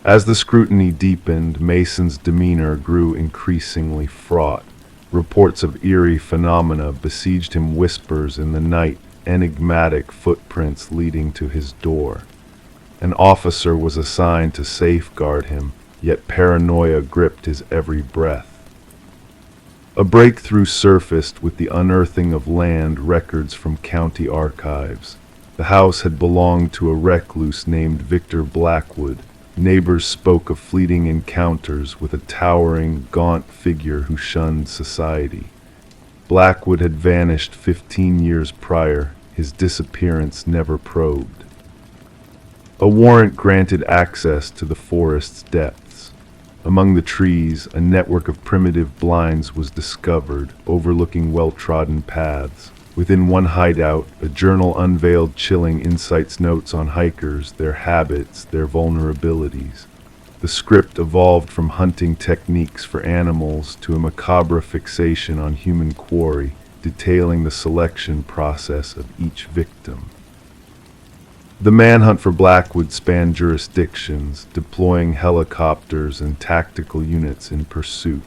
As the scrutiny deepened, Mason's demeanor grew increasingly fraught. Reports of eerie phenomena besieged him: whispers in the night, enigmatic footprints leading to his door. An officer was assigned to safeguard him, yet paranoia gripped his every breath. A breakthrough surfaced with the unearthing of land records from county archives. The house had belonged to a recluse named Victor Blackwood. Neighbors spoke of fleeting encounters with a towering, gaunt figure who shunned society. Blackwood had vanished 15 years prior, his disappearance never probed. A warrant granted access to the forest's depths. Among the trees, a network of primitive blinds was discovered, overlooking well-trodden paths. Within one hideout, a journal unveiled chilling insights: notes on hikers, their habits, their vulnerabilities. The script evolved from hunting techniques for animals to a macabre fixation on human quarry, detailing the selection process of each victim. The manhunt for Blackwood spanned jurisdictions, deploying helicopters and tactical units in pursuit.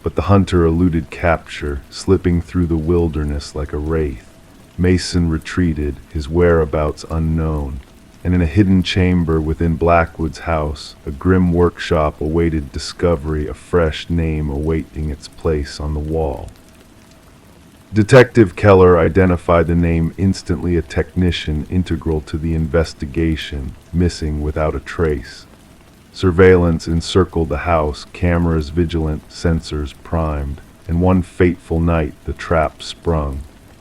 But the hunter eluded capture, slipping through the wilderness like a wraith. Mason retreated, his whereabouts unknown, and in a hidden chamber within Blackwood's house, a grim workshop awaited discovery, a fresh name awaiting its place on the wall. Detective Keller identified the name instantly, a technician integral to the investigation, missing without a trace. Surveillance encircled the house, cameras vigilant, sensors primed, and one fateful night the trap sprung.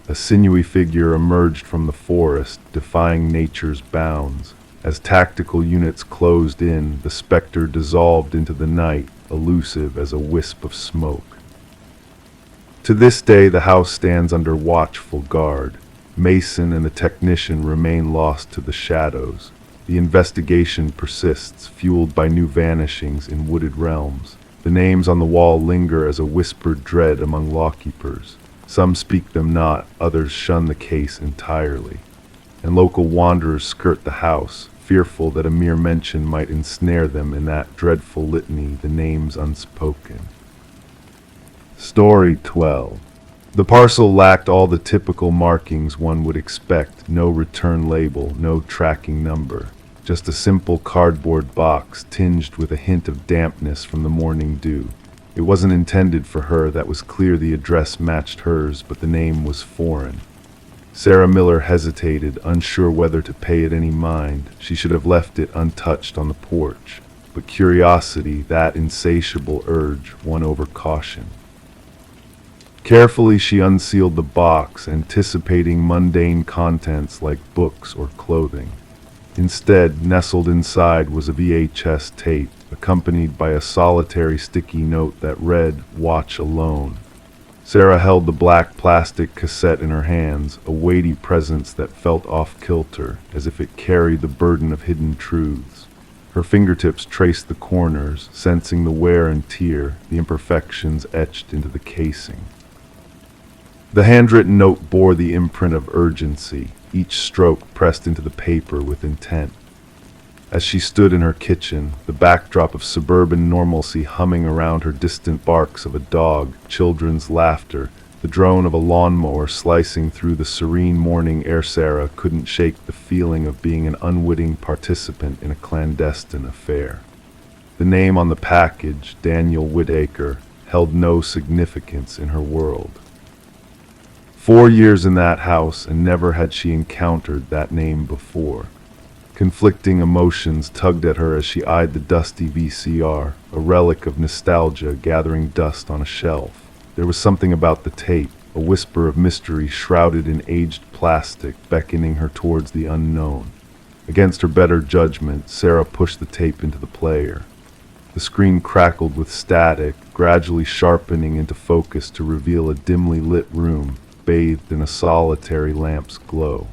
A sinewy figure emerged from the forest, defying nature's bounds. As tactical units closed in, the specter dissolved into the night, elusive as a wisp of smoke. To this day, the house stands under watchful guard. Mason and the technician remain lost to the shadows. The investigation persists, fueled by new vanishings in wooded realms. The names on the wall linger as a whispered dread among lawkeepers. Some speak them not, others shun the case entirely. And local wanderers skirt the house, fearful that a mere mention might ensnare them in that dreadful litany, the names unspoken. Story 12. The parcel lacked all the typical markings one would expect: no return label, no tracking number. Just a simple cardboard box tinged with a hint of dampness from the morning dew. It wasn't intended for her, that was clear. The address matched hers, but the name was foreign. Sarah Miller hesitated, unsure whether to pay it any mind. She should have left it untouched on the porch. But curiosity, that insatiable urge, won over caution. Carefully she unsealed the box, anticipating mundane contents like books or clothing. Instead, nestled inside was a VHS tape, accompanied by a solitary sticky note that read, "Watch alone." Sarah held the black plastic cassette in her hands, a weighty presence that felt off-kilter, as if it carried the burden of hidden truths. Her fingertips traced the corners, sensing the wear and tear, the imperfections etched into the casing. The handwritten note bore the imprint of urgency, each stroke pressed into the paper with intent. As she stood in her kitchen, the backdrop of suburban normalcy humming around her, distant barks of a dog, children's laughter, the drone of a lawnmower slicing through the serene morning air, Sarah couldn't shake the feeling of being an unwitting participant in a clandestine affair. The name on the package, Daniel Whitaker, held no significance in her world. 4 years in that house, and never had she encountered that name before. Conflicting emotions tugged at her as she eyed the dusty VCR, a relic of nostalgia gathering dust on a shelf. There was something about the tape, a whisper of mystery shrouded in aged plastic, beckoning her towards the unknown. Against her better judgment, Sarah pushed the tape into the player. The screen crackled with static, gradually sharpening into focus to reveal a dimly lit room, bathed in a solitary lamp's glow.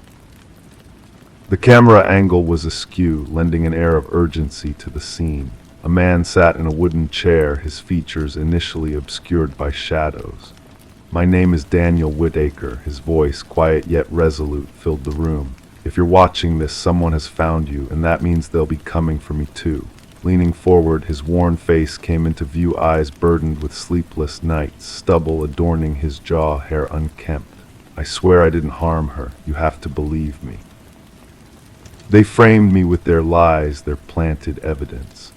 The camera angle was askew, lending an air of urgency to the scene. A man sat in a wooden chair, his features initially obscured by shadows. "My name is Daniel Whitaker," his voice, quiet yet resolute, filled the room. "If you're watching this, someone has found you, and that means they'll be coming for me too." Leaning forward, his worn face came into view, eyes burdened with sleepless nights, stubble adorning his jaw, hair unkempt. "I swear I didn't harm her. You have to believe me." They framed me with their lies, their planted evidence.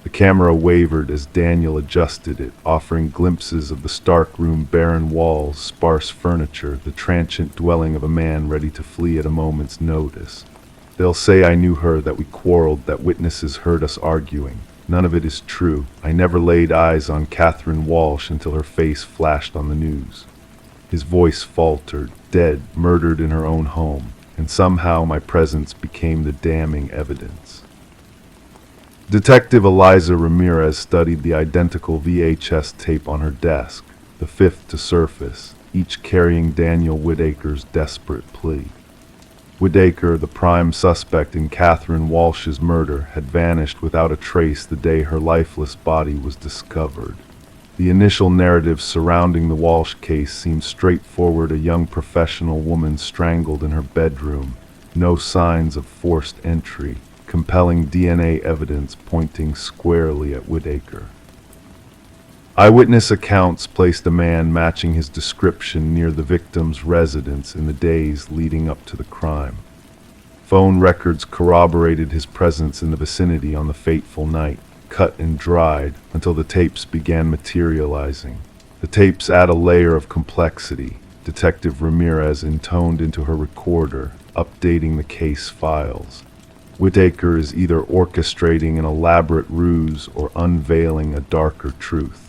The camera wavered as Daniel adjusted it, offering glimpses of the stark room, barren walls, sparse furniture, the transient dwelling of a man ready to flee at a moment's notice. "They'll say I knew her, that we quarreled, that witnesses heard us arguing. None of it is true. I never laid eyes on Catherine Walsh until her face flashed on the news." His voice faltered, dead, murdered in her own home, and somehow my presence became the damning evidence. Detective Eliza Ramirez studied the identical VHS tape on her desk, the fifth to surface, each carrying Daniel Whitaker's desperate plea. Whitaker, the prime suspect in Catherine Walsh's murder, had vanished without a trace the day her lifeless body was discovered. The initial narrative surrounding the Walsh case seemed straightforward: a young professional woman strangled in her bedroom, no signs of forced entry, compelling DNA evidence pointing squarely at Whitaker. Eyewitness accounts placed a man matching his description near the victim's residence in the days leading up to the crime. Phone records corroborated his presence in the vicinity on the fateful night, cut and dried until the tapes began materializing. The tapes add a layer of complexity, Detective Ramirez intoned into her recorder, updating the case files. Whitaker is either orchestrating an elaborate ruse or unveiling a darker truth.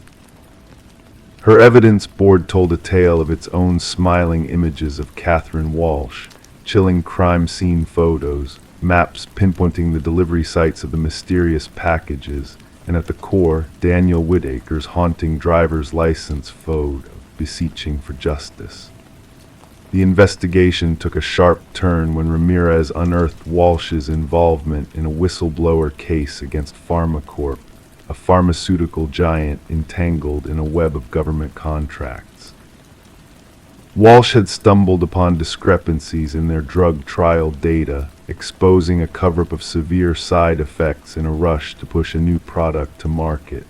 Her evidence board told a tale of its own, smiling images of Catherine Walsh, chilling crime scene photos, maps pinpointing the delivery sites of the mysterious packages, and at the core, Daniel Whitaker's haunting driver's license photo, beseeching for justice. The investigation took a sharp turn when Ramirez unearthed Walsh's involvement in a whistleblower case against PharmaCorp, a pharmaceutical giant entangled in a web of government contracts. Walsh had stumbled upon discrepancies in their drug trial data, exposing a cover-up of severe side effects in a rush to push a new product to market.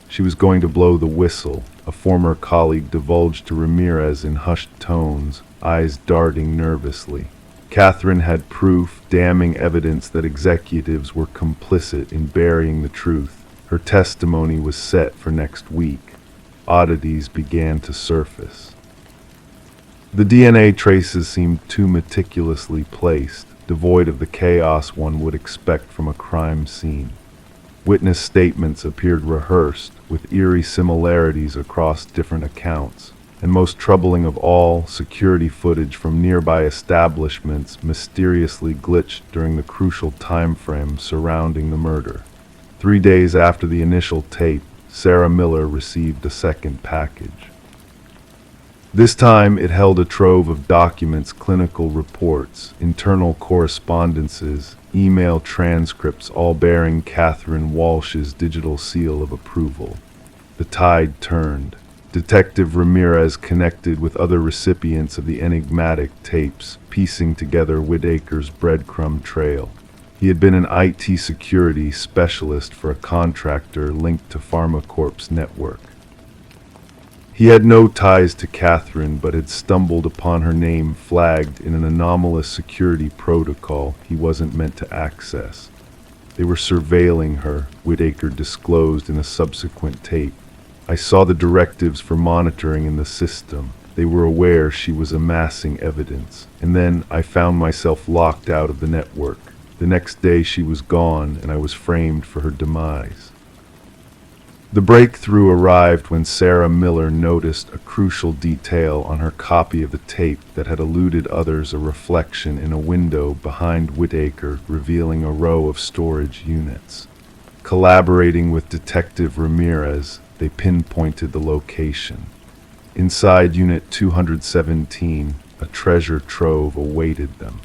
She was going to blow the whistle, a former colleague divulged to Ramirez in hushed tones, eyes darting nervously. Catherine had proof, damning evidence that executives were complicit in burying the truth. Her testimony was set for next week. Oddities began to surface. The DNA traces seemed too meticulously placed, devoid of the chaos one would expect from a crime scene. Witness statements appeared rehearsed, with eerie similarities across different accounts, and most troubling of all, security footage from nearby establishments mysteriously glitched during the crucial time frame surrounding the murder. 3 days after the initial tape, Sarah Miller received a second package. This time it held a trove of documents, clinical reports, internal correspondences, email transcripts, all bearing Catherine Walsh's digital seal of approval. The tide turned. Detective Ramirez connected with other recipients of the enigmatic tapes, piecing together Whitaker's breadcrumb trail. He had been an IT security specialist for a contractor linked to PharmaCorp's network. He had no ties to Catherine, but had stumbled upon her name flagged in an anomalous security protocol he wasn't meant to access. They were surveilling her, Whitaker disclosed in a subsequent tape. "I saw the directives for monitoring in the system. They were aware she was amassing evidence, and then I found myself locked out of the network. The next day she was gone, and I was framed for her demise. The breakthrough arrived when Sarah Miller noticed a crucial detail on her copy of the tape that had eluded others, a reflection in a window behind Whitaker revealing a row of storage units. Collaborating with Detective Ramirez, they pinpointed the location. Inside Unit 217, a treasure trove awaited them.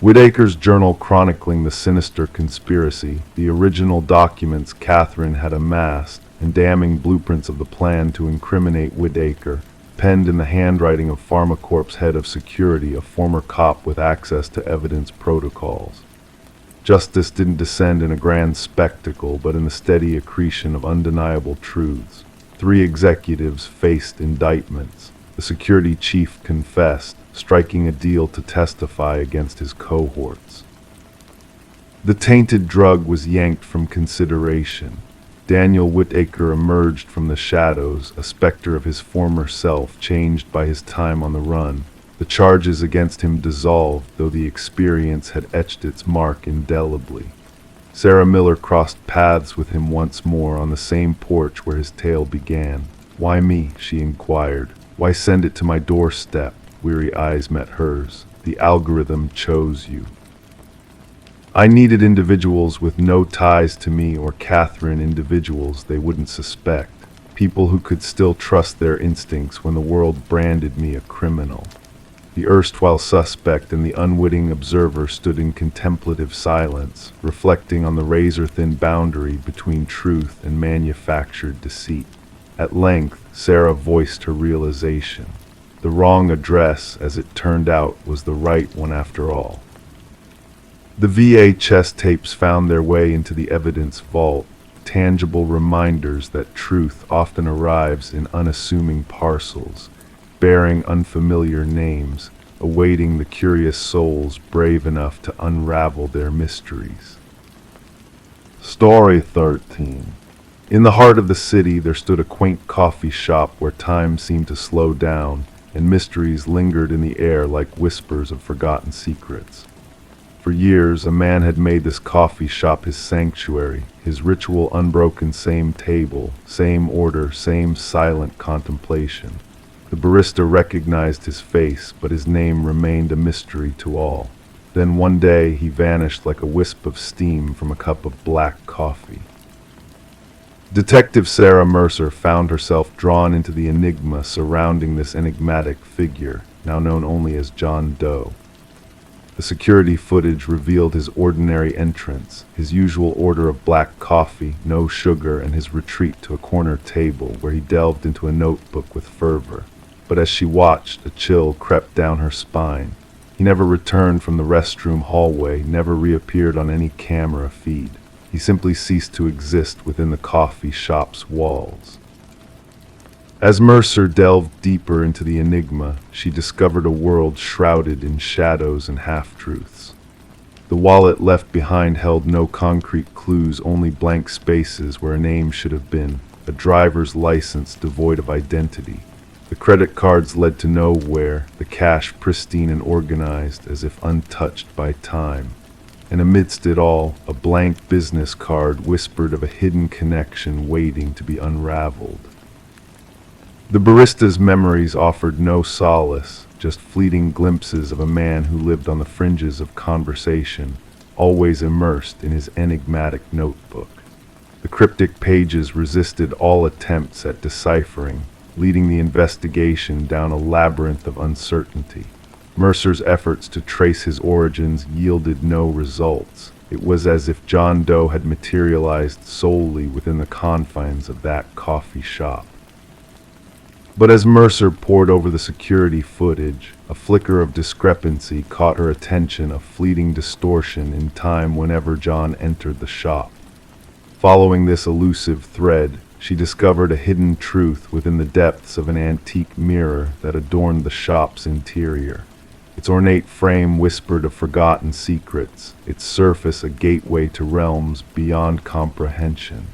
Whitaker's journal chronicling the sinister conspiracy, the original documents Catherine had amassed, and damning blueprints of the plan to incriminate Whitaker, penned in the handwriting of PharmaCorp's head of security, a former cop with access to evidence protocols. Justice didn't descend in a grand spectacle, but in the steady accretion of undeniable truths. 3 executives faced indictments. The security chief confessed, striking a deal to testify against his cohorts. The tainted drug was yanked from consideration. Daniel Whitaker emerged from the shadows, a specter of his former self, changed by his time on the run. The charges against him dissolved, though the experience had etched its mark indelibly. Sarah Miller crossed paths with him once more on the same porch where his tale began. "Why me?" she inquired. "Why send it to my doorstep?" Weary eyes met hers. "The algorithm chose you." I needed individuals with no ties to me or Catherine, individuals they wouldn't suspect, people who could still trust their instincts when the world branded me a criminal. The erstwhile suspect and the unwitting observer stood in contemplative silence, reflecting on the razor-thin boundary between truth and manufactured deceit. At length, Sarah voiced her realization. The wrong address, as it turned out, was the right one after all. The VHS tapes found their way into the evidence vault, tangible reminders that truth often arrives in unassuming parcels, bearing unfamiliar names, awaiting the curious souls brave enough to unravel their mysteries. Story 13. In the heart of the city there stood a quaint coffee shop where time seemed to slow down, and mysteries lingered in the air like whispers of forgotten secrets. For years, a man had made this coffee shop his sanctuary, his ritual unbroken, same table, same order, same silent contemplation. The barista recognized his face, but his name remained a mystery to all. Then one day he vanished like a wisp of steam from a cup of black coffee. Detective Sarah Mercer found herself drawn into the enigma surrounding this enigmatic figure, now known only as John Doe. The security footage revealed his ordinary entrance, his usual order of black coffee, no sugar, and his retreat to a corner table where he delved into a notebook with fervor. But as she watched, a chill crept down her spine. He never returned from the restroom hallway, never reappeared on any camera feed. He simply ceased to exist within the coffee shop's walls. As Mercer delved deeper into the enigma, she discovered a world shrouded in shadows and half-truths. The wallet left behind held no concrete clues, only blank spaces where a name should have been, a driver's license devoid of identity. The credit cards led to nowhere, the cash pristine and organized as if untouched by time. And amidst it all, a blank business card whispered of a hidden connection waiting to be unraveled. The barista's memories offered no solace, just fleeting glimpses of a man who lived on the fringes of conversation, always immersed in his enigmatic notebook. The cryptic pages resisted all attempts at deciphering, leading the investigation down a labyrinth of uncertainty. Mercer's efforts to trace his origins yielded no results. It was as if John Doe had materialized solely within the confines of that coffee shop. But as Mercer pored over the security footage, a flicker of discrepancy caught her attention, a fleeting distortion in time whenever John entered the shop. Following this elusive thread, she discovered a hidden truth within the depths of an antique mirror that adorned the shop's interior. Its ornate frame whispered of forgotten secrets, its surface a gateway to realms beyond comprehension.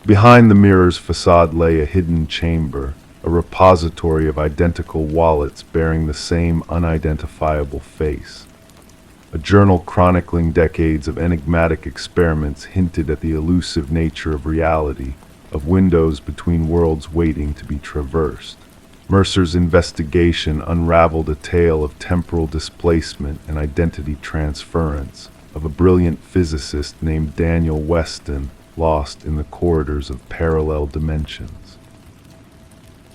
Behind the mirror's facade lay a hidden chamber, a repository of identical wallets bearing the same unidentifiable face. A journal chronicling decades of enigmatic experiments hinted at the elusive nature of reality, of windows between worlds waiting to be traversed. Mercer's investigation unraveled a tale of temporal displacement and identity transference, of a brilliant physicist named Daniel Weston lost in the corridors of parallel dimensions.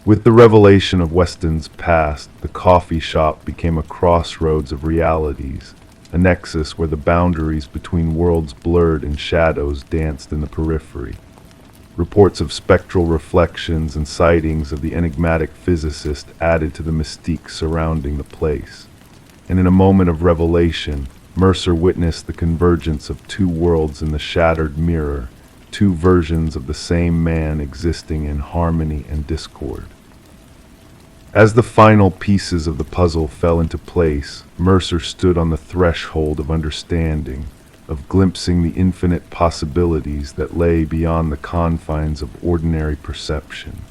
With the revelation of Weston's past, the coffee shop became a crossroads of realities, a nexus where the boundaries between worlds blurred and shadows danced in the periphery. Reports of spectral reflections and sightings of the enigmatic physicist added to the mystique surrounding the place. And in a moment of revelation, Mercer witnessed the convergence of two worlds in the shattered mirror, two versions of the same man existing in harmony and discord. As the final pieces of the puzzle fell into place, Mercer stood on the threshold of understanding, of glimpsing the infinite possibilities that lay beyond the confines of ordinary perception.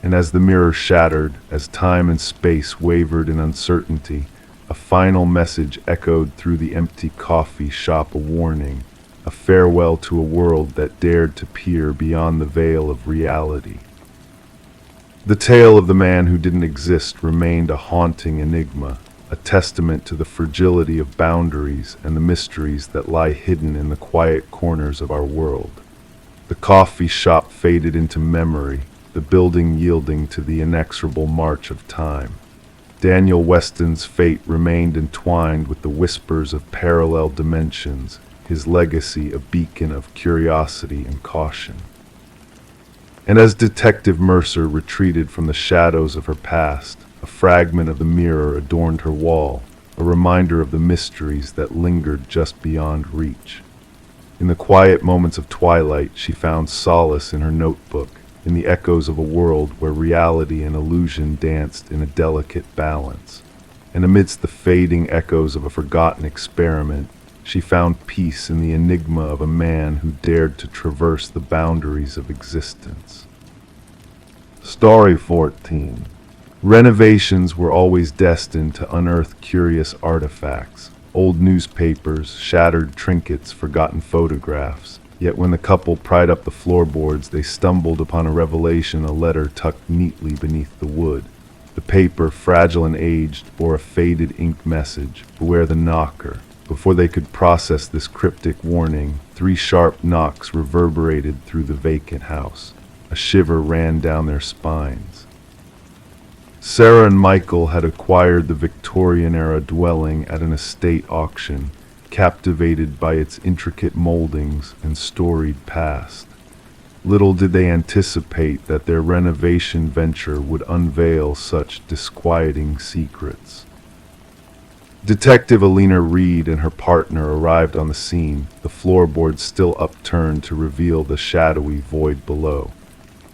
And as the mirror shattered, as time and space wavered in uncertainty, a final message echoed through the empty coffee shop, a warning, a farewell to a world that dared to peer beyond the veil of reality. The tale of the man who didn't exist remained a haunting enigma, a testament to the fragility of boundaries and the mysteries that lie hidden in the quiet corners of our world. The coffee shop faded into memory, the building yielding to the inexorable march of time. Daniel Weston's fate remained entwined with the whispers of parallel dimensions, his legacy a beacon of curiosity and caution. And as Detective Mercer retreated from the shadows of her past, a fragment of the mirror adorned her wall, a reminder of the mysteries that lingered just beyond reach. In the quiet moments of twilight, she found solace in her notebook, in the echoes of a world where reality and illusion danced in a delicate balance. And amidst the fading echoes of a forgotten experiment, she found peace in the enigma of a man who dared to traverse the boundaries of existence. Story 14. Renovations were always destined to unearth curious artifacts, old newspapers, shattered trinkets, forgotten photographs. Yet when the couple pried up the floorboards, they stumbled upon a revelation, a letter tucked neatly beneath the wood. The paper, fragile and aged, bore a faded ink message, "Beware the knocker." Before they could process this cryptic warning, 3 sharp knocks reverberated through the vacant house. A shiver ran down their spines. Sarah and Michael had acquired the Victorian-era dwelling at an estate auction, captivated by its intricate moldings and storied past. Little did they anticipate that their renovation venture would unveil such disquieting secrets. Detective Alina Reed and her partner arrived on the scene, the floorboards still upturned to reveal the shadowy void below.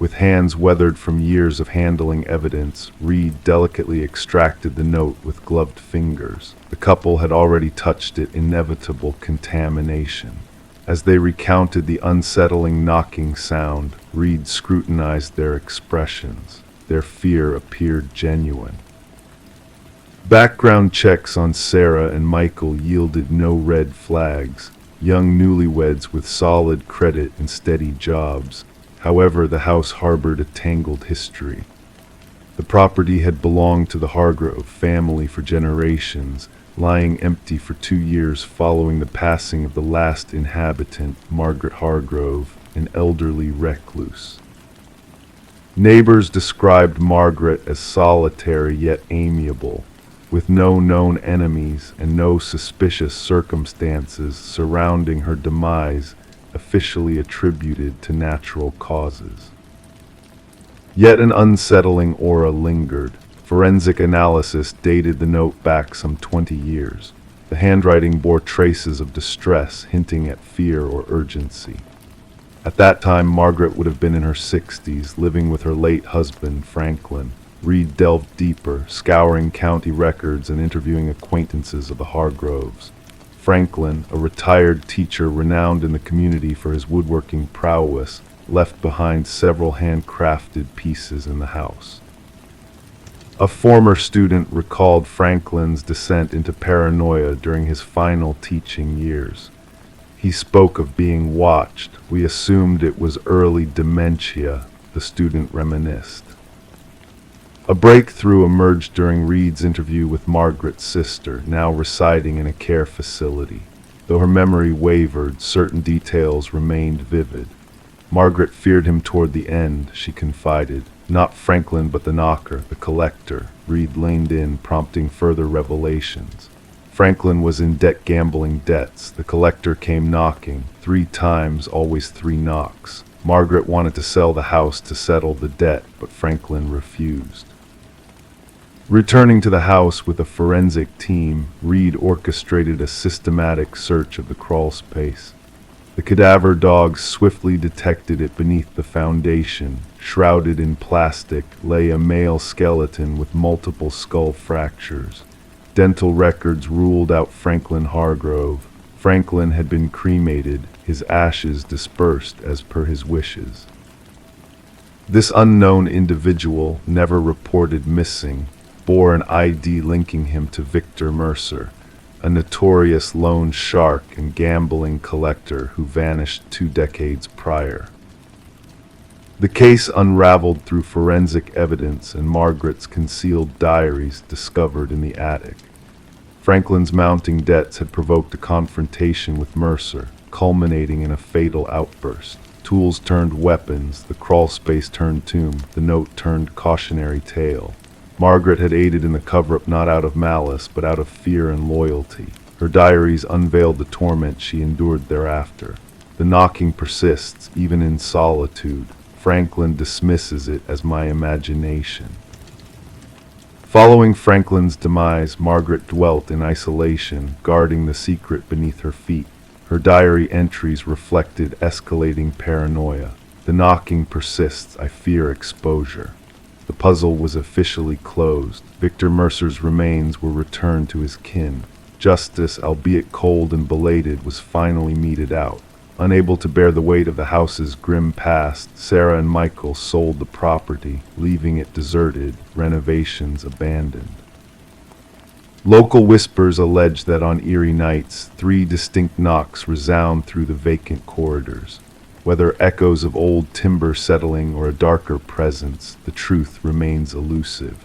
With hands weathered from years of handling evidence, Reed delicately extracted the note with gloved fingers. The couple had already touched its inevitable contamination. As they recounted the unsettling knocking sound, Reed scrutinized their expressions. Their fear appeared genuine. Background checks on Sarah and Michael yielded no red flags, young newlyweds with solid credit and steady jobs. However, the house harbored a tangled history. The property had belonged to the Hargrove family for generations, lying empty for 2 years following the passing of the last inhabitant, Margaret Hargrove, an elderly recluse. Neighbors described Margaret as solitary yet amiable, with no known enemies and no suspicious circumstances surrounding her demise officially attributed to natural causes. Yet an unsettling aura lingered. Forensic analysis dated the note back some 20 years. The handwriting bore traces of distress, hinting at fear or urgency. At that time, Margaret would have been in her 60s, living with her late husband, Franklin. Reed delved deeper, scouring county records and interviewing acquaintances of the Hargroves. Franklin, a retired teacher renowned in the community for his woodworking prowess, left behind several handcrafted pieces in the house. A former student recalled Franklin's descent into paranoia during his final teaching years. He spoke of being watched. We assumed it was early dementia, the student reminisced. A breakthrough emerged during Reed's interview with Margaret's sister, now residing in a care facility. Though her memory wavered, certain details remained vivid. Margaret feared him toward the end, she confided. Not Franklin, but the knocker, the collector. Reed leaned in, prompting further revelations. Franklin was in gambling debts. The collector came knocking. 3 times, always 3 knocks. Margaret wanted to sell the house to settle the debt, but Franklin refused. Returning to the house with a forensic team, Reed orchestrated a systematic search of the crawl space. The cadaver dogs swiftly detected it beneath the foundation. Shrouded in plastic lay a male skeleton with multiple skull fractures. Dental records ruled out Franklin Hargrove. Franklin had been cremated, his ashes dispersed as per his wishes. This unknown individual, never reported missing, bore an ID linking him to Victor Mercer, a notorious loan shark and gambling collector who vanished 2 decades prior. The case unraveled through forensic evidence and Margaret's concealed diaries discovered in the attic. Franklin's mounting debts had provoked a confrontation with Mercer, culminating in a fatal outburst. Tools turned weapons, the crawl space turned tomb, the note turned cautionary tale. Margaret had aided in the cover-up not out of malice, but out of fear and loyalty. Her diaries unveiled the torment she endured thereafter. The knocking persists, even in solitude. Franklin dismisses it as my imagination. Following Franklin's demise, Margaret dwelt in isolation, guarding the secret beneath her feet. Her diary entries reflected escalating paranoia. The knocking persists, I fear exposure. The puzzle was officially closed. Victor Mercer's remains were returned to his kin. Justice, albeit cold and belated, was finally meted out. Unable to bear the weight of the house's grim past, Sarah and Michael sold the property, leaving it deserted, renovations abandoned. Local whispers allege that on eerie nights, 3 distinct knocks resound through the vacant corridors. Whether echoes of old timber settling or a darker presence, the truth remains elusive.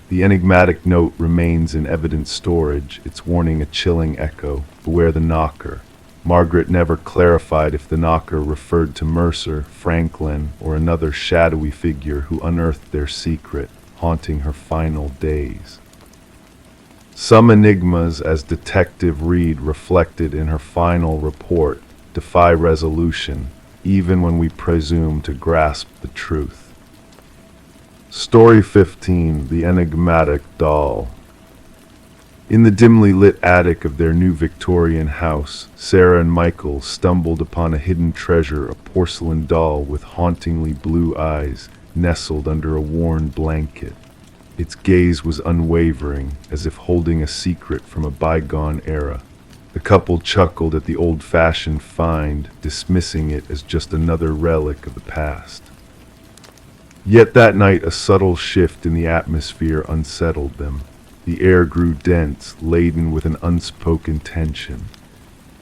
The enigmatic note remains in evidence storage, its warning a chilling echo, beware the knocker. Margaret never clarified if the knocker referred to Mercer, Franklin, or another shadowy figure who unearthed their secret, haunting her final days. Some enigmas, as Detective Reed reflected in her final report, defy resolution, even when we presume to grasp the truth. Story 15, The Enigmatic Doll. In the dimly lit attic of their new Victorian house, Sarah and Michael stumbled upon a hidden treasure, a porcelain doll with hauntingly blue eyes, nestled under a worn blanket. Its gaze was unwavering, as if holding a secret from a bygone era. The couple chuckled at the old-fashioned find, dismissing it as just another relic of the past. Yet that night a subtle shift in the atmosphere unsettled them. The air grew dense, laden with an unspoken tension.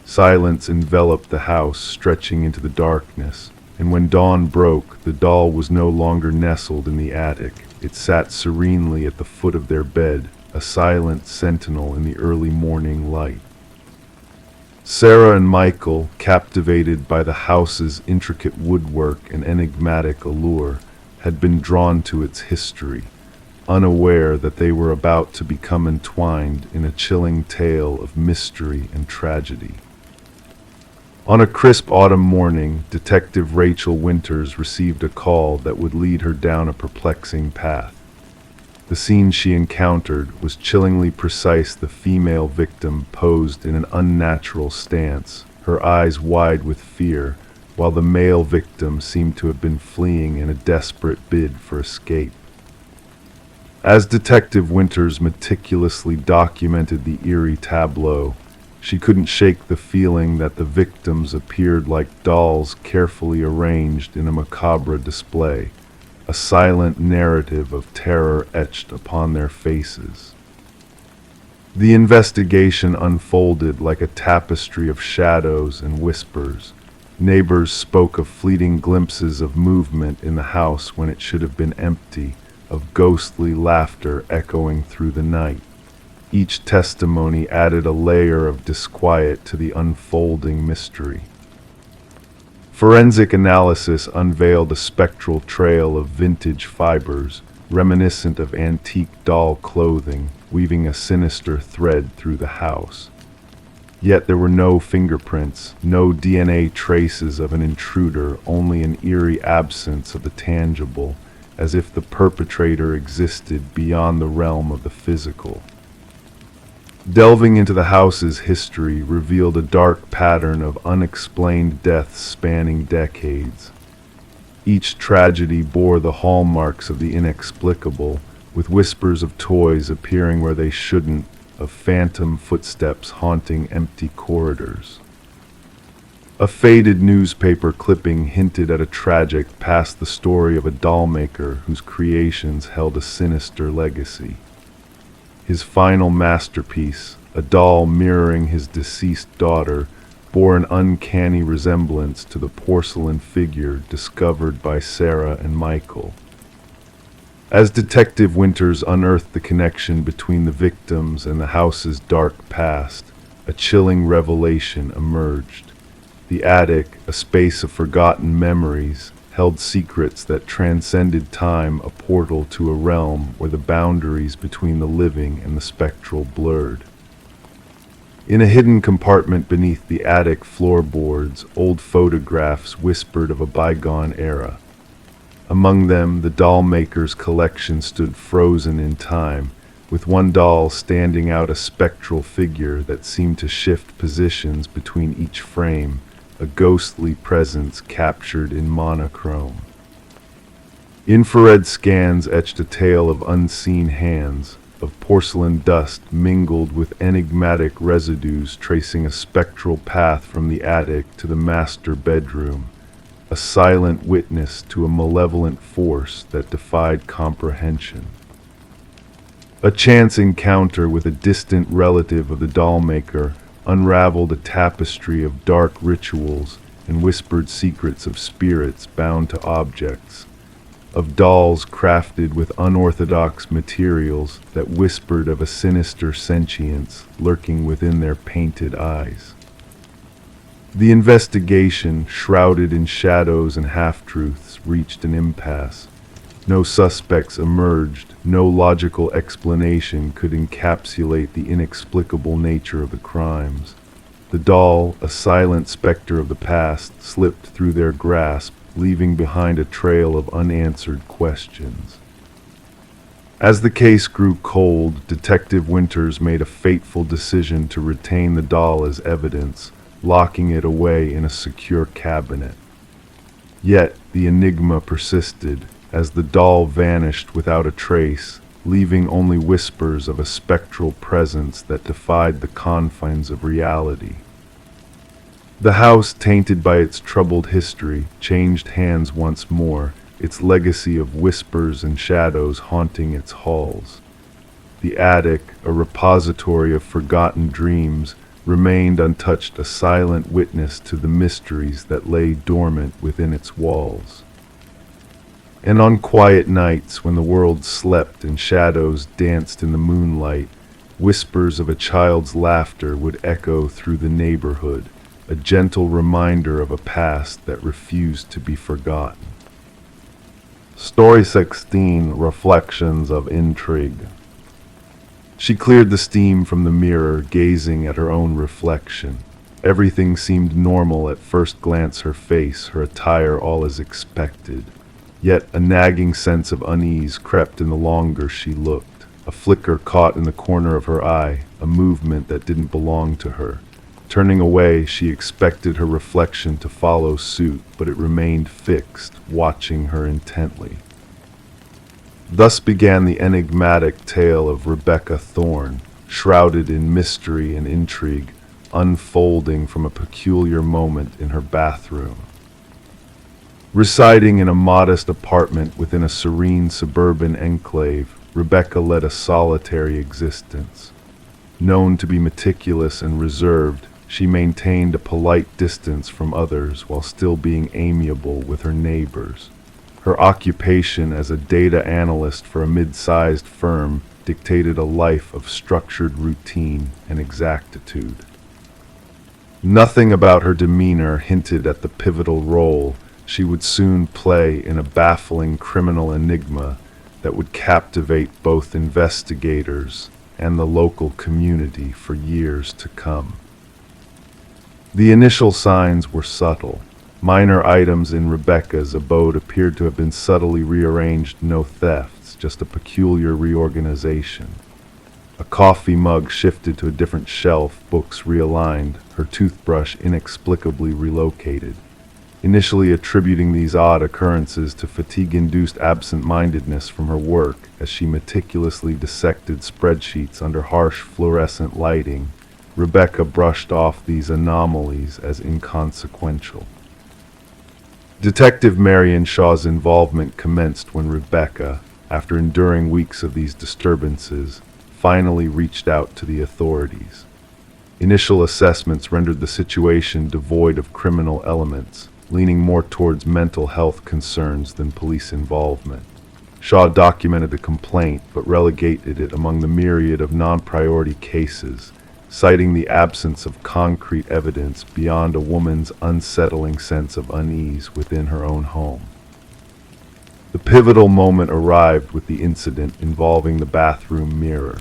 Silence enveloped the house, stretching into the darkness, and when dawn broke, the doll was no longer nestled in the attic. It sat serenely at the foot of their bed, a silent sentinel in the early morning light. Sarah and Michael, captivated by the house's intricate woodwork and enigmatic allure, had been drawn to its history, unaware that they were about to become entwined in a chilling tale of mystery and tragedy. On a crisp autumn morning, Detective Rachel Winters received a call that would lead her down a perplexing path. The scene she encountered was chillingly precise. The female victim posed in an unnatural stance, her eyes wide with fear, while the male victim seemed to have been fleeing in a desperate bid for escape. As Detective Winters meticulously documented the eerie tableau, She couldn't shake the feeling that the victims appeared like dolls carefully arranged in a macabre display, a silent narrative of terror etched upon their faces. The investigation unfolded like a tapestry of shadows and whispers. Neighbors spoke of fleeting glimpses of movement in the house when it should have been empty, of ghostly laughter echoing through the night. Each testimony added a layer of disquiet to the unfolding mystery. Forensic analysis unveiled a spectral trail of vintage fibers, reminiscent of antique doll clothing, weaving a sinister thread through the house. Yet there were no fingerprints, no DNA traces of an intruder, only an eerie absence of the tangible, as if the perpetrator existed beyond the realm of the physical. Delving into the house's history revealed a dark pattern of unexplained deaths spanning decades. Each tragedy bore the hallmarks of the inexplicable, with whispers of toys appearing where they shouldn't, of phantom footsteps haunting empty corridors. A faded newspaper clipping hinted at a tragic past the story of a doll maker whose creations held a sinister legacy. His final masterpiece, a doll mirroring his deceased daughter, bore an uncanny resemblance to the porcelain figure discovered by Sarah and Michael. As Detective Winters unearthed the connection between the victims and the house's dark past, a chilling revelation emerged. The attic, a space of forgotten memories, held secrets that transcended time, a portal to a realm where the boundaries between the living and the spectral blurred. In a hidden compartment beneath the attic floorboards, old photographs whispered of a bygone era. Among them, the doll maker's collection stood frozen in time, with one doll standing out, a spectral figure that seemed to shift positions between each frame, a ghostly presence captured in monochrome. Infrared scans etched a tale of unseen hands, of porcelain dust mingled with enigmatic residues tracing a spectral path from the attic to the master bedroom, a silent witness to a malevolent force that defied comprehension. A chance encounter with a distant relative of the doll maker unraveled a tapestry of dark rituals and whispered secrets of spirits bound to objects, of dolls crafted with unorthodox materials that whispered of a sinister sentience lurking within their painted eyes. The investigation, shrouded in shadows and half-truths, reached an impasse. No suspects emerged, no logical explanation could encapsulate the inexplicable nature of the crimes. The doll, a silent specter of the past, slipped through their grasp, leaving behind a trail of unanswered questions. As the case grew cold, Detective Winters made a fateful decision to retain the doll as evidence, locking it away in a secure cabinet. Yet the enigma persisted, as the doll vanished without a trace, leaving only whispers of a spectral presence that defied the confines of reality. The house, tainted by its troubled history, changed hands once more, its legacy of whispers and shadows haunting its halls. The attic, a repository of forgotten dreams, remained untouched, a silent witness to the mysteries that lay dormant within its walls. And on quiet nights, when the world slept and shadows danced in the moonlight, whispers of a child's laughter would echo through the neighborhood, a gentle reminder of a past that refused to be forgotten. Story 16, Reflections of Intrigue. She cleared the steam from the mirror, gazing at her own reflection. Everything seemed normal at first glance, her face, her attire, all as expected. Yet a nagging sense of unease crept in the longer she looked. A flicker caught in the corner of her eye, a movement that didn't belong to her. Turning away, she expected her reflection to follow suit, but it remained fixed, watching her intently. Thus began the enigmatic tale of Rebecca Thorne, shrouded in mystery and intrigue, unfolding from a peculiar moment in her bathroom. Residing in a modest apartment within a serene suburban enclave, Rebecca led a solitary existence. Known to be meticulous and reserved, she maintained a polite distance from others while still being amiable with her neighbors. Her occupation as a data analyst for a mid-sized firm dictated a life of structured routine and exactitude. Nothing about her demeanor hinted at the pivotal role she would soon play in a baffling criminal enigma that would captivate both investigators and the local community for years to come. The initial signs were subtle. Minor items in Rebecca's abode appeared to have been subtly rearranged, no thefts, just a peculiar reorganization. A coffee mug shifted to a different shelf, books realigned, her toothbrush inexplicably relocated. Initially attributing these odd occurrences to fatigue-induced absent-mindedness from her work as she meticulously dissected spreadsheets under harsh fluorescent lighting, Rebecca brushed off these anomalies as inconsequential. Detective Marion Shaw's involvement commenced when Rebecca, after enduring weeks of these disturbances, finally reached out to the authorities. Initial assessments rendered the situation devoid of criminal elements, leaning more towards mental health concerns than police involvement. Shaw documented the complaint but relegated it among the myriad of non-priority cases, citing the absence of concrete evidence beyond a woman's unsettling sense of unease within her own home. The pivotal moment arrived with the incident involving the bathroom mirror.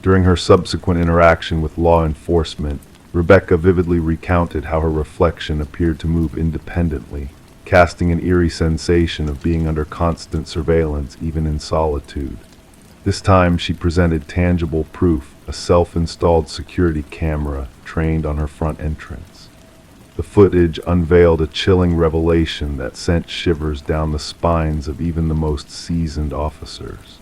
During her subsequent interaction with law enforcement, Rebecca vividly recounted how her reflection appeared to move independently, casting an eerie sensation of being under constant surveillance even in solitude. This time she presented tangible proof, a self-installed security camera trained on her front entrance. The footage unveiled a chilling revelation that sent shivers down the spines of even the most seasoned officers.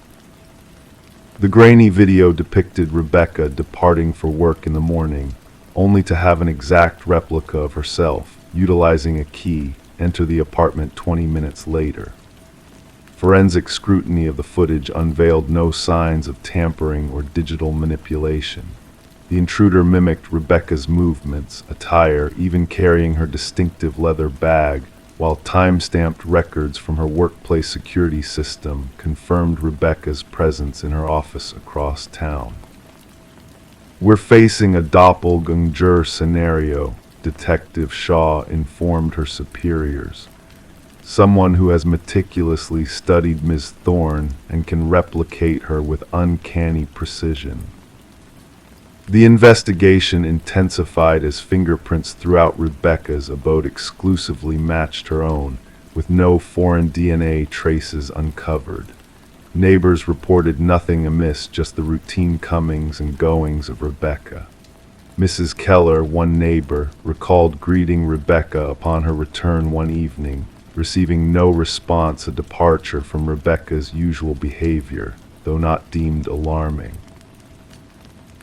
The grainy video depicted Rebecca departing for work in the morning, only to have an exact replica of herself, utilizing a key, enter the apartment 20 minutes later. Forensic scrutiny of the footage unveiled no signs of tampering or digital manipulation. The intruder mimicked Rebecca's movements, attire, even carrying her distinctive leather bag, while time-stamped records from her workplace security system confirmed Rebecca's presence in her office across town. "We're facing a doppelganger scenario," Detective Shaw informed her superiors. "Someone who has meticulously studied Ms. Thorne and can replicate her with uncanny precision." The investigation intensified as fingerprints throughout Rebecca's abode exclusively matched her own, with no foreign DNA traces uncovered. Neighbors reported nothing amiss, just the routine comings and goings of Rebecca. Mrs. Keller, one neighbor, recalled greeting Rebecca upon her return one evening, receiving no response, a departure from Rebecca's usual behavior, though not deemed alarming.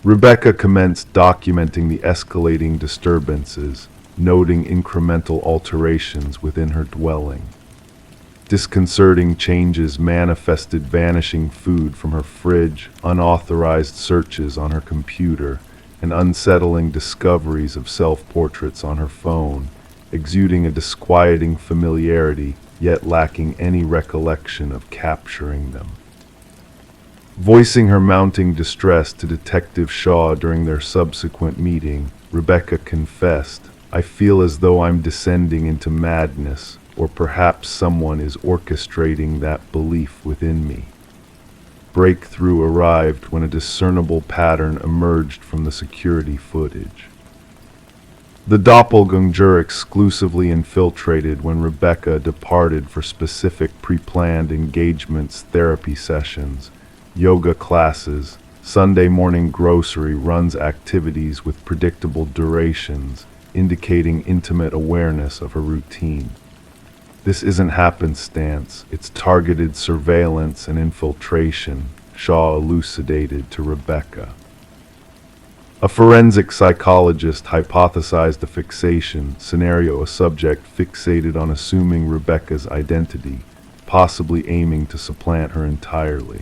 Rebecca commenced documenting the escalating disturbances, noting incremental alterations within her dwelling. Disconcerting changes manifested: vanishing food from her fridge, unauthorized searches on her computer, and unsettling discoveries of self-portraits on her phone, exuding a disquieting familiarity, yet lacking any recollection of capturing them. Voicing her mounting distress to Detective Shaw during their subsequent meeting, Rebecca confessed, "I feel as though I'm descending into madness, or perhaps someone is orchestrating that belief within me." Breakthrough arrived when a discernible pattern emerged from the security footage. The doppelganger exclusively infiltrated when Rebecca departed for specific pre-planned engagements, therapy sessions, yoga classes, Sunday morning grocery runs, activities with predictable durations, indicating intimate awareness of her routine. "This isn't happenstance, it's targeted surveillance and infiltration," Shaw elucidated to Rebecca. A forensic psychologist hypothesized a fixation scenario, a subject fixated on assuming Rebecca's identity, possibly aiming to supplant her entirely.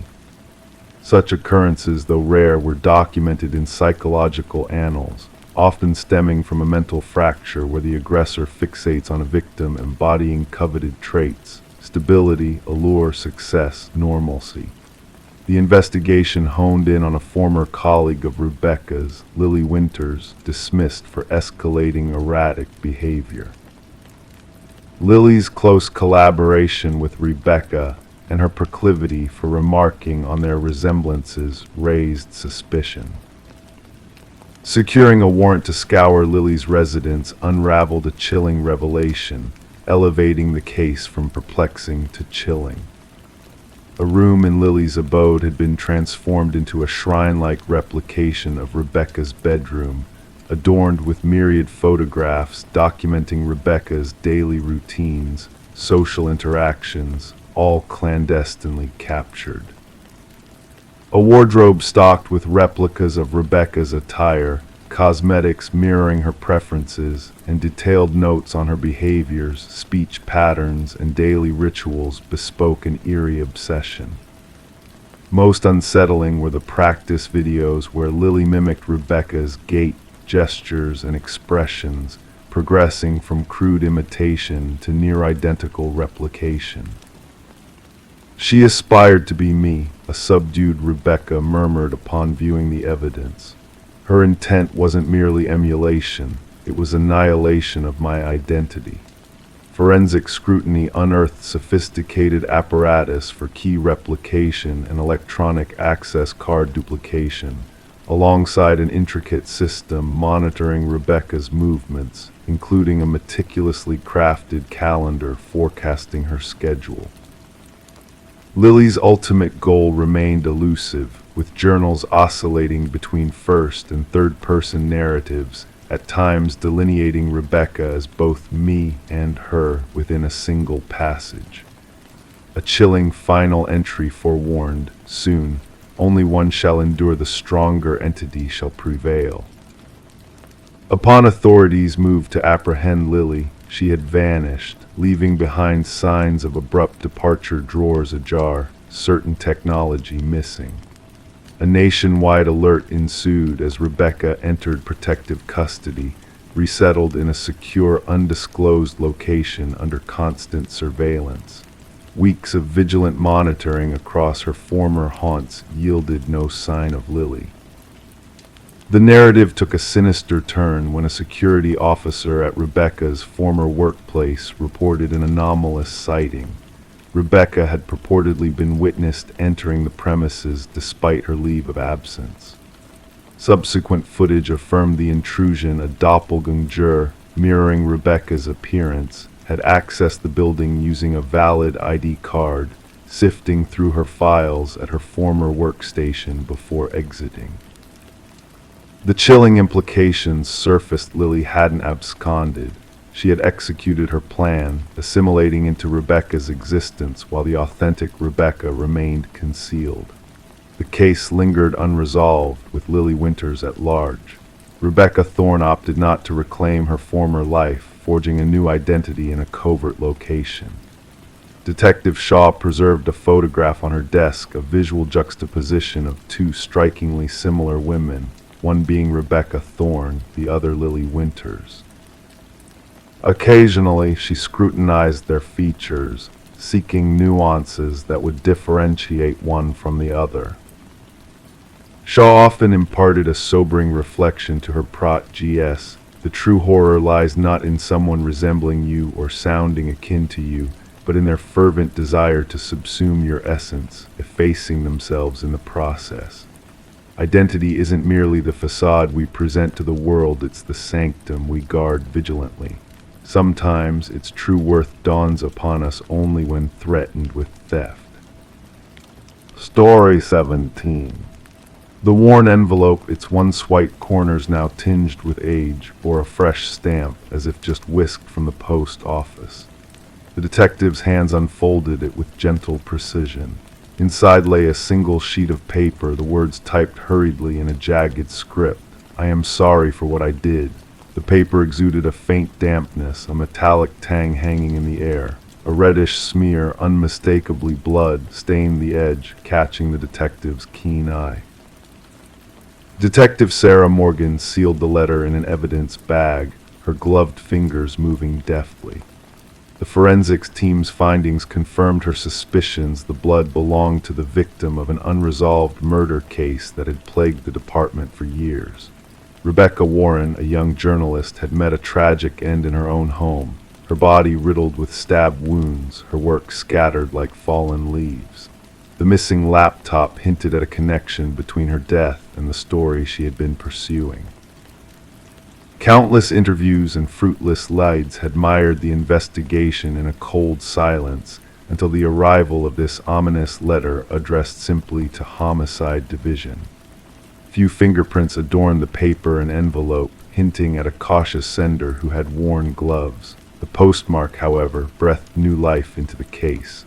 Such occurrences, though rare, were documented in psychological annals, often stemming from a mental fracture where the aggressor fixates on a victim embodying coveted traits: stability, allure, success, normalcy. The investigation honed in on a former colleague of Rebecca's, Lily Winters, dismissed for escalating erratic behavior. Lily's close collaboration with Rebecca and her proclivity for remarking on their resemblances raised suspicion. Securing a warrant to scour Lily's residence unraveled a chilling revelation, elevating the case from perplexing to chilling. A room in Lily's abode had been transformed into a shrine-like replication of Rebecca's bedroom, adorned with myriad photographs documenting Rebecca's daily routines, social interactions, all clandestinely captured. A wardrobe stocked with replicas of Rebecca's attire, cosmetics mirroring her preferences, and detailed notes on her behaviors, speech patterns, and daily rituals bespoke an eerie obsession. Most unsettling were the practice videos where Lily mimicked Rebecca's gait, gestures, and expressions, progressing from crude imitation to near-identical replication. "She aspired to be me," a subdued Rebecca murmured upon viewing the evidence. "Her intent wasn't merely emulation, it was annihilation of my identity." Forensic scrutiny unearthed sophisticated apparatus for key replication and electronic access card duplication, alongside an intricate system monitoring Rebecca's movements, including a meticulously crafted calendar forecasting her schedule. Lily's ultimate goal remained elusive, with journals oscillating between first and third-person narratives, at times delineating Rebecca as both me and her within a single passage. A chilling final entry forewarned, soon, only one shall endure, the stronger entity shall prevail. Upon authorities moved to apprehend Lily, she had vanished, leaving behind signs of abrupt departure, drawers ajar, certain technology missing. A nationwide alert ensued as Rebecca entered protective custody, resettled in a secure, undisclosed location under constant surveillance. Weeks of vigilant monitoring across her former haunts yielded no sign of Lily. The narrative took a sinister turn when a security officer at Rebecca's former workplace reported an anomalous sighting. Rebecca had purportedly been witnessed entering the premises despite her leave of absence. Subsequent footage affirmed the intrusion, a doppelganger mirroring Rebecca's appearance, had accessed the building using a valid ID card, sifting through her files at her former workstation before exiting. The chilling implications surfaced. Lily hadn't absconded. She had executed her plan, assimilating into Rebecca's existence while the authentic Rebecca remained concealed. The case lingered unresolved, with Lily Winters at large. Rebecca Thorne opted not to reclaim her former life, forging a new identity in a covert location. Detective Shaw preserved a photograph on her desk, a visual juxtaposition of two strikingly similar women, one being Rebecca Thorne, the other Lily Winters. Occasionally, she scrutinized their features, seeking nuances that would differentiate one from the other. Shaw often imparted a sobering reflection to her prot.gs. The true horror lies not in someone resembling you or sounding akin to you, but in their fervent desire to subsume your essence, effacing themselves in the process. Identity isn't merely the facade we present to the world, it's the sanctum we guard vigilantly. Sometimes its true worth dawns upon us only when threatened with theft. Story 17. The worn envelope, its once white corners now tinged with age, bore a fresh stamp, as if just whisked from the post office. The detective's hands unfolded it with gentle precision. Inside lay a single sheet of paper, the words typed hurriedly in a jagged script. I am sorry for what I did. The paper exuded a faint dampness, a metallic tang hanging in the air. A reddish smear, unmistakably blood, stained the edge, catching the detective's keen eye. Detective Sarah Morgan sealed the letter in an evidence bag, her gloved fingers moving deftly. The forensics team's findings confirmed her suspicions the blood belonged to the victim of an unresolved murder case that had plagued the department for years. Rebecca Warren, a young journalist, had met a tragic end in her own home, her body riddled with stab wounds, her work scattered like fallen leaves. The missing laptop hinted at a connection between her death and the story she had been pursuing. Countless interviews and fruitless lies had mired the investigation in a cold silence until the arrival of this ominous letter addressed simply to Homicide Division. Few fingerprints adorned the paper and envelope, hinting at a cautious sender who had worn gloves. The postmark, however, breathed new life into the case.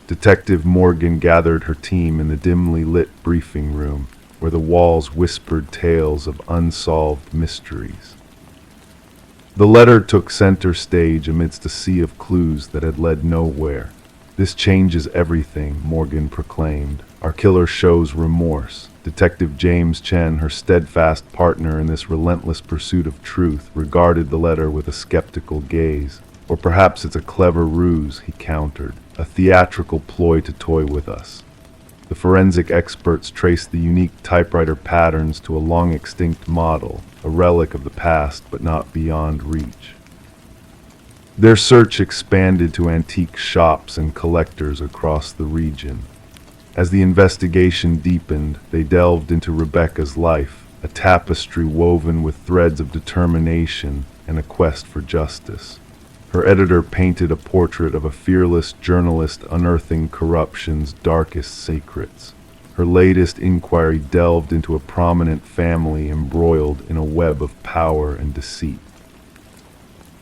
Detective Morgan gathered her team in the dimly lit briefing room, where the walls whispered tales of unsolved mysteries. The letter took center stage amidst a sea of clues that had led nowhere. "This changes everything," Morgan proclaimed. "Our killer shows remorse." Detective James Chen, her steadfast partner in this relentless pursuit of truth, regarded the letter with a skeptical gaze. "Or perhaps it's a clever ruse," he countered, "a theatrical ploy to toy with us." The forensic experts traced the unique typewriter patterns to a long-extinct model, a relic of the past but not beyond reach. Their search expanded to antique shops and collectors across the region. As the investigation deepened, they delved into Rebecca's life, a tapestry woven with threads of determination and a quest for justice. Her editor painted a portrait of a fearless journalist unearthing corruption's darkest secrets. Her latest inquiry delved into a prominent family embroiled in a web of power and deceit.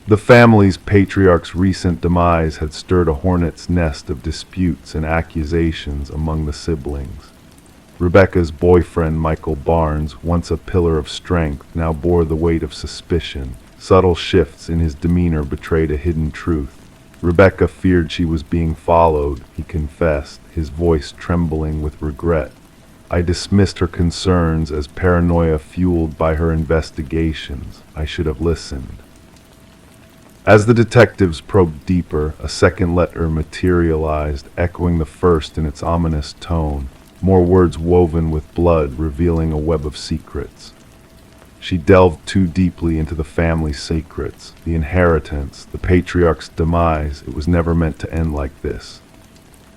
The family's patriarch's recent demise had stirred a hornet's nest of disputes and accusations among the siblings. Rebecca's boyfriend, Michael Barnes, once a pillar of strength, now bore the weight of suspicion. Subtle shifts in his demeanor betrayed a hidden truth. Rebecca feared she was being followed, he confessed, his voice trembling with regret. "I dismissed her concerns as paranoia fueled by her investigations. I should have listened." As the detectives probed deeper, a second letter materialized, echoing the first in its ominous tone, more words woven with blood, revealing a web of secrets. She delved too deeply into the family's secrets, the inheritance, the patriarch's demise. It was never meant to end like this.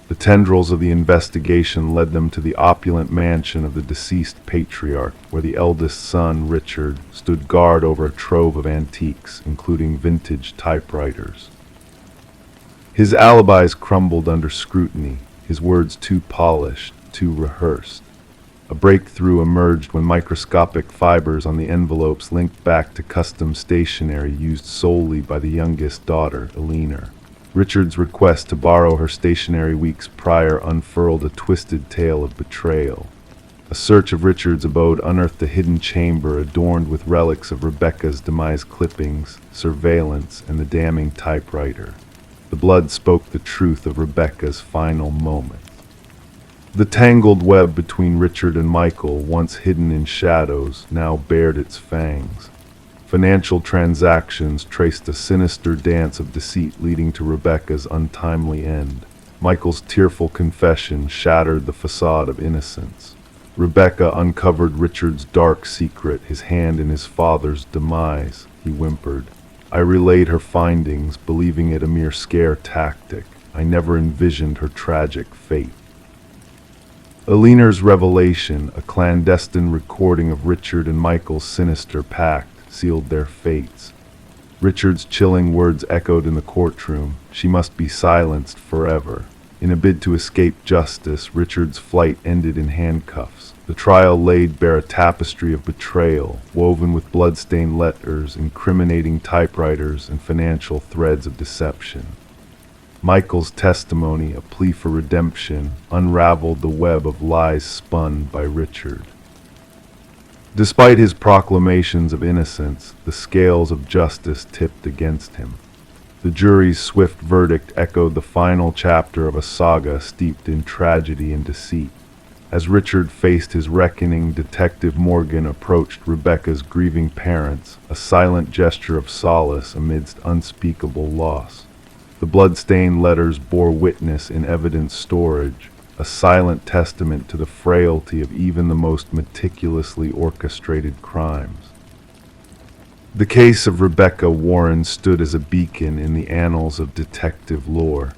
The tendrils of the investigation led them to the opulent mansion of the deceased patriarch, where the eldest son, Richard, stood guard over a trove of antiques, including vintage typewriters. His alibis crumbled under scrutiny, his words too polished, too rehearsed. A breakthrough emerged when microscopic fibers on the envelopes linked back to custom stationery used solely by the youngest daughter, Eleanor. Richard's request to borrow her stationery weeks prior unfurled a twisted tale of betrayal. A search of Richard's abode unearthed a hidden chamber adorned with relics of Rebecca's demise clippings, surveillance, and the damning typewriter. The blood spoke the truth of Rebecca's final moment. The tangled web between Richard and Michael, once hidden in shadows, now bared its fangs. Financial transactions traced a sinister dance of deceit leading to Rebecca's untimely end. Michael's tearful confession shattered the facade of innocence. Rebecca uncovered Richard's dark secret, his hand in his father's demise. He whimpered. "I relayed her findings, believing it a mere scare tactic. I never envisioned her tragic fate." Eleanor's revelation, a clandestine recording of Richard and Michael's sinister pact, sealed their fates. Richard's chilling words echoed in the courtroom. She must be silenced forever. In a bid to escape justice, Richard's flight ended in handcuffs. The trial laid bare a tapestry of betrayal, woven with blood-stained letters, incriminating typewriters, and financial threads of deception. Michael's testimony, a plea for redemption, unraveled the web of lies spun by Richard. Despite his proclamations of innocence, the scales of justice tipped against him. The jury's swift verdict echoed the final chapter of a saga steeped in tragedy and deceit. As Richard faced his reckoning, Detective Morgan approached Rebecca's grieving parents, a silent gesture of solace amidst unspeakable loss. The blood-stained letters bore witness in evidence storage, a silent testament to the frailty of even the most meticulously orchestrated crimes. The case of Rebecca Warren stood as a beacon in the annals of detective lore,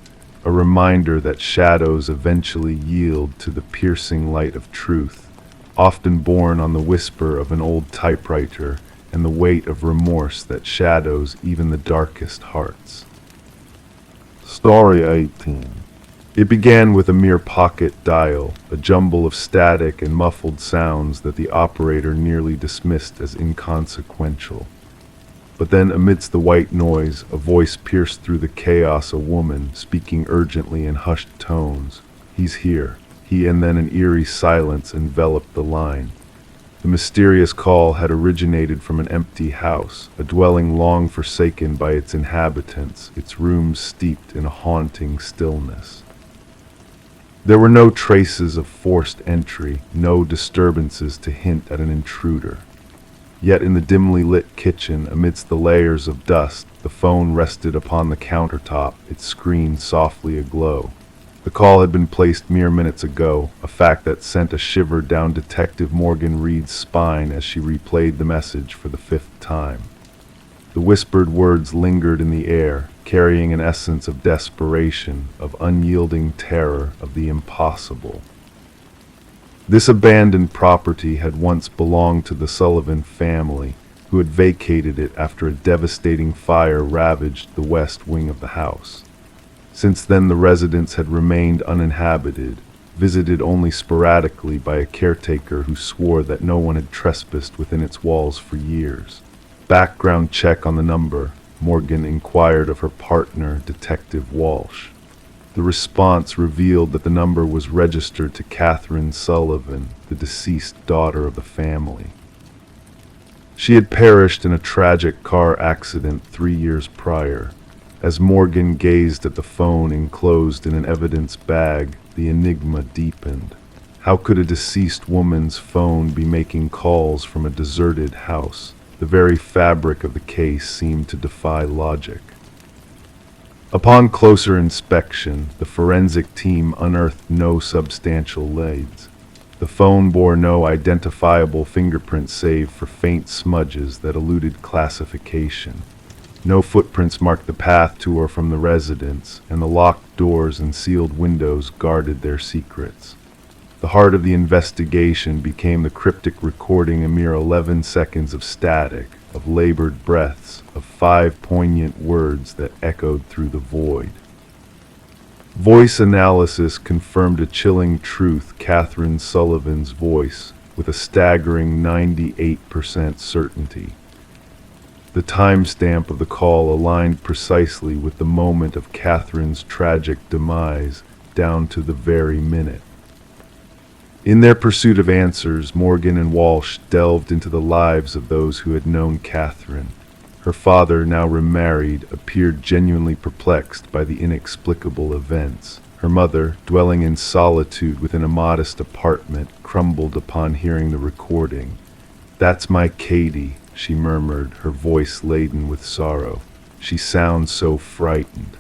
a reminder that shadows eventually yield to the piercing light of truth, often borne on the whisper of an old typewriter and the weight of remorse that shadows even the darkest hearts. Story 18. It began with a mere pocket dial, a jumble of static and muffled sounds that the operator nearly dismissed as inconsequential. But then, amidst the white noise, a voice pierced through the chaos, a woman, speaking urgently in hushed tones. "He's here." And then an eerie silence enveloped the line. The mysterious call had originated from an empty house, a dwelling long forsaken by its inhabitants, its rooms steeped in a haunting stillness. There were no traces of forced entry, no disturbances to hint at an intruder. Yet in the dimly lit kitchen, amidst the layers of dust, the phone rested upon the countertop, its screen softly aglow. The call had been placed mere minutes ago, a fact that sent a shiver down Detective Morgan Reed's spine as she replayed the message for the 5th time. The whispered words lingered in the air, carrying an essence of desperation, of unyielding terror, of the impossible. This abandoned property had once belonged to the Sullivan family, who had vacated it after a devastating fire ravaged the west wing of the house. Since then, the residence had remained uninhabited, visited only sporadically by a caretaker who swore that no one had trespassed within its walls for years. "Background check on the number," Morgan inquired of her partner, Detective Walsh. The response revealed that the number was registered to Catherine Sullivan, the deceased daughter of the family. She had perished in a tragic car accident 3 years prior. As Morgan gazed at the phone enclosed in an evidence bag, the enigma deepened. How could a deceased woman's phone be making calls from a deserted house? The very fabric of the case seemed to defy logic. Upon closer inspection, the forensic team unearthed no substantial leads. The phone bore no identifiable fingerprints save for faint smudges that eluded classification. No footprints marked the path to or from the residence, and the locked doors and sealed windows guarded their secrets. The heart of the investigation became the cryptic recording, a mere 11 seconds of static, of labored breaths, of 5 poignant words that echoed through the void. Voice analysis confirmed a chilling truth: Catherine Sullivan's voice, with a staggering 98% certainty. The timestamp of the call aligned precisely with the moment of Catherine's tragic demise, down to the very minute. In their pursuit of answers, Morgan and Walsh delved into the lives of those who had known Catherine. Her father, now remarried, appeared genuinely perplexed by the inexplicable events. Her mother, dwelling in solitude within a modest apartment, crumbled upon hearing the recording. "That's my Katie," she murmured, her voice laden with sorrow. "She sounds so frightened."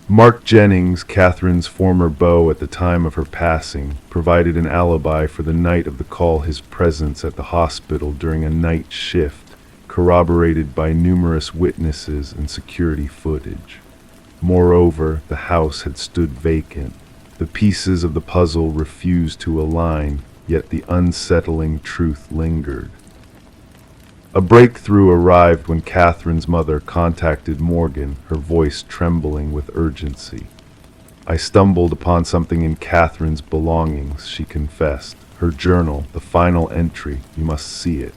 Mark Jennings, Catherine's former beau at the time of her passing, provided an alibi for the night of the call, his presence at the hospital during a night shift, corroborated by numerous witnesses and security footage. Moreover, the house had stood vacant. The pieces of the puzzle refused to align, yet the unsettling truth lingered. A breakthrough arrived when Catherine's mother contacted Morgan, her voice trembling with urgency. "I stumbled upon something in Catherine's belongings," she confessed. "Her journal, the final entry. You must see it."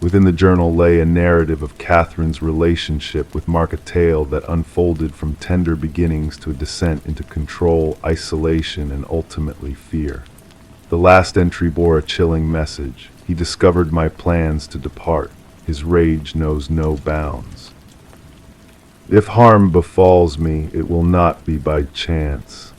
Within the journal lay a narrative of Catherine's relationship with Mark, a tale that unfolded from tender beginnings to a descent into control, isolation, and ultimately fear. The last entry bore a chilling message. he discovered my plans to depart. His rage knows no bounds. If harm befalls me, it will not be by chance.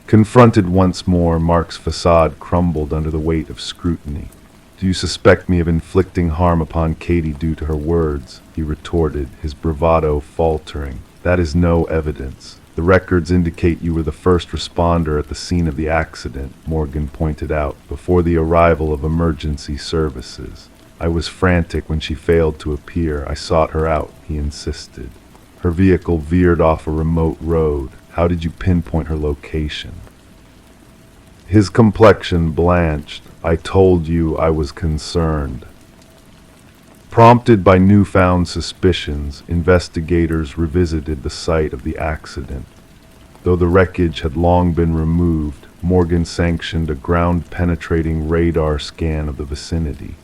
Confronted once more, Mark's facade crumbled under the weight of scrutiny. Do you suspect me of inflicting harm upon Katie due to her words? He retorted, his bravado faltering. That is no evidence. The records indicate you were the first responder at the scene of the accident, Morgan pointed out, before the arrival of emergency services. I was frantic when she failed to appear. I sought her out, he insisted. Her vehicle veered off a remote road. How did you pinpoint her location? His complexion blanched. I told you I was concerned. Prompted by newfound suspicions, investigators revisited the site of the accident. Though the wreckage had long been removed, Morgan sanctioned a ground-penetrating radar scan of the vicinity.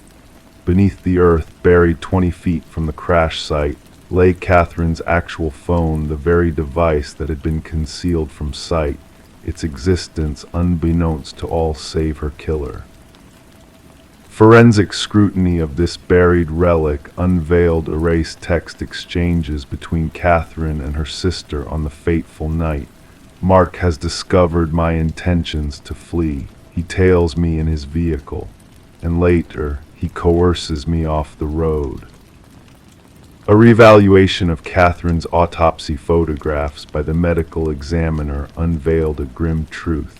Beneath the earth, buried 20 feet from the crash site, lay Catherine's actual phone, the very device that had been concealed from sight, its existence unbeknownst to all save her killer. Forensic scrutiny of this buried relic unveiled erased text exchanges between Catherine and her sister on the fateful night. Mark has discovered my intentions to flee. He tails me in his vehicle, and later he coerces me off the road. A revaluation of Catherine's autopsy photographs by the medical examiner unveiled a grim truth.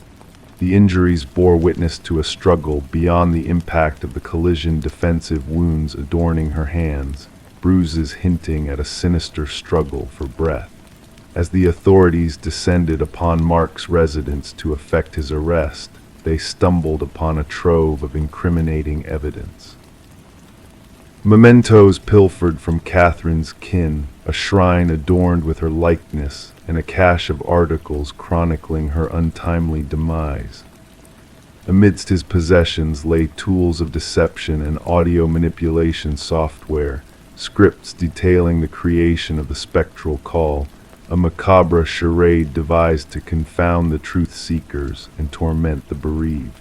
The injuries bore witness to a struggle beyond the impact of the collision, defensive wounds adorning her hands, bruises hinting at a sinister struggle for breath. As the authorities descended upon Mark's residence to effect his arrest, they stumbled upon a trove of incriminating evidence. Mementos pilfered from Catherine's kin, a shrine adorned with her likeness, and a cache of articles chronicling her untimely demise. Amidst his possessions lay tools of deception and audio manipulation software, scripts detailing the creation of the spectral call, a macabre charade devised to confound the truth-seekers and torment the bereaved.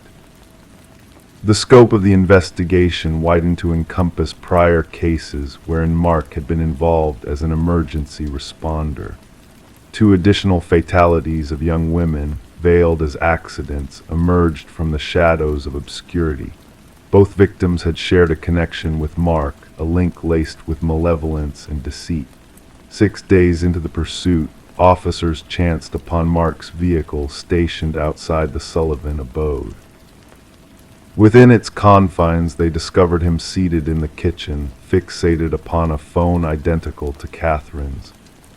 The scope of the investigation widened to encompass prior cases wherein Mark had been involved as an emergency responder. 2 additional fatalities of young women, veiled as accidents, emerged from the shadows of obscurity. Both victims had shared a connection with Mark, a link laced with malevolence and deceit. 6 days into the pursuit, officers chanced upon Mark's vehicle stationed outside the Sullivan abode. Within its confines, they discovered him seated in the kitchen, fixated upon a phone identical to Catherine's.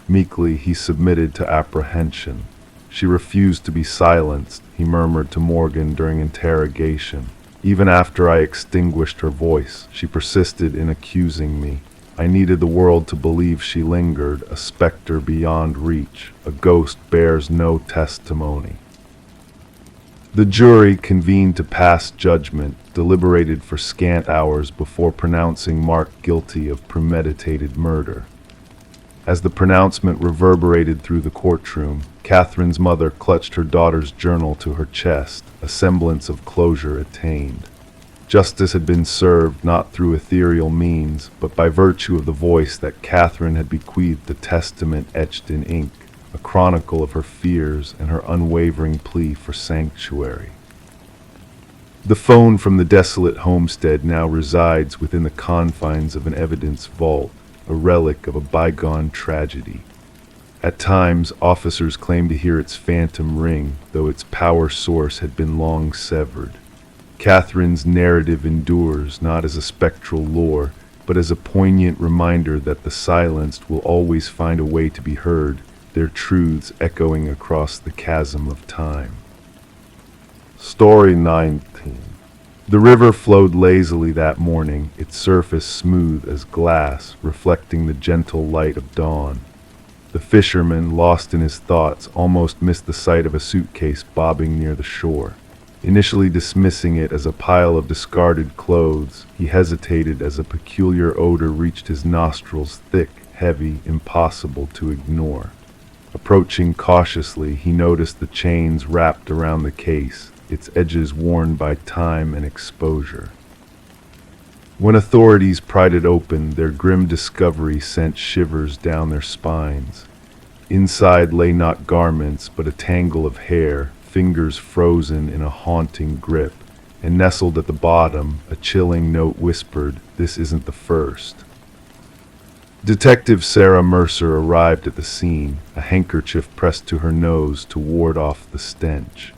Meekly, he submitted to apprehension. She refused to be silenced, he murmured to Morgan during interrogation. Even after I extinguished her voice, she persisted in accusing me. I needed the world to believe she lingered, a specter beyond reach. A ghost bears no testimony. The jury convened to pass judgment, deliberated for scant hours before pronouncing Mark guilty of premeditated murder. As the pronouncement reverberated through the courtroom, Catherine's mother clutched her daughter's journal to her chest, a semblance of closure attained. Justice had been served not through ethereal means, but by virtue of the voice that Catherine had bequeathed, the testament etched in ink, a chronicle of her fears and her unwavering plea for sanctuary. The phone from the desolate homestead now resides within the confines of an evidence vault, a relic of a bygone tragedy. At times, officers claim to hear its phantom ring, though its power source had been long severed. Catherine's narrative endures not as a spectral lore, but as a poignant reminder that the silenced will always find a way to be heard, their truths echoing across the chasm of time. Story 19. The river flowed lazily that morning, its surface smooth as glass, reflecting the gentle light of dawn. The fisherman, lost in his thoughts, almost missed the sight of a suitcase bobbing near the shore. Initially dismissing it as a pile of discarded clothes, he hesitated as a peculiar odor reached his nostrils, thick, heavy, impossible to ignore. Approaching cautiously, he noticed the chains wrapped around the case, its edges worn by time and exposure. When authorities pried it open, their grim discovery sent shivers down their spines. Inside lay not garments, but a tangle of hair, fingers frozen in a haunting grip, and nestled at the bottom, a chilling note whispered, "This isn't the first." Detective Sarah Mercer arrived at the scene, a handkerchief pressed to her nose to ward off the stench.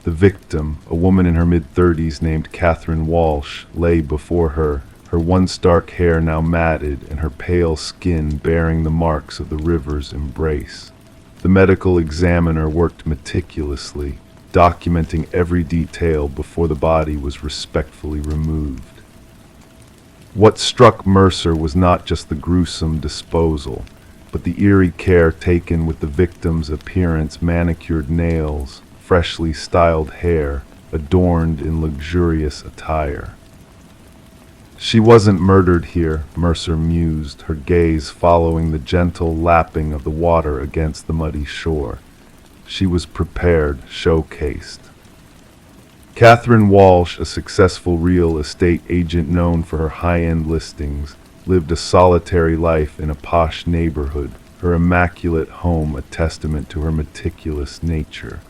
The victim, a woman in her mid-30s named Catherine Walsh, lay before her, her once dark hair now matted and her pale skin bearing the marks of the river's embrace. The medical examiner worked meticulously, documenting every detail before the body was respectfully removed. What struck Mercer was not just the gruesome disposal, but the eerie care taken with the victim's appearance: manicured nails, freshly styled hair, adorned in luxurious attire. She wasn't murdered here, Mercer mused, her gaze following the gentle lapping of the water against the muddy shore. She was prepared, showcased. Catherine Walsh, a successful real estate agent known for her high-end listings, lived a solitary life in a posh neighborhood, her immaculate home a testament to her meticulous nature.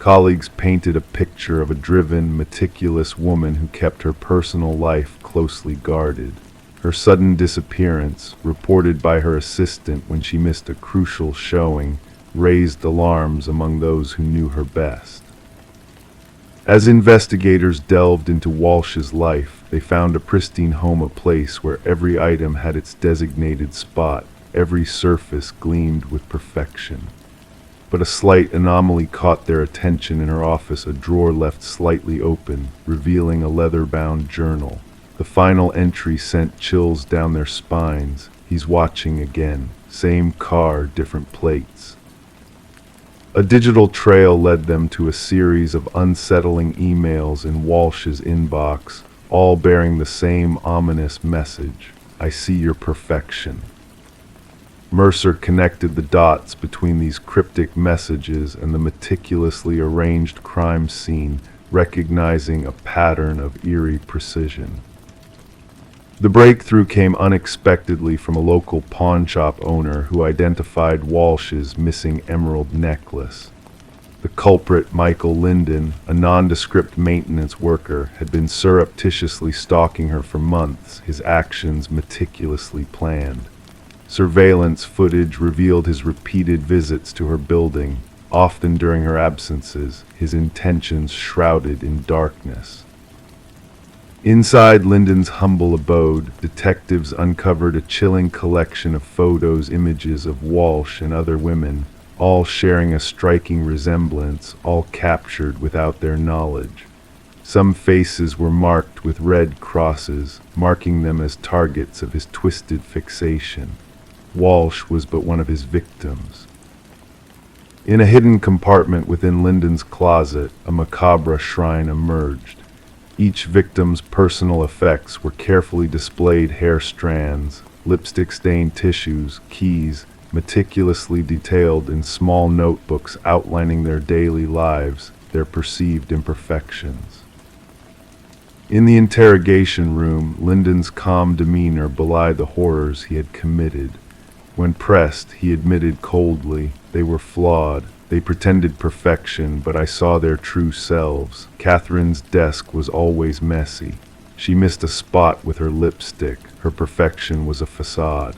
Colleagues painted a picture of a driven, meticulous woman who kept her personal life closely guarded. Her sudden disappearance, reported by her assistant when she missed a crucial showing, raised alarms among those who knew her best. As investigators delved into Walsh's life, they found a pristine home, a place where every item had its designated spot, every surface gleamed with perfection. But a slight anomaly caught their attention. In her office, a drawer left slightly open, revealing a leather-bound journal. The final entry sent chills down their spines. "He's watching again. Same car, different plates." A digital trail led them to a series of unsettling emails in Walsh's inbox, all bearing the same ominous message: "I see your perfection." Mercer connected the dots between these cryptic messages and the meticulously arranged crime scene, recognizing a pattern of eerie precision. The breakthrough came unexpectedly from a local pawnshop owner who identified Walsh's missing emerald necklace. The culprit, Michael Linden, a nondescript maintenance worker, had been surreptitiously stalking her for months, his actions meticulously planned. Surveillance footage revealed his repeated visits to her building, often during her absences, his intentions shrouded in darkness. Inside Linden's humble abode, detectives uncovered a chilling collection of photos, images of Walsh and other women, all sharing a striking resemblance, all captured without their knowledge. Some faces were marked with red crosses, marking them as targets of his twisted fixation. Walsh was but one of his victims. In a hidden compartment within Linden's closet, a macabre shrine emerged. Each victim's personal effects were carefully displayed: hair strands, lipstick-stained tissues, keys, meticulously detailed in small notebooks outlining their daily lives, their perceived imperfections. In the interrogation room, Linden's calm demeanor belied the horrors he had committed. When pressed, he admitted coldly, "They were flawed. They pretended perfection, but I saw their true selves. Catherine's desk was always messy. She missed a spot with her lipstick. Her perfection was a facade."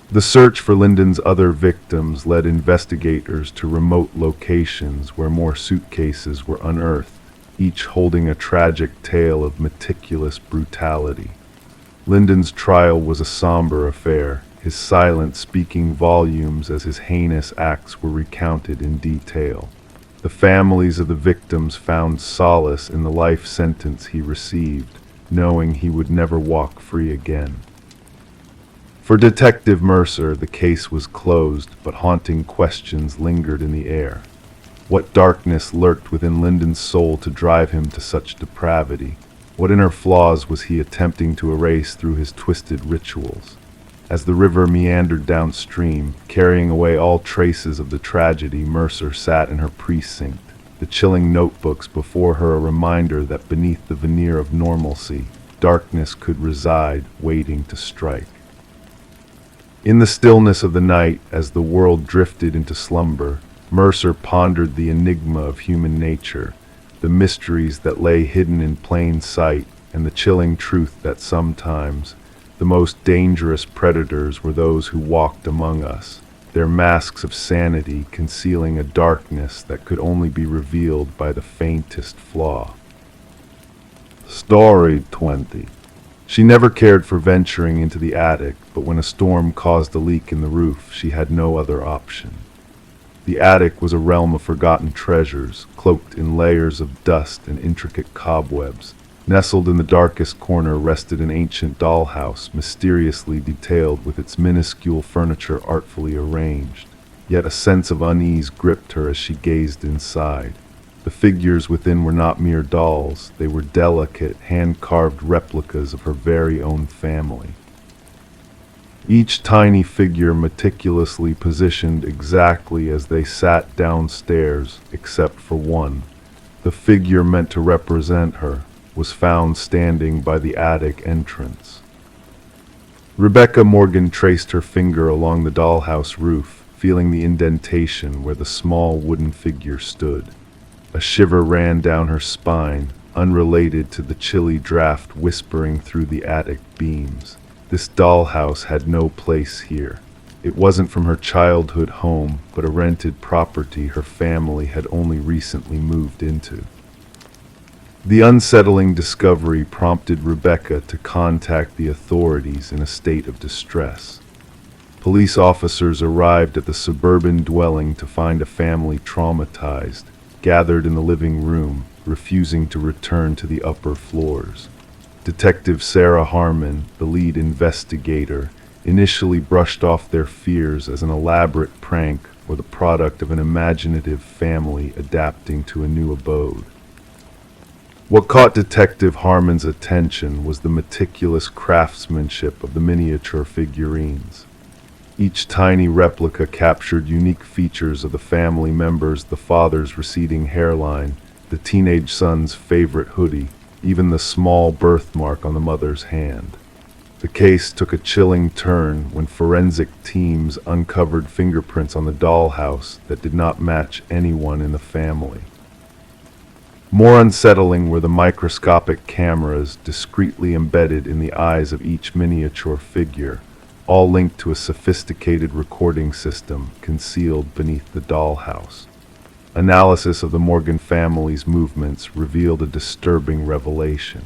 The search for Linden's other victims led investigators to remote locations where more suitcases were unearthed, each holding a tragic tale of meticulous brutality. Linden's trial was a somber affair, his silence speaking volumes as his heinous acts were recounted in detail. The families of the victims found solace in the life sentence he received, knowing he would never walk free again. For Detective Mercer, the case was closed, but haunting questions lingered in the air. What darkness lurked within Linden's soul to drive him to such depravity? What inner flaws was he attempting to erase through his twisted rituals? As the river meandered downstream, carrying away all traces of the tragedy, Mercer sat in her precinct, the chilling notebooks before her a reminder that beneath the veneer of normalcy, darkness could reside, waiting to strike. In the stillness of the night, as the world drifted into slumber, Mercer pondered the enigma of human nature, the mysteries that lay hidden in plain sight, and the chilling truth that sometimes the most dangerous predators were those who walked among us, their masks of sanity concealing a darkness that could only be revealed by the faintest flaw. Story 20. She never cared for venturing into the attic, but when a storm caused a leak in the roof, she had no other option. The attic was a realm of forgotten treasures, cloaked in layers of dust and intricate cobwebs. Nestled in the darkest corner rested an ancient dollhouse, mysteriously detailed with its minuscule furniture artfully arranged. Yet a sense of unease gripped her as she gazed inside. The figures within were not mere dolls, they were delicate, hand-carved replicas of her very own family. Each tiny figure meticulously positioned exactly as they sat downstairs, except for one. The figure meant to represent her was found standing by the attic entrance. Rebecca Morgan traced her finger along the dollhouse roof, feeling the indentation where the small wooden figure stood. A shiver ran down her spine, unrelated to the chilly draft whispering through the attic beams. This dollhouse had no place here. It wasn't from her childhood home, but a rented property her family had only recently moved into. The unsettling discovery prompted Rebecca to contact the authorities in a state of distress. Police officers arrived at the suburban dwelling to find a family traumatized, gathered in the living room, refusing to return to the upper floors. Detective Sarah Harmon, the lead investigator, initially brushed off their fears as an elaborate prank or the product of an imaginative family adapting to a new abode. What caught Detective Harmon's attention was the meticulous craftsmanship of the miniature figurines. Each tiny replica captured unique features of the family members: the father's receding hairline, the teenage son's favorite hoodie, even the small birthmark on the mother's hand. The case took a chilling turn when forensic teams uncovered fingerprints on the dollhouse that did not match anyone in the family. More unsettling were the microscopic cameras discreetly embedded in the eyes of each miniature figure, all linked to a sophisticated recording system concealed beneath the dollhouse. Analysis of the Morgan family's movements revealed a disturbing revelation.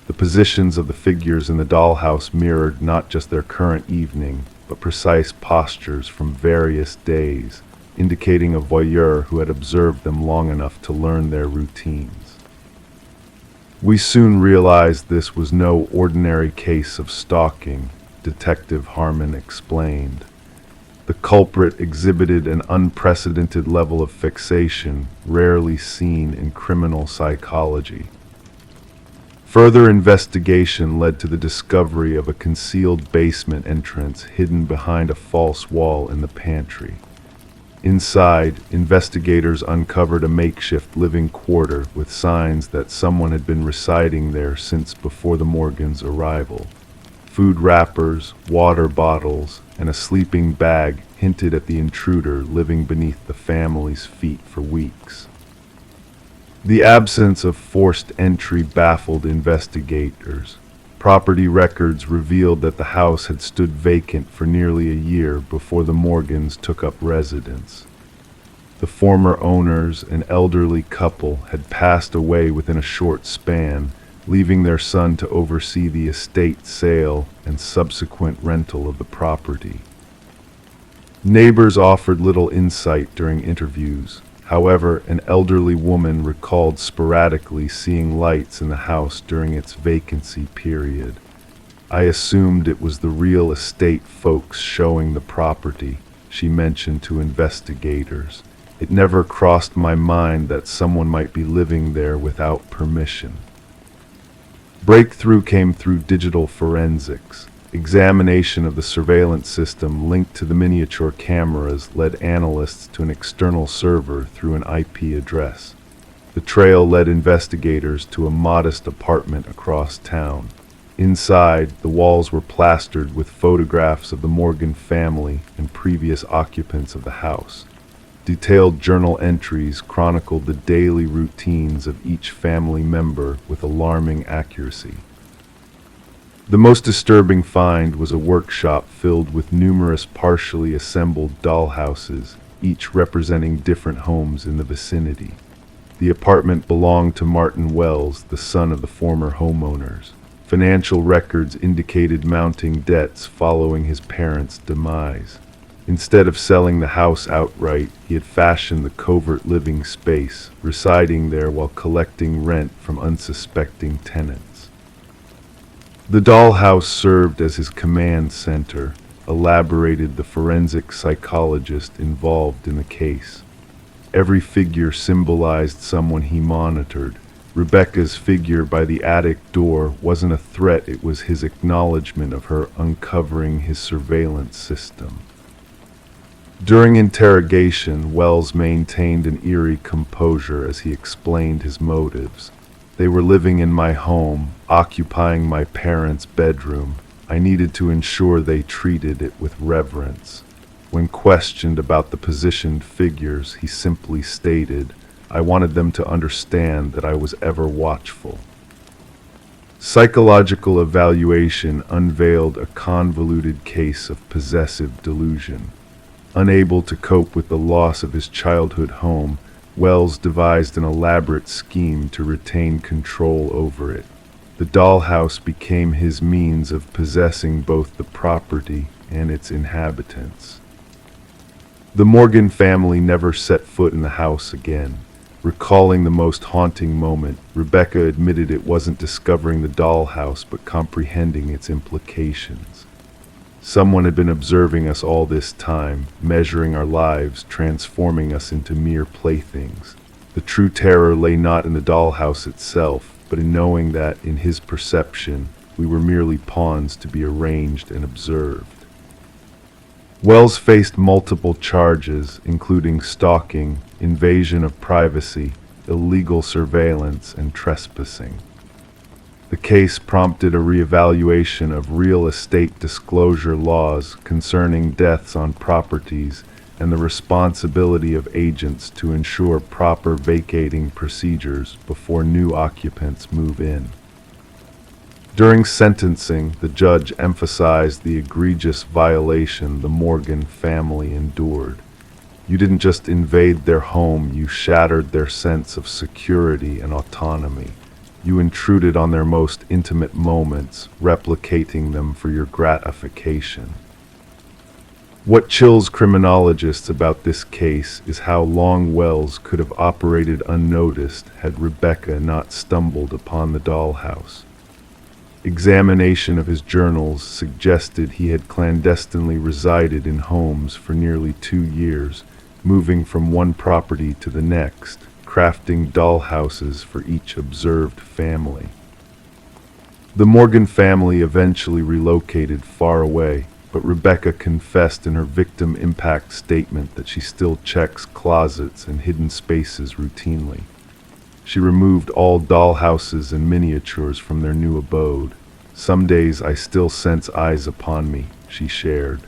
The positions of the figures in the dollhouse mirrored not just their current evening, but precise postures from various days, indicating a voyeur who had observed them long enough to learn their routines. We soon realized this was no ordinary case of stalking, Detective Harmon explained. The culprit exhibited an unprecedented level of fixation rarely seen in criminal psychology. Further investigation led to the discovery of a concealed basement entrance hidden behind a false wall in the pantry. Inside, investigators uncovered a makeshift living quarter with signs that someone had been residing there since before the Morgans' arrival. Food wrappers, water bottles, and a sleeping bag hinted at the intruder living beneath the family's feet for weeks. The absence of forced entry baffled investigators. Property records revealed that the house had stood vacant for nearly a year before the Morgans took up residence. The former owners, an elderly couple, had passed away within a short span, leaving their son to oversee the estate sale and subsequent rental of the property. Neighbors offered little insight during interviews. However, an elderly woman recalled sporadically seeing lights in the house during its vacancy period. "I assumed it was the real estate folks showing the property," she mentioned to investigators. "It never crossed my mind that someone might be living there without permission." Breakthrough came through digital forensics. Examination of the surveillance system linked to the miniature cameras led analysts to an external server through an IP address. The trail led investigators to a modest apartment across town. Inside, the walls were plastered with photographs of the Morgan family and previous occupants of the house. Detailed journal entries chronicled the daily routines of each family member with alarming accuracy. The most disturbing find was a workshop filled with numerous partially assembled dollhouses, each representing different homes in the vicinity. The apartment belonged to Martin Wells, the son of the former homeowners. Financial records indicated mounting debts following his parents' demise. Instead of selling the house outright, he had fashioned the covert living space, residing there while collecting rent from unsuspecting tenants. The dollhouse served as his command center, elaborated the forensic psychologist involved in the case. Every figure symbolized someone he monitored. Rebecca's figure by the attic door wasn't a threat, it was his acknowledgement of her uncovering his surveillance system. During interrogation, Wells maintained an eerie composure as he explained his motives. They were living in my home, occupying my parents' bedroom. I needed to ensure they treated it with reverence. When questioned about the positioned figures, he simply stated, I wanted them to understand that I was ever watchful. Psychological evaluation unveiled a convoluted case of possessive delusion. Unable to cope with the loss of his childhood home, Wells devised an elaborate scheme to retain control over it. The dollhouse became his means of possessing both the property and its inhabitants. The Morgan family never set foot in the house again. Recalling the most haunting moment, Rebecca admitted it wasn't discovering the dollhouse but comprehending its implications. Someone had been observing us all this time, measuring our lives, transforming us into mere playthings. The true terror lay not in the dollhouse itself, but in knowing that, in his perception, we were merely pawns to be arranged and observed. Wells faced multiple charges, including stalking, invasion of privacy, illegal surveillance, and trespassing. The case prompted a reevaluation of real estate disclosure laws concerning deaths on properties and the responsibility of agents to ensure proper vacating procedures before new occupants move in. During sentencing, the judge emphasized the egregious violation the Morgan family endured. You didn't just invade their home, you shattered their sense of security and autonomy. You intruded on their most intimate moments, replicating them for your gratification. What chills criminologists about this case is how long Wells could have operated unnoticed had Rebecca not stumbled upon the dollhouse. Examination of his journals suggested he had clandestinely resided in homes for nearly 2 years, moving from one property to the next, crafting dollhouses for each observed family. The Morgan family eventually relocated far away, but Rebecca confessed in her victim impact statement that she still checks closets and hidden spaces routinely. She removed all dollhouses and miniatures from their new abode. Some days I still sense eyes upon me, she shared.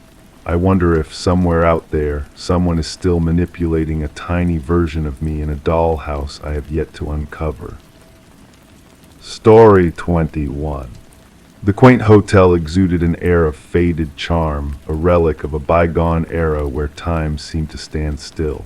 I wonder if somewhere out there, someone is still manipulating a tiny version of me in a dollhouse I have yet to uncover. Story 21. The quaint hotel exuded an air of faded charm, a relic of a bygone era where time seemed to stand still.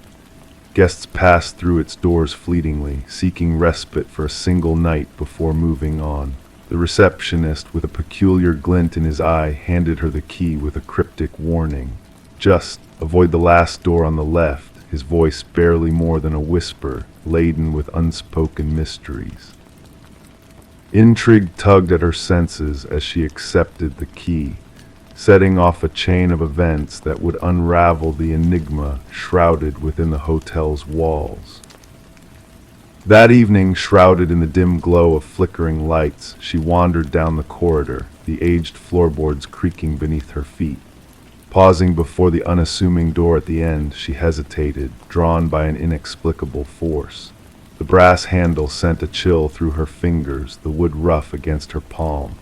Guests passed through its doors fleetingly, seeking respite for a single night before moving on. The receptionist, with a peculiar glint in his eye, handed her the key with a cryptic warning. Just avoid the last door on the left, his voice barely more than a whisper, laden with unspoken mysteries. Intrigue tugged at her senses as she accepted the key, setting off a chain of events that would unravel the enigma shrouded within the hotel's walls. That evening, shrouded in the dim glow of flickering lights, she wandered down the corridor, the aged floorboards creaking beneath her feet. Pausing before the unassuming door at the end, she hesitated, drawn by an inexplicable force. The brass handle sent a chill through her fingers, the wood rough against her palm.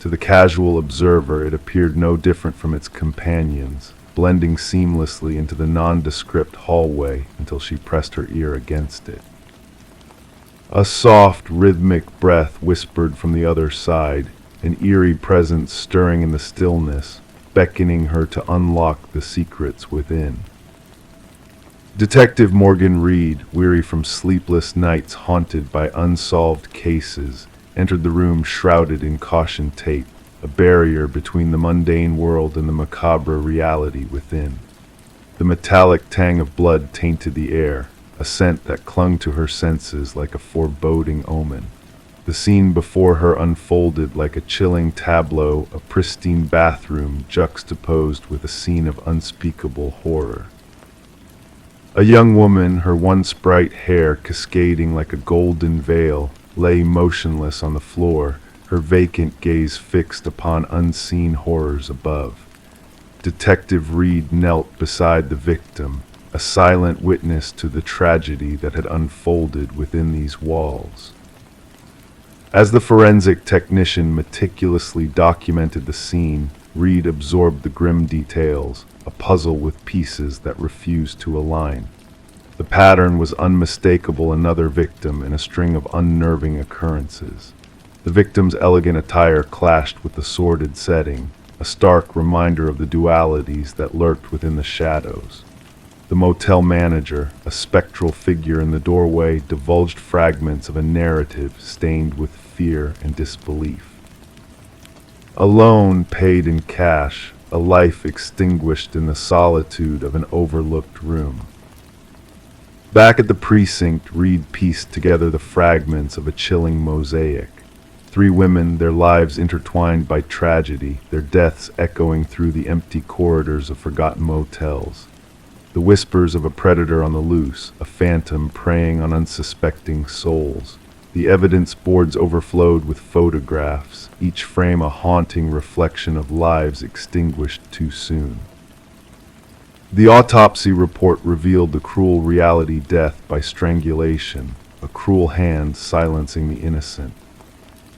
To the casual observer, it appeared no different from its companions, blending seamlessly into the nondescript hallway until she pressed her ear against it. A soft, rhythmic breath whispered from the other side, an eerie presence stirring in the stillness, beckoning her to unlock the secrets within. Detective Morgan Reed, weary from sleepless nights haunted by unsolved cases, entered the room shrouded in caution tape, a barrier between the mundane world and the macabre reality within. The metallic tang of blood tainted the air, a scent that clung to her senses like a foreboding omen. The scene before her unfolded like a chilling tableau, a pristine bathroom juxtaposed with a scene of unspeakable horror. A young woman, her once bright hair cascading like a golden veil, lay motionless on the floor, her vacant gaze fixed upon unseen horrors above. Detective Reed knelt beside the victim, a silent witness to the tragedy that had unfolded within these walls. As the forensic technician meticulously documented the scene, Reed absorbed the grim details, a puzzle with pieces that refused to align. The pattern was unmistakable, another victim in a string of unnerving occurrences. The victim's elegant attire clashed with the sordid setting, a stark reminder of the dualities that lurked within the shadows. The motel manager, a spectral figure in the doorway, divulged fragments of a narrative stained with fear and disbelief. A loan paid in cash, a life extinguished in the solitude of an overlooked room. Back at the precinct, Reed pieced together the fragments of a chilling mosaic. 3 women, their lives intertwined by tragedy, their deaths echoing through the empty corridors of forgotten motels. The whispers of a predator on the loose, a phantom preying on unsuspecting souls. The evidence boards overflowed with photographs, each frame a haunting reflection of lives extinguished too soon. The autopsy report revealed the cruel reality: death by strangulation, a cruel hand silencing the innocent.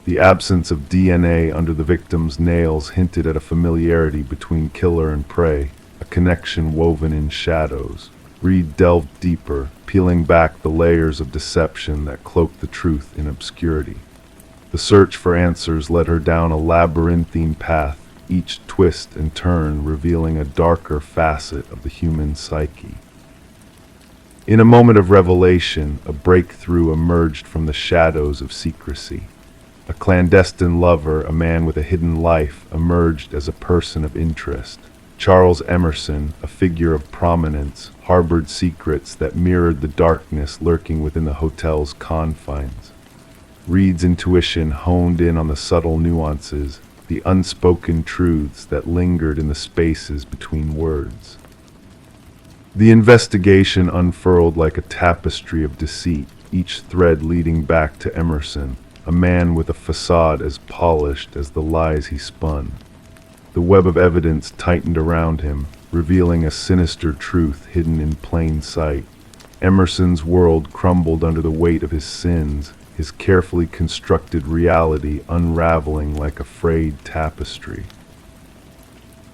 The absence of DNA under the victim's nails hinted at a familiarity between killer and prey, a connection woven in shadows. Reed delved deeper, peeling back the layers of deception that cloaked the truth in obscurity. The search for answers led her down a labyrinthine path, each twist and turn revealing a darker facet of the human psyche. In a moment of revelation, a breakthrough emerged from the shadows of secrecy. A clandestine lover, a man with a hidden life, emerged as a person of interest. Charles Emerson, a figure of prominence, harbored secrets that mirrored the darkness lurking within the hotel's confines. Reed's intuition honed in on the subtle nuances, the unspoken truths that lingered in the spaces between words. The investigation unfurled like a tapestry of deceit, each thread leading back to Emerson, a man with a facade as polished as the lies he spun. The web of evidence tightened around him, revealing a sinister truth hidden in plain sight. Emerson's world crumbled under the weight of his sins, his carefully constructed reality unraveling like a frayed tapestry.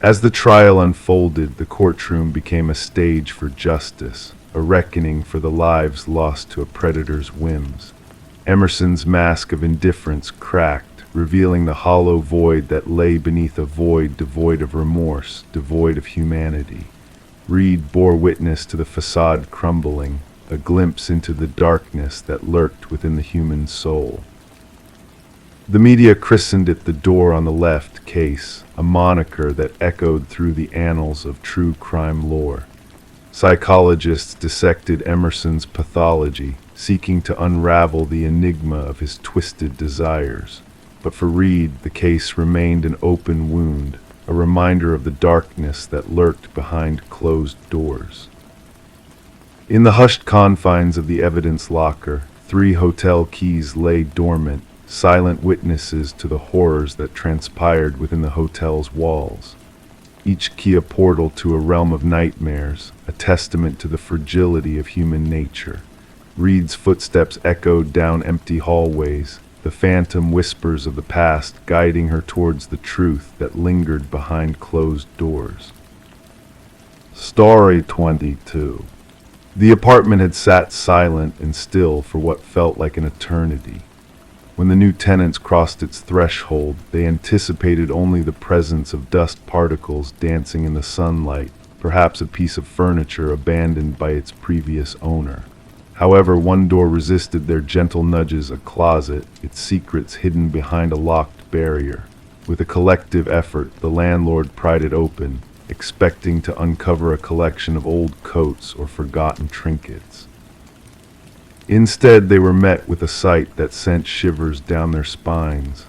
As the trial unfolded, the courtroom became a stage for justice, a reckoning for the lives lost to a predator's whims. Emerson's mask of indifference cracked, revealing the hollow void that lay beneath a void devoid of remorse, devoid of humanity. Reed bore witness to the facade crumbling, a glimpse into the darkness that lurked within the human soul. The media christened it the Door on the Left case, a moniker that echoed through the annals of true crime lore. Psychologists dissected Emerson's pathology, seeking to unravel the enigma of his twisted desires. But for Reed, the case remained an open wound, a reminder of the darkness that lurked behind closed doors. In the hushed confines of the evidence locker, 3 hotel keys lay dormant, silent witnesses to the horrors that transpired within the hotel's walls. Each key a portal to a realm of nightmares, a testament to the fragility of human nature. Reed's footsteps echoed down empty hallways, the phantom whispers of the past guiding her towards the truth that lingered behind closed doors. Story 22. The apartment had sat silent and still for what felt like an eternity. When the new tenants crossed its threshold, they anticipated only the presence of dust particles dancing in the sunlight, perhaps a piece of furniture abandoned by its previous owner. However, one door resisted their gentle nudges, a closet, its secrets hidden behind a locked barrier. With a collective effort, the landlord pried it open, expecting to uncover a collection of old coats or forgotten trinkets. Instead, they were met with a sight that sent shivers down their spines.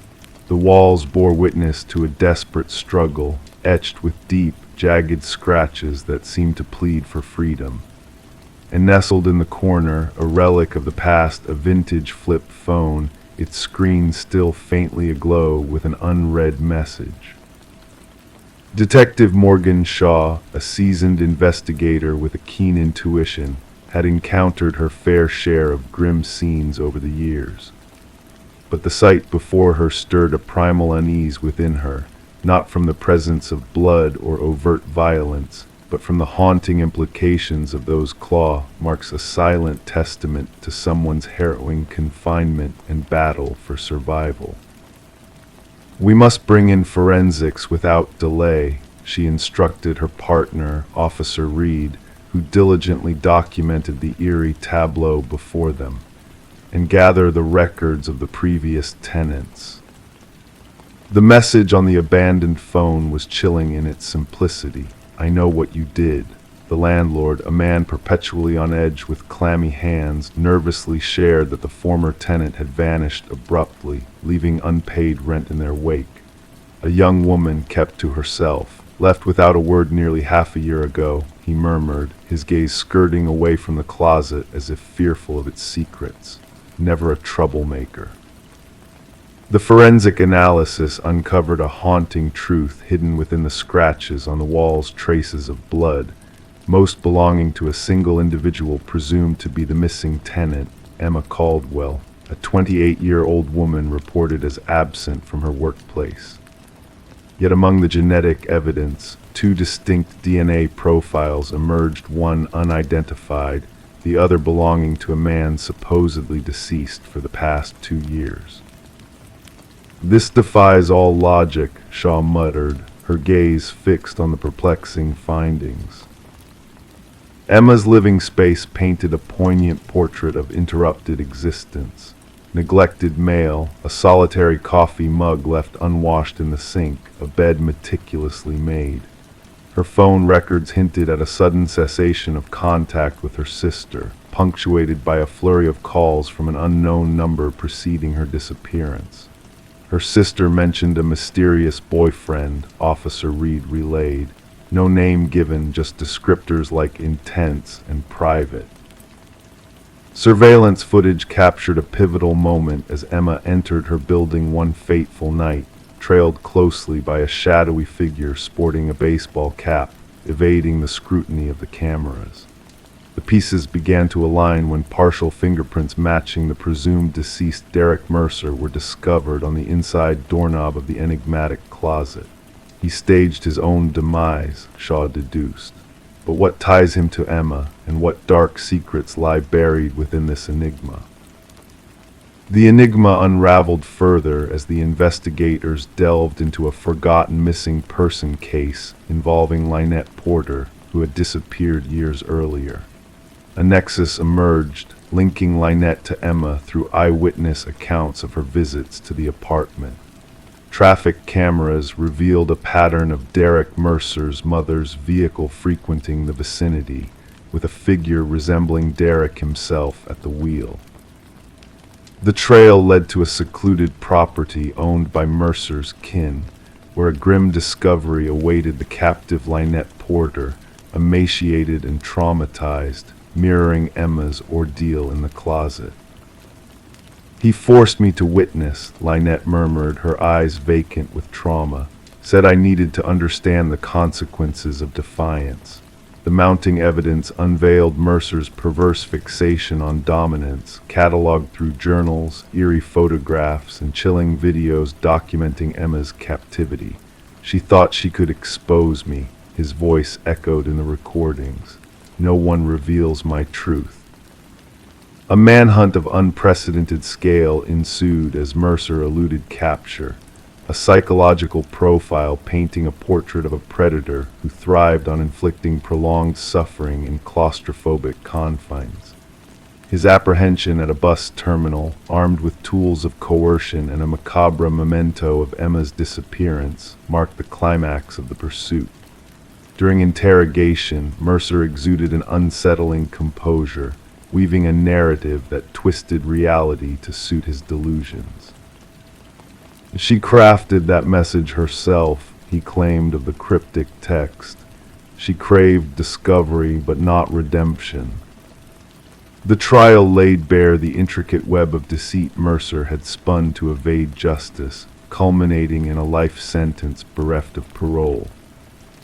The walls bore witness to a desperate struggle, etched with deep, jagged scratches that seemed to plead for freedom. And nestled in the corner, a relic of the past, a vintage flip phone, its screen still faintly aglow with an unread message. Detective Morgan Shaw, a seasoned investigator with a keen intuition, had encountered her fair share of grim scenes over the years. But the sight before her stirred a primal unease within her, not from the presence of blood or overt violence, but from the haunting implications of those claw marks, a silent testament to someone's harrowing confinement and battle for survival. "We must bring in forensics without delay," she instructed her partner, Officer Reed, who diligently documented the eerie tableau before them, "and gather the records of the previous tenants." The message on the abandoned phone was chilling in its simplicity. "I know what you did." The landlord, a man perpetually on edge with clammy hands, nervously shared that the former tenant had vanished abruptly, leaving unpaid rent in their wake. A young woman kept to herself, left without a word nearly half a year ago, he murmured, his gaze skirting away from the closet as if fearful of its secrets. Never a troublemaker. The forensic analysis uncovered a haunting truth hidden within the scratches on the wall's traces of blood, most belonging to a single individual presumed to be the missing tenant, Emma Caldwell, a 28-year-old woman reported as absent from her workplace. Yet among the genetic evidence, two distinct DNA profiles emerged, one unidentified, the other belonging to a man supposedly deceased for the past 2 years. "This defies all logic," Shaw muttered, her gaze fixed on the perplexing findings. Emma's living space painted a poignant portrait of interrupted existence. Neglected mail, a solitary coffee mug left unwashed in the sink, a bed meticulously made. Her phone records hinted at a sudden cessation of contact with her sister, punctuated by a flurry of calls from an unknown number preceding her disappearance. Her sister mentioned a mysterious boyfriend, Officer Reed relayed. No name given, just descriptors like intense and private. Surveillance footage captured a pivotal moment as Emma entered her building one fateful night, trailed closely by a shadowy figure sporting a baseball cap, evading the scrutiny of the cameras. The pieces began to align when partial fingerprints matching the presumed deceased Derek Mercer were discovered on the inside doorknob of the enigmatic closet. He staged his own demise, Shaw deduced. But what ties him to Emma, and what dark secrets lie buried within this enigma? The enigma unraveled further as the investigators delved into a forgotten missing person case involving Lynette Porter, who had disappeared years earlier. A nexus emerged, linking Lynette to Emma through eyewitness accounts of her visits to the apartment. Traffic cameras revealed a pattern of Derek Mercer's mother's vehicle frequenting the vicinity, with a figure resembling Derek himself at the wheel. The trail led to a secluded property owned by Mercer's kin, where a grim discovery awaited the captive Lynette Porter, emaciated and traumatized, mirroring Emma's ordeal in the closet. "He forced me to witness," Lynette murmured, her eyes vacant with trauma. "Said I needed to understand the consequences of defiance." The mounting evidence unveiled Mercer's perverse fixation on dominance, cataloged through journals, eerie photographs, and chilling videos documenting Emma's captivity. She thought she could expose me, his voice echoed in the recordings. No one reveals my truth. A manhunt of unprecedented scale ensued as Mercer eluded capture, a psychological profile painting a portrait of a predator who thrived on inflicting prolonged suffering in claustrophobic confines. His apprehension at a bus terminal, armed with tools of coercion and a macabre memento of Emma's disappearance, marked the climax of the pursuit. During interrogation, Mercer exuded an unsettling composure, weaving a narrative that twisted reality to suit his delusions. She crafted that message herself, he claimed of the cryptic text. She craved discovery, but not redemption. The trial laid bare the intricate web of deceit Mercer had spun to evade justice, culminating in a life sentence bereft of parole.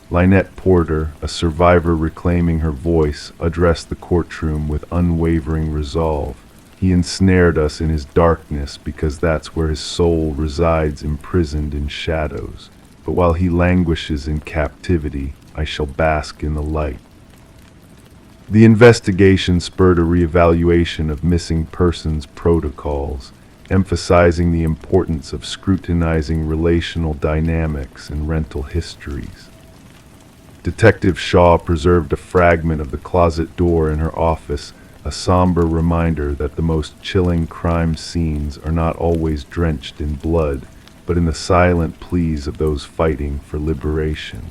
Lynette Porter, a survivor reclaiming her voice, addressed the courtroom with unwavering resolve. He ensnared us in his darkness because that's where his soul resides, imprisoned in shadows. But while he languishes in captivity, I shall bask in the light. The investigation spurred a reevaluation of missing persons protocols, emphasizing the importance of scrutinizing relational dynamics and rental histories. Detective Shaw preserved a fragment of the closet door in her office, a somber reminder that the most chilling crime scenes are not always drenched in blood, but in the silent pleas of those fighting for liberation.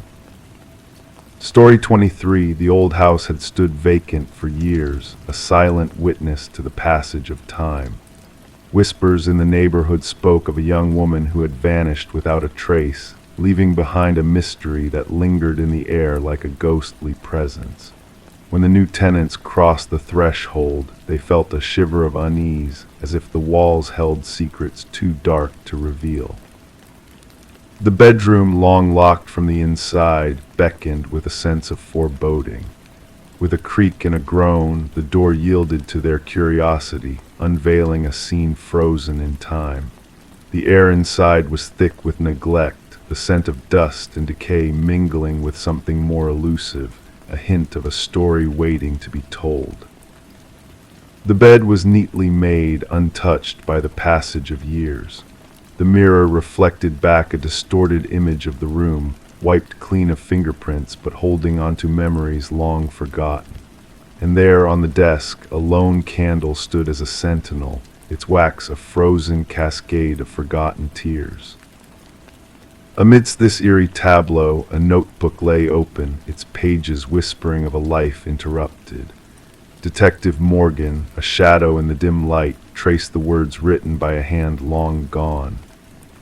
Story 23, the old house had stood vacant for years, a silent witness to the passage of time. Whispers in the neighborhood spoke of a young woman who had vanished without a trace, leaving behind a mystery that lingered in the air like a ghostly presence. When the new tenants crossed the threshold, they felt a shiver of unease, as if the walls held secrets too dark to reveal. The bedroom, long locked from the inside, beckoned with a sense of foreboding. With a creak and a groan, the door yielded to their curiosity, unveiling a scene frozen in time. The air inside was thick with neglect, the scent of dust and decay mingling with something more elusive, a hint of a story waiting to be told. The bed was neatly made, untouched by the passage of years. The mirror reflected back a distorted image of the room, wiped clean of fingerprints but holding onto memories long forgotten. And there on the desk, a lone candle stood as a sentinel, its wax a frozen cascade of forgotten tears. Amidst this eerie tableau, a notebook lay open, its pages whispering of a life interrupted. Detective Morgan, a shadow in the dim light, traced the words written by a hand long gone.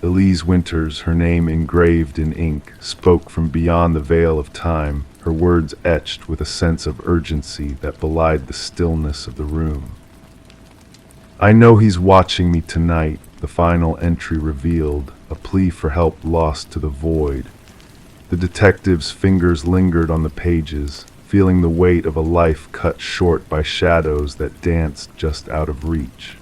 Elise Winters, her name engraved in ink, spoke from beyond the veil of time, her words etched with a sense of urgency that belied the stillness of the room. "I know he's watching me tonight," the final entry revealed, a plea for help lost to the void. The detective's fingers lingered on the pages, feeling the weight of a life cut short by shadows that danced just out of reach.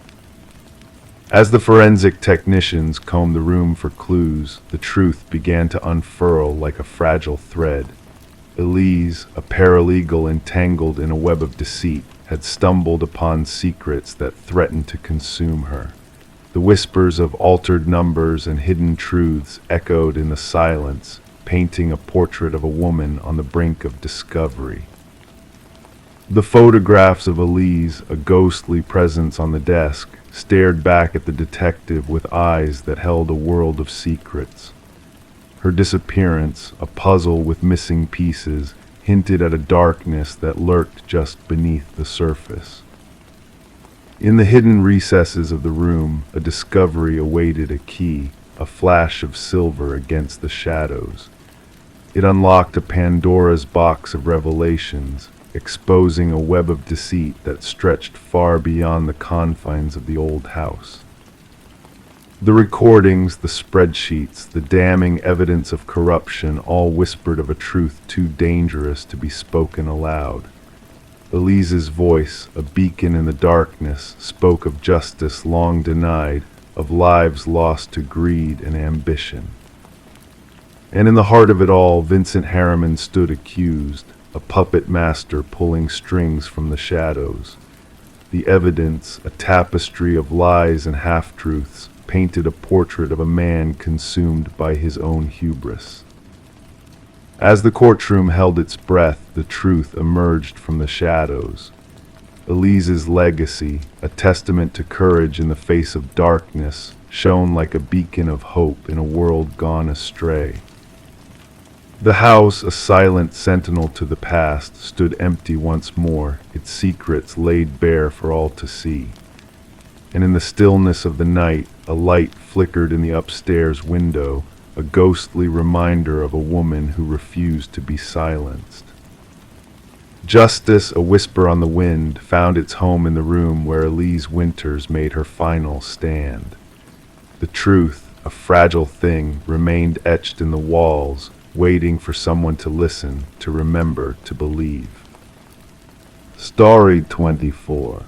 As the forensic technicians combed the room for clues, the truth began to unfurl like a fragile thread. Elise, a paralegal entangled in a web of deceit, had stumbled upon secrets that threatened to consume her. The whispers of altered numbers and hidden truths echoed in the silence, painting a portrait of a woman on the brink of discovery. The photographs of Elise, a ghostly presence on the desk, stared back at the detective with eyes that held a world of secrets. Her disappearance, a puzzle with missing pieces, hinted at a darkness that lurked just beneath the surface. In the hidden recesses of the room, a discovery awaited a key, a flash of silver against the shadows. It unlocked a Pandora's box of revelations, exposing a web of deceit that stretched far beyond the confines of the old house. The recordings, the spreadsheets, the damning evidence of corruption all whispered of a truth too dangerous to be spoken aloud. Elise's voice, a beacon in the darkness, spoke of justice long denied, of lives lost to greed and ambition. And in the heart of it all, Vincent Harriman stood accused, a puppet master pulling strings from the shadows. The evidence, a tapestry of lies and half-truths, painted a portrait of a man consumed by his own hubris. As the courtroom held its breath, the truth emerged from the shadows. Elise's legacy, a testament to courage in the face of darkness, shone like a beacon of hope in a world gone astray. The house, a silent sentinel to the past, stood empty once more, its secrets laid bare for all to see. And in the stillness of the night, a light flickered in the upstairs window, a ghostly reminder of a woman who refused to be silenced. Justice, a whisper on the wind, found its home in the room where Elise Winters made her final stand. The truth, a fragile thing, remained etched in the walls, waiting for someone to listen, to remember, to believe. Story 24.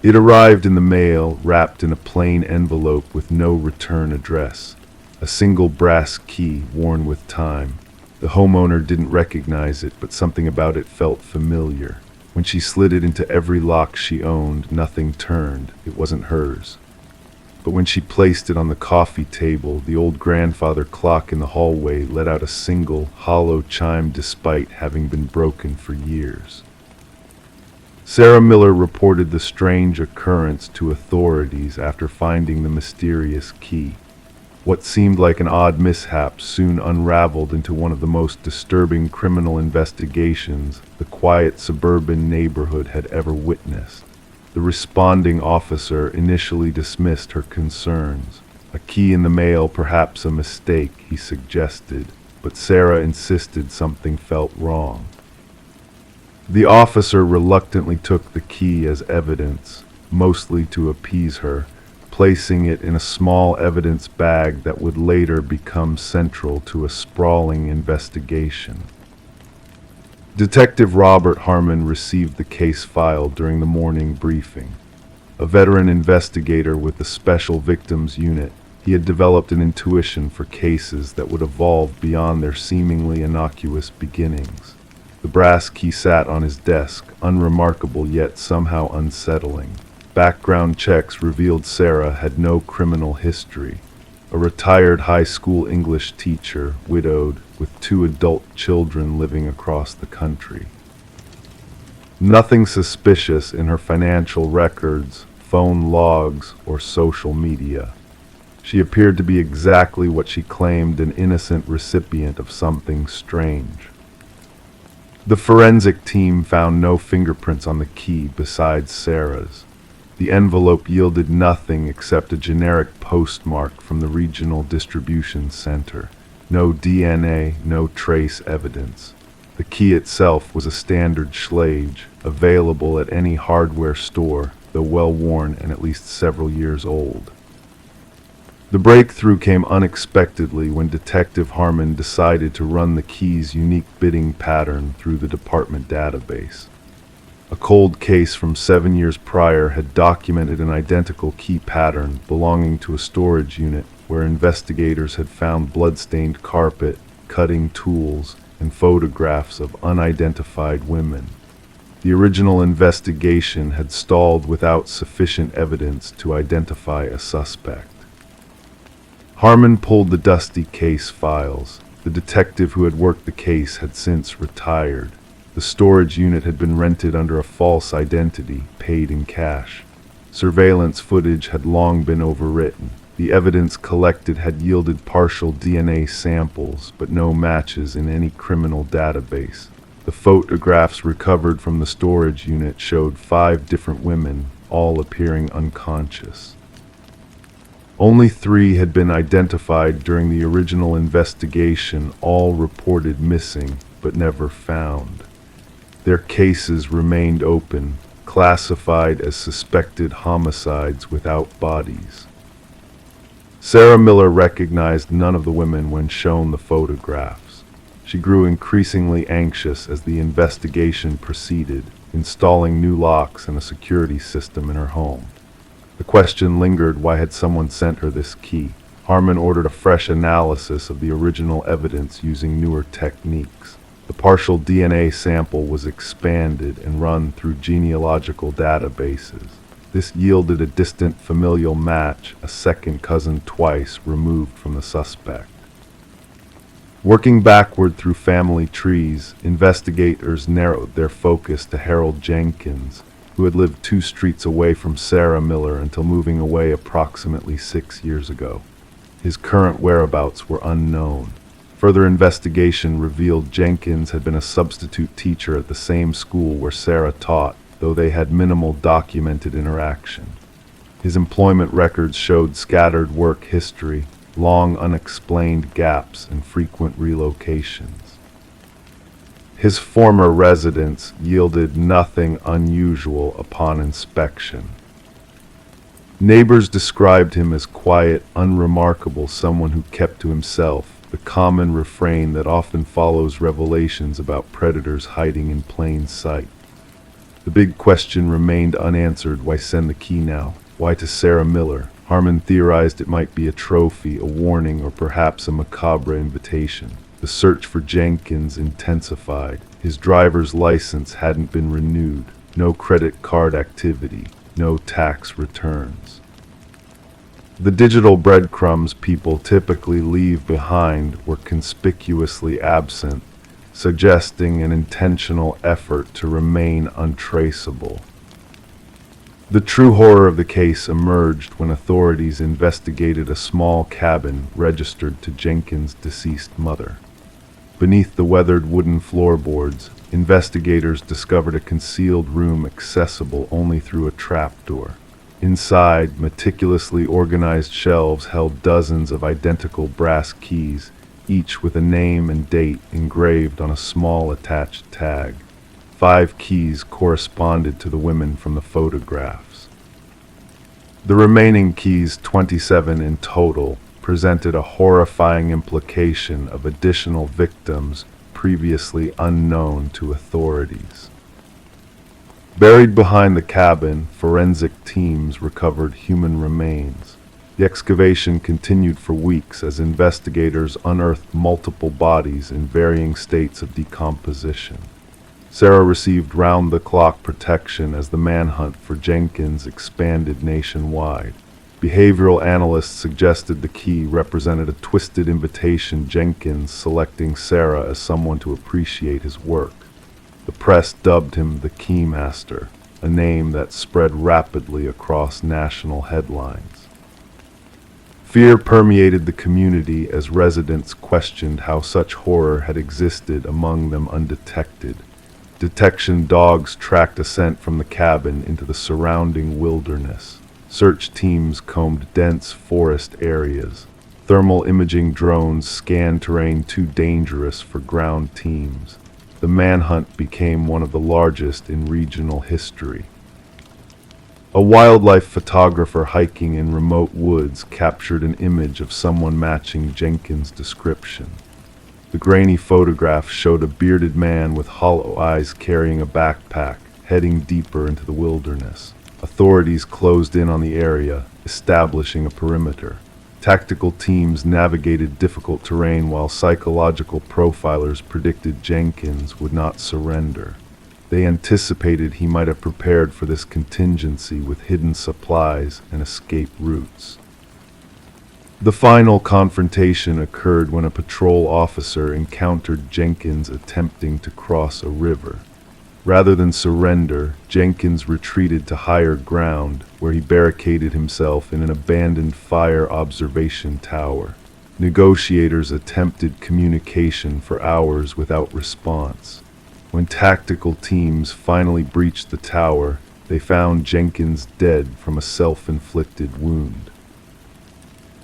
It arrived in the mail, wrapped in a plain envelope with no return address. A single brass key worn with time. The homeowner didn't recognize it, but something about it felt familiar. When she slid it into every lock she owned, nothing turned. It wasn't hers. But when she placed it on the coffee table, the old grandfather clock in the hallway let out a single, hollow chime despite having been broken for years. Sarah Miller reported the strange occurrence to authorities after finding the mysterious key. What seemed like an odd mishap soon unraveled into one of the most disturbing criminal investigations the quiet suburban neighborhood had ever witnessed. The responding officer initially dismissed her concerns. A key in the mail, perhaps a mistake, he suggested, but Sarah insisted something felt wrong. The officer reluctantly took the key as evidence, mostly to appease her, placing it in a small evidence bag that would later become central to a sprawling investigation. Detective Robert Harmon received the case file during the morning briefing. A veteran investigator with the Special Victims Unit, he had developed an intuition for cases that would evolve beyond their seemingly innocuous beginnings. The brass key sat on his desk, unremarkable yet somehow unsettling. Background checks revealed Sarah had no criminal history. A retired high school English teacher, widowed, with 2 adult children living across the country. Nothing suspicious in her financial records, phone logs, or social media. She appeared to be exactly what she claimed, an innocent recipient of something strange. The forensic team found no fingerprints on the key besides Sarah's. The envelope yielded nothing except a generic postmark from the regional distribution center. No DNA, no trace evidence. The key itself was a standard Schlage, available at any hardware store, though well-worn and at least several years old. The breakthrough came unexpectedly when Detective Harmon decided to run the key's unique bidding pattern through the department database. A cold case from 7 years prior had documented an identical key pattern belonging to a storage unit where investigators had found blood-stained carpet, cutting tools, and photographs of unidentified women. The original investigation had stalled without sufficient evidence to identify a suspect. Harmon pulled the dusty case files. The detective who had worked the case had since retired. The storage unit had been rented under a false identity, paid in cash. Surveillance footage had long been overwritten. The evidence collected had yielded partial DNA samples, but no matches in any criminal database. The photographs recovered from the storage unit showed 5 different women, all appearing unconscious. Only 3 had been identified during the original investigation, all reported missing, but never found. Their cases remained open, classified as suspected homicides without bodies. Sarah Miller recognized none of the women when shown the photographs. She grew increasingly anxious as the investigation proceeded, installing new locks and a security system in her home. The question lingered, why had someone sent her this key? Harmon ordered a fresh analysis of the original evidence using newer techniques. The partial DNA sample was expanded and run through genealogical databases. This yielded a distant familial match, a second cousin twice removed from the suspect. Working backward through family trees, investigators narrowed their focus to Harold Jenkins, who had lived 2 streets away from Sarah Miller until moving away approximately 6 years ago. His current whereabouts were unknown. Further investigation revealed Jenkins had been a substitute teacher at the same school where Sarah taught, though they had minimal documented interaction. His employment records showed scattered work history, long unexplained gaps, and frequent relocations. His former residence yielded nothing unusual upon inspection. Neighbors described him as quiet, unremarkable, someone who kept to himself, the common refrain that often follows revelations about predators hiding in plain sight. The big question remained unanswered: why send the key now? Why to Sarah Miller? Harmon theorized it might be a trophy, a warning, or perhaps a macabre invitation. The search for Jenkins intensified. His driver's license hadn't been renewed, no credit card activity, no tax returns. The digital breadcrumbs people typically leave behind were conspicuously absent, suggesting an intentional effort to remain untraceable. The true horror of the case emerged when authorities investigated a small cabin registered to Jenkins' deceased mother. Beneath the weathered wooden floorboards, investigators discovered a concealed room accessible only through a trapdoor. Inside, meticulously organized shelves held dozens of identical brass keys, each with a name and date engraved on a small attached tag. 5 keys corresponded to the women from the photographs. The remaining keys, 27 in total, presented a horrifying implication of additional victims previously unknown to authorities. Buried behind the cabin, forensic teams recovered human remains. The excavation continued for weeks as investigators unearthed multiple bodies in varying states of decomposition. Sarah received round-the-clock protection as the manhunt for Jenkins expanded nationwide. Behavioral analysts suggested the key represented a twisted invitation, Jenkins selecting Sarah as someone to appreciate his work. The press dubbed him the Keymaster, a name that spread rapidly across national headlines. Fear permeated the community as residents questioned how such horror had existed among them undetected. Detection dogs tracked a scent from the cabin into the surrounding wilderness. Search teams combed dense forest areas. Thermal imaging drones scanned terrain too dangerous for ground teams. The manhunt became one of the largest in regional history. A wildlife photographer hiking in remote woods captured an image of someone matching Jenkins' description. The grainy photograph showed a bearded man with hollow eyes carrying a backpack, heading deeper into the wilderness. Authorities closed in on the area, establishing a perimeter. Tactical teams navigated difficult terrain while psychological profilers predicted Jenkins would not surrender. They anticipated he might have prepared for this contingency with hidden supplies and escape routes. The final confrontation occurred when a patrol officer encountered Jenkins attempting to cross a river. Rather than surrender, Jenkins retreated to higher ground, where he barricaded himself in an abandoned fire observation tower. Negotiators attempted communication for hours without response. When tactical teams finally breached the tower, they found Jenkins dead from a self-inflicted wound.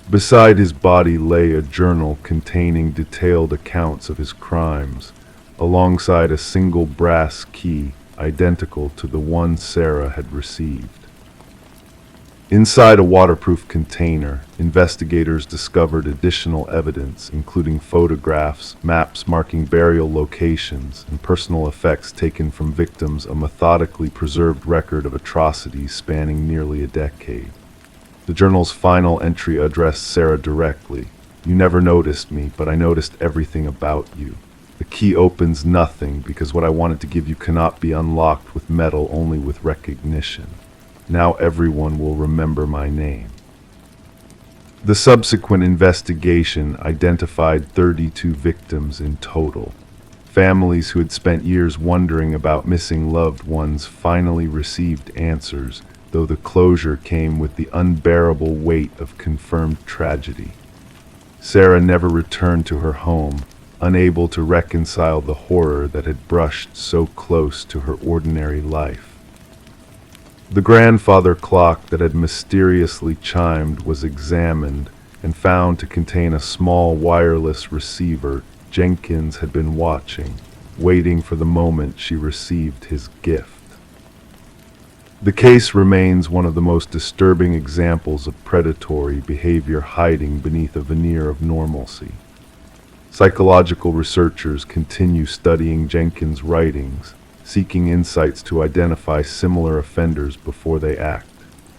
Beside his body lay a journal containing detailed accounts of his crimes, alongside a single brass key identical to the one Sarah had received. Inside a waterproof container, investigators discovered additional evidence, including photographs, maps marking burial locations, and personal effects taken from victims, a methodically preserved record of atrocities spanning nearly a decade. The journal's final entry addressed Sarah directly. "You never noticed me, but I noticed everything about you. The key opens nothing because what I wanted to give you cannot be unlocked with metal, only with recognition. Now everyone will remember my name." The subsequent investigation identified 32 victims in total. Families who had spent years wondering about missing loved ones finally received answers, though the closure came with the unbearable weight of confirmed tragedy. Sarah never returned to her home, unable to reconcile the horror that had brushed so close to her ordinary life. The grandfather clock that had mysteriously chimed was examined and found to contain a small wireless receiver. Jenkins had been watching, waiting for the moment she received his gift. The case remains one of the most disturbing examples of predatory behavior hiding beneath a veneer of normalcy. Psychological researchers continue studying Jenkins' writings, seeking insights to identify similar offenders before they act.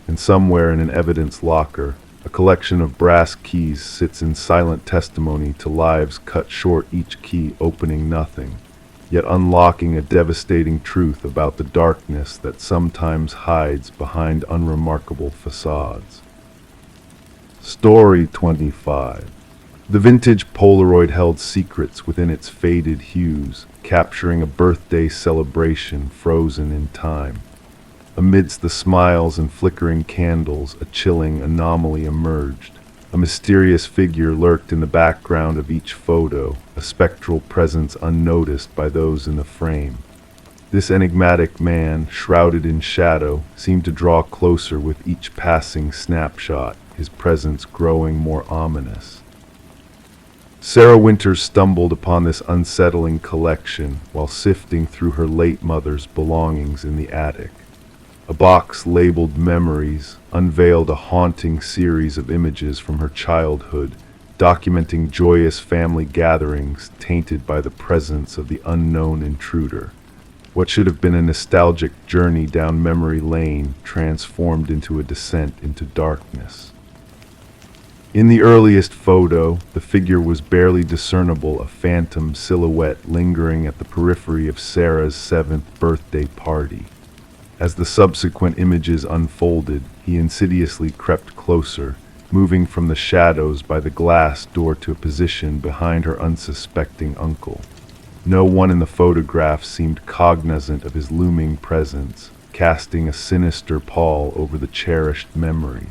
And somewhere in an evidence locker, a collection of brass keys sits in silent testimony to lives cut short, each key opening nothing, yet unlocking a devastating truth about the darkness that sometimes hides behind unremarkable facades. Story 25. The vintage Polaroid held secrets within its faded hues, capturing a birthday celebration frozen in time. Amidst the smiles and flickering candles, a chilling anomaly emerged. A mysterious figure lurked in the background of each photo, a spectral presence unnoticed by those in the frame. This enigmatic man, shrouded in shadow, seemed to draw closer with each passing snapshot, his presence growing more ominous. Sarah Winters stumbled upon this unsettling collection while sifting through her late mother's belongings in the attic. A box labeled Memories unveiled a haunting series of images from her childhood, documenting joyous family gatherings tainted by the presence of the unknown intruder. What should have been a nostalgic journey down memory lane transformed into a descent into darkness. In the earliest photo, the figure was barely discernible, a phantom silhouette lingering at the periphery of Sarah's 7th birthday party. As the subsequent images unfolded, he insidiously crept closer, moving from the shadows by the glass door to a position behind her unsuspecting uncle. No one in the photograph seemed cognizant of his looming presence, casting a sinister pall over the cherished memories.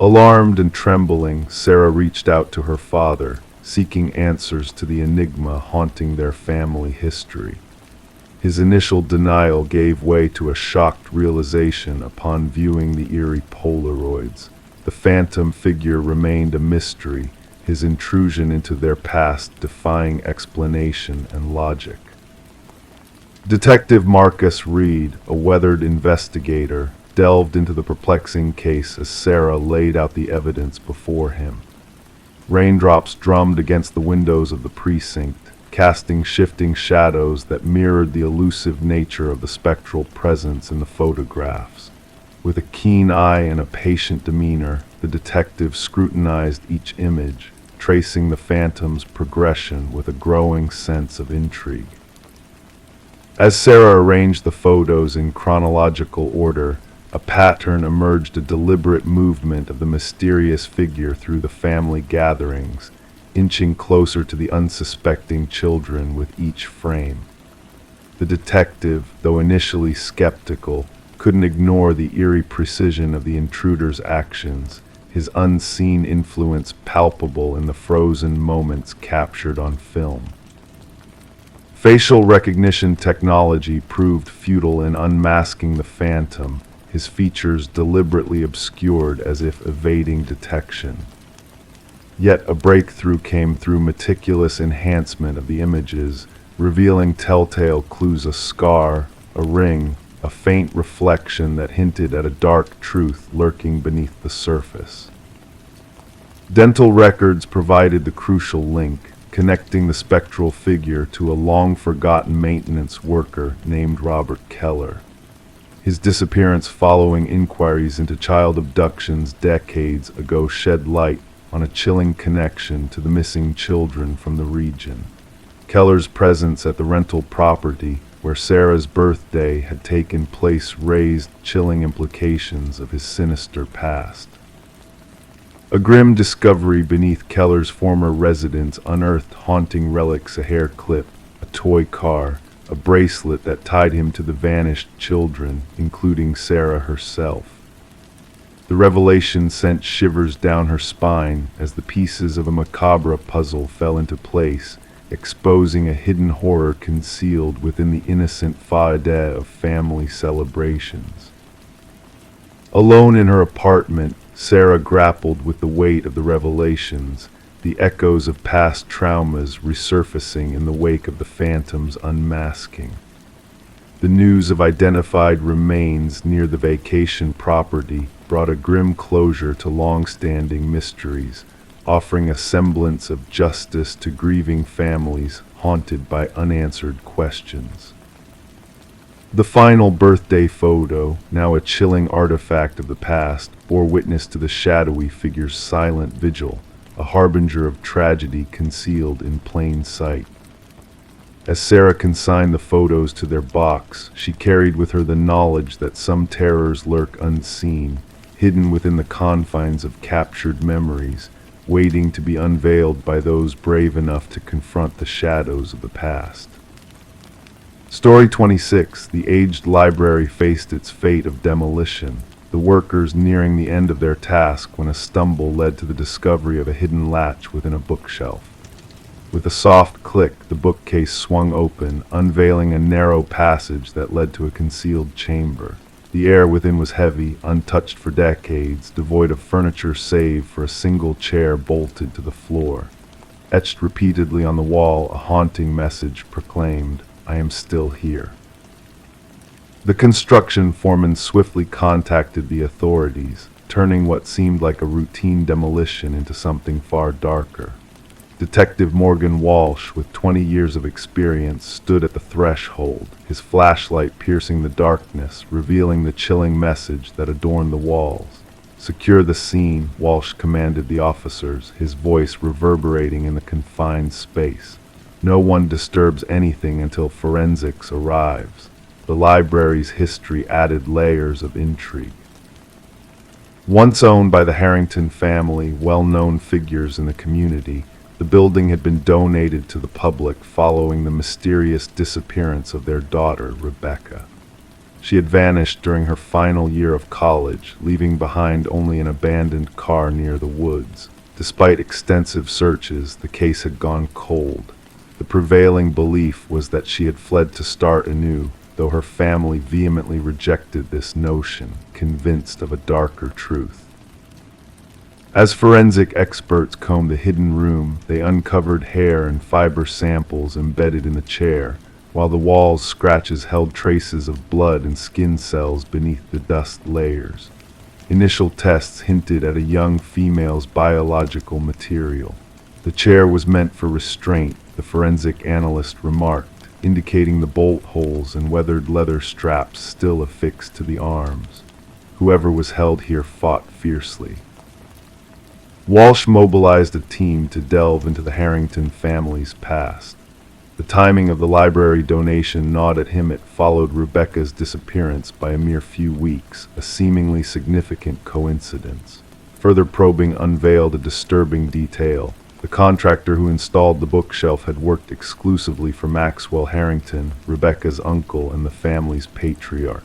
Alarmed and trembling, Sarah reached out to her father, seeking answers to the enigma haunting their family history. His initial denial gave way to a shocked realization upon viewing the eerie Polaroids. The phantom figure remained a mystery, his intrusion into their past defying explanation and logic. Detective Marcus Reed, a weathered investigator, delved into the perplexing case as Sarah laid out the evidence before him. Raindrops drummed against the windows of the precinct, casting shifting shadows that mirrored the elusive nature of the spectral presence in the photographs. With a keen eye and a patient demeanor, the detective scrutinized each image, tracing the phantom's progression with a growing sense of intrigue. As Sarah arranged the photos in chronological order, a pattern emerged, a deliberate movement of the mysterious figure through the family gatherings, inching closer to the unsuspecting children with each frame. The detective, though initially skeptical, couldn't ignore the eerie precision of the intruder's actions, his unseen influence palpable in the frozen moments captured on film. Facial recognition technology proved futile in unmasking the phantom, his features deliberately obscured as if evading detection. Yet a breakthrough came through meticulous enhancement of the images, revealing telltale clues: a scar, a ring, a faint reflection that hinted at a dark truth lurking beneath the surface. Dental records provided the crucial link, connecting the spectral figure to a long-forgotten maintenance worker named Robert Keller. His disappearance following inquiries into child abductions decades ago shed light on a chilling connection to the missing children from the region. Keller's presence at the rental property where Sarah's birthday had taken place raised chilling implications of his sinister past. A grim discovery beneath Keller's former residence unearthed haunting relics: a hair clip, a toy car, a bracelet that tied him to the vanished children, including Sarah herself. The revelation sent shivers down her spine as the pieces of a macabre puzzle fell into place, exposing a hidden horror concealed within the innocent façade of family celebrations. Alone in her apartment, Sarah grappled with the weight of the revelations, the echoes of past traumas resurfacing in the wake of the phantom's unmasking. The news of identified remains near the vacation property brought a grim closure to long-standing mysteries, offering a semblance of justice to grieving families haunted by unanswered questions. The final birthday photo, now a chilling artifact of the past, bore witness to the shadowy figure's silent vigil, a harbinger of tragedy concealed in plain sight. As Sarah consigned the photos to their box, she carried with her the knowledge that some terrors lurk unseen, hidden within the confines of captured memories, waiting to be unveiled by those brave enough to confront the shadows of the past. Story 26. The aged library faced its fate of demolition, the workers nearing the end of their task when a stumble led to the discovery of a hidden latch within a bookshelf. With a soft click, the bookcase swung open, unveiling a narrow passage that led to a concealed chamber. The air within was heavy, untouched for decades, devoid of furniture save for a single chair bolted to the floor. Etched repeatedly on the wall, a haunting message proclaimed, "I am still here." The construction foreman swiftly contacted the authorities, turning what seemed like a routine demolition into something far darker. Detective Morgan Walsh, with 20 years of experience, stood at the threshold, his flashlight piercing the darkness, revealing the chilling message that adorned the walls. "Secure the scene," Walsh commanded the officers, his voice reverberating in the confined space. "No one disturbs anything until forensics arrives." The library's history added layers of intrigue. Once owned by the Harrington family, well-known figures in the community, the building had been donated to the public following the mysterious disappearance of their daughter, Rebecca. She had vanished during her final year of college, leaving behind only an abandoned car near the woods. Despite extensive searches, the case had gone cold. The prevailing belief was that she had fled to start anew, though her family vehemently rejected this notion, convinced of a darker truth. As forensic experts combed the hidden room, they uncovered hair and fiber samples embedded in the chair, while the wall's scratches held traces of blood and skin cells beneath the dust layers. Initial tests hinted at a young female's biological material. The chair was meant for restraint, the forensic analyst remarked, indicating the bolt holes and weathered leather straps still affixed to the arms. Whoever was held here fought fiercely. Walsh mobilized a team to delve into the Harrington family's past. The timing of the library donation gnawed at him. It followed Rebecca's disappearance by a mere few weeks, a seemingly significant coincidence. Further probing unveiled a disturbing detail. The contractor who installed the bookshelf had worked exclusively for Maxwell Harrington, Rebecca's uncle and the family's patriarch.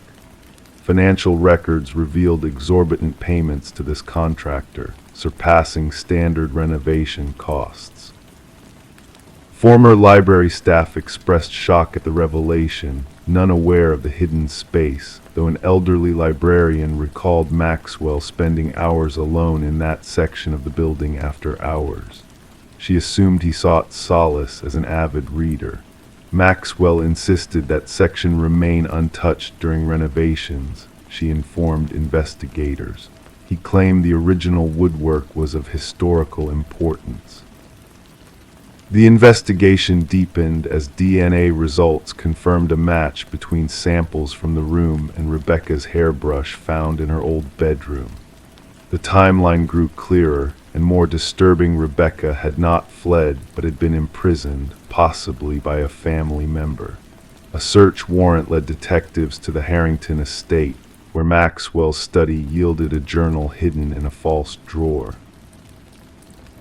Financial records revealed exorbitant payments to this contractor, surpassing standard renovation costs. Former library staff expressed shock at the revelation, none aware of the hidden space, though an elderly librarian recalled Maxwell spending hours alone in that section of the building after hours. She assumed he sought solace as an avid reader. Maxwell insisted that section remain untouched during renovations, she informed investigators. He claimed the original woodwork was of historical importance. The investigation deepened as DNA results confirmed a match between samples from the room and Rebecca's hairbrush found in her old bedroom. The timeline grew clearer and more disturbing. Rebecca had not fled but had been imprisoned, possibly by a family member. A search warrant led detectives to the Harrington estate, where Maxwell's study yielded a journal hidden in a false drawer.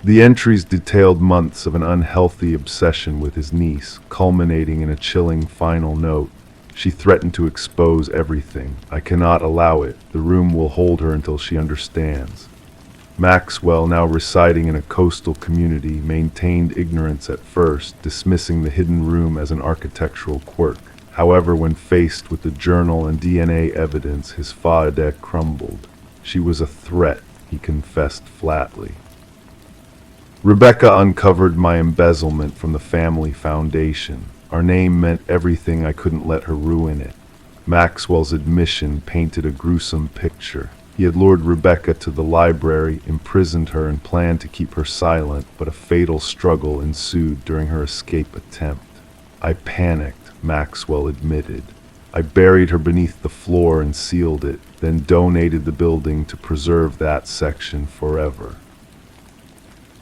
The entries detailed months of an unhealthy obsession with his niece, culminating in a chilling final note. She threatened to expose everything. "I cannot allow it. The room will hold her until she understands." Maxwell, now residing in a coastal community, maintained ignorance at first, dismissing the hidden room as an architectural quirk. However, when faced with the journal and DNA evidence, his faade crumbled. "She was a threat," he confessed flatly. "Rebecca uncovered my embezzlement from the family foundation. Our name meant everything. I couldn't let her ruin it." Maxwell's admission painted a gruesome picture. He had lured Rebecca to the library, imprisoned her, and planned to keep her silent, but a fatal struggle ensued during her escape attempt. "I panicked," Maxwell admitted. "I buried her beneath the floor and sealed it, then donated the building to preserve that section forever."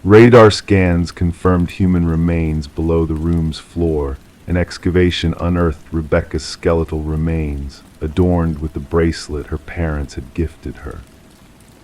Radar scans confirmed human remains below the room's floor. An excavation unearthed Rebecca's skeletal remains, adorned with the bracelet her parents had gifted her.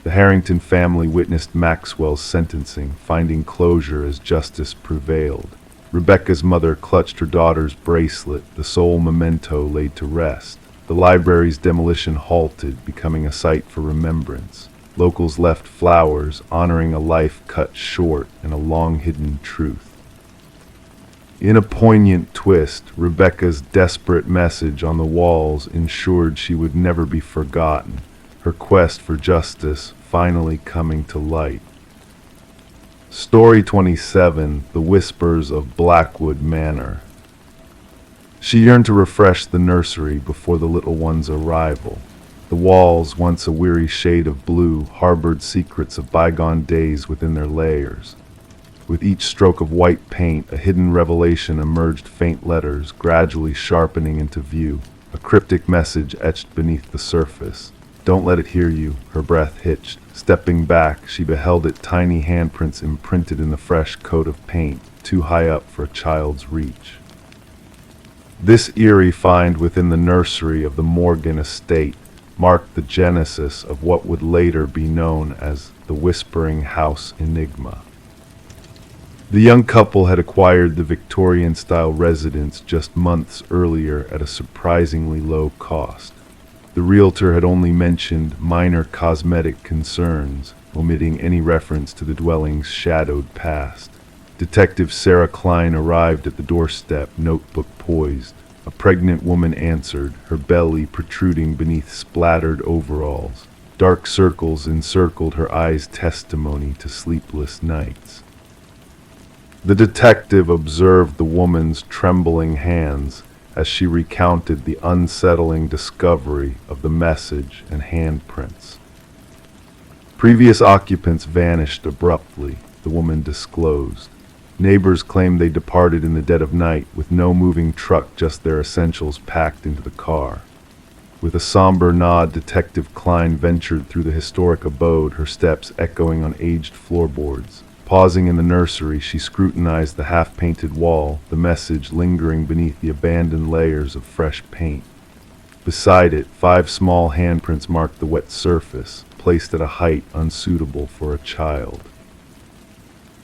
The Harrington family witnessed Maxwell's sentencing, finding closure as justice prevailed. Rebecca's mother clutched her daughter's bracelet, the sole memento laid to rest. The library's demolition halted, becoming a site for remembrance. Locals left flowers, honoring a life cut short and a long-hidden truth. In a poignant twist, Rebecca's desperate message on the walls ensured she would never be forgotten, her quest for justice finally coming to light. Story 27, The Whispers of Blackwood Manor. She yearned to refresh the nursery before the little one's arrival. The walls, once a weary shade of blue, harbored secrets of bygone days within their layers. With each stroke of white paint, a hidden revelation emerged, faint letters gradually sharpening into view, a cryptic message etched beneath the surface. "Don't let it hear you," her breath hitched. Stepping back, she beheld it, tiny handprints imprinted in the fresh coat of paint, too high up for a child's reach. This eerie find within the nursery of the Morgan estate marked the genesis of what would later be known as the Whispering House Enigma. The young couple had acquired the Victorian-style residence just months earlier at a surprisingly low cost. The realtor had only mentioned minor cosmetic concerns, omitting any reference to the dwelling's shadowed past. Detective Sarah Klein arrived at the doorstep, notebook poised. A pregnant woman answered, her belly protruding beneath splattered overalls. Dark circles encircled her eyes, testimony to sleepless nights. The detective observed the woman's trembling hands as she recounted the unsettling discovery of the message and handprints. Previous occupants vanished abruptly, the woman disclosed. Neighbors claimed they departed in the dead of night, with no moving truck, just their essentials packed into the car. With a somber nod, Detective Klein ventured through the historic abode, her steps echoing on aged floorboards. Pausing in the nursery, she scrutinized the half-painted wall, the message lingering beneath the abandoned layers of fresh paint. Beside it, 5 small handprints marked the wet surface, placed at a height unsuitable for a child.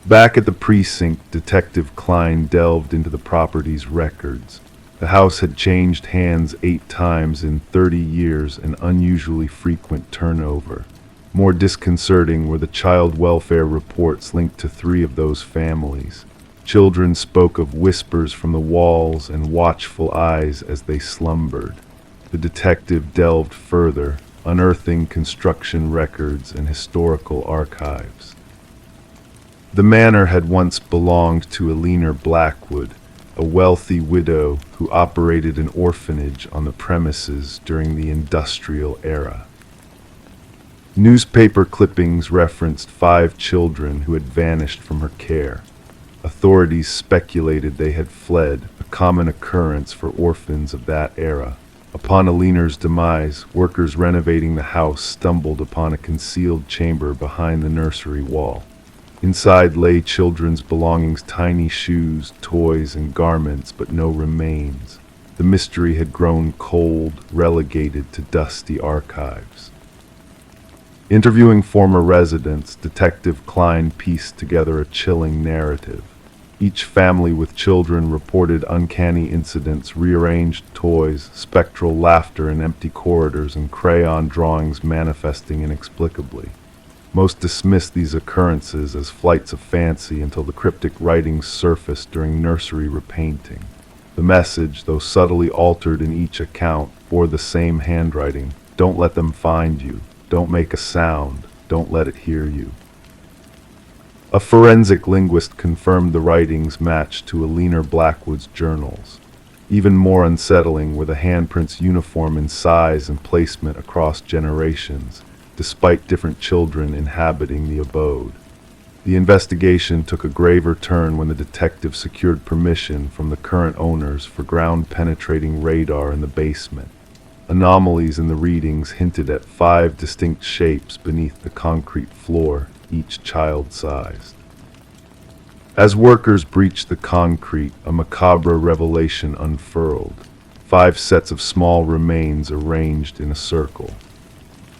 Back at the precinct, Detective Klein delved into the property's records. The house had changed hands 8 times in 30 years, an unusually frequent turnover. More disconcerting were the child welfare reports linked to 3 of those families. Children spoke of whispers from the walls and watchful eyes as they slumbered. The detective delved further, unearthing construction records and historical archives. The manor had once belonged to Eleanor Blackwood, a wealthy widow who operated an orphanage on the premises during the industrial era. Newspaper clippings referenced 5 children who had vanished from her care. Authorities speculated they had fled, a common occurrence for orphans of that era. Upon Aliner's demise, workers renovating the house stumbled upon a concealed chamber behind the nursery wall. Inside lay children's belongings, tiny shoes, toys, and garments, but no remains. The mystery had grown cold, relegated to dusty archives. Interviewing former residents, Detective Klein pieced together a chilling narrative. Each family with children reported uncanny incidents, rearranged toys, spectral laughter in empty corridors, and crayon drawings manifesting inexplicably. Most dismissed these occurrences as flights of fancy until the cryptic writings surfaced during nursery repainting. The message, though subtly altered in each account, bore the same handwriting: "Don't let them find you. Don't make a sound. Don't let it hear you." A forensic linguist confirmed the writings matched to Aliner Blackwood's journals. Even more unsettling were the handprints uniform in size and placement across generations, despite different children inhabiting the abode. The investigation took a graver turn when the detective secured permission from the current owners for ground-penetrating radar in the basement. Anomalies in the readings hinted at 5 distinct shapes beneath the concrete floor, each child-sized. As workers breached the concrete, a macabre revelation unfurled. 5 sets of small remains arranged in a circle.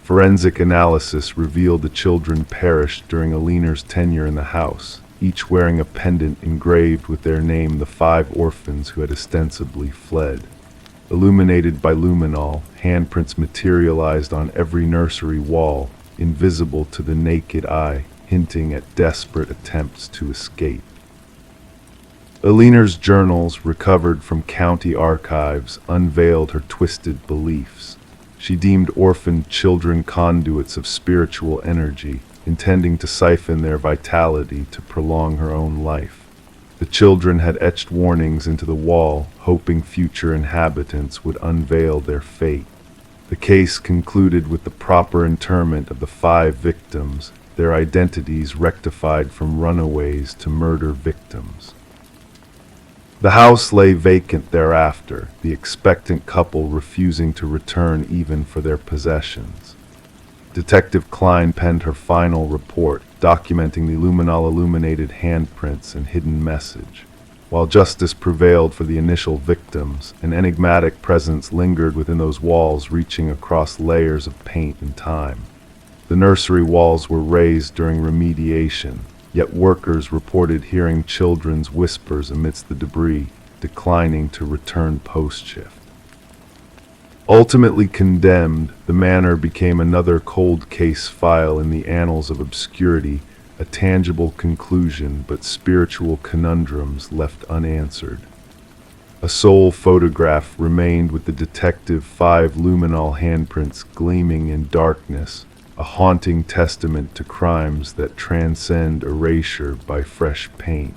Forensic analysis revealed the children perished during Aliner's tenure in the house, each wearing a pendant engraved with their name, the 5 orphans who had ostensibly fled. Illuminated by luminol, handprints materialized on every nursery wall, invisible to the naked eye, hinting at desperate attempts to escape. Aliner's journals, recovered from county archives, unveiled her twisted beliefs. She deemed orphaned children conduits of spiritual energy, intending to siphon their vitality to prolong her own life. The children had etched warnings into the wall, hoping future inhabitants would unveil their fate. The case concluded with the proper interment of the 5 victims, their identities rectified from runaways to murder victims. The house lay vacant thereafter, the expectant couple refusing to return even for their possessions. Detective Klein penned her final report, documenting the luminol-illuminated handprints and hidden message. While justice prevailed for the initial victims, an enigmatic presence lingered within those walls, reaching across layers of paint and time. The nursery walls were raised during remediation, yet workers reported hearing children's whispers amidst the debris, declining to return post-shift. Ultimately condemned, the manor became another cold case file in the annals of obscurity, a tangible conclusion but spiritual conundrums left unanswered. A sole photograph remained with the detective 5 luminol handprints gleaming in darkness, a haunting testament to crimes that transcend erasure by fresh paint.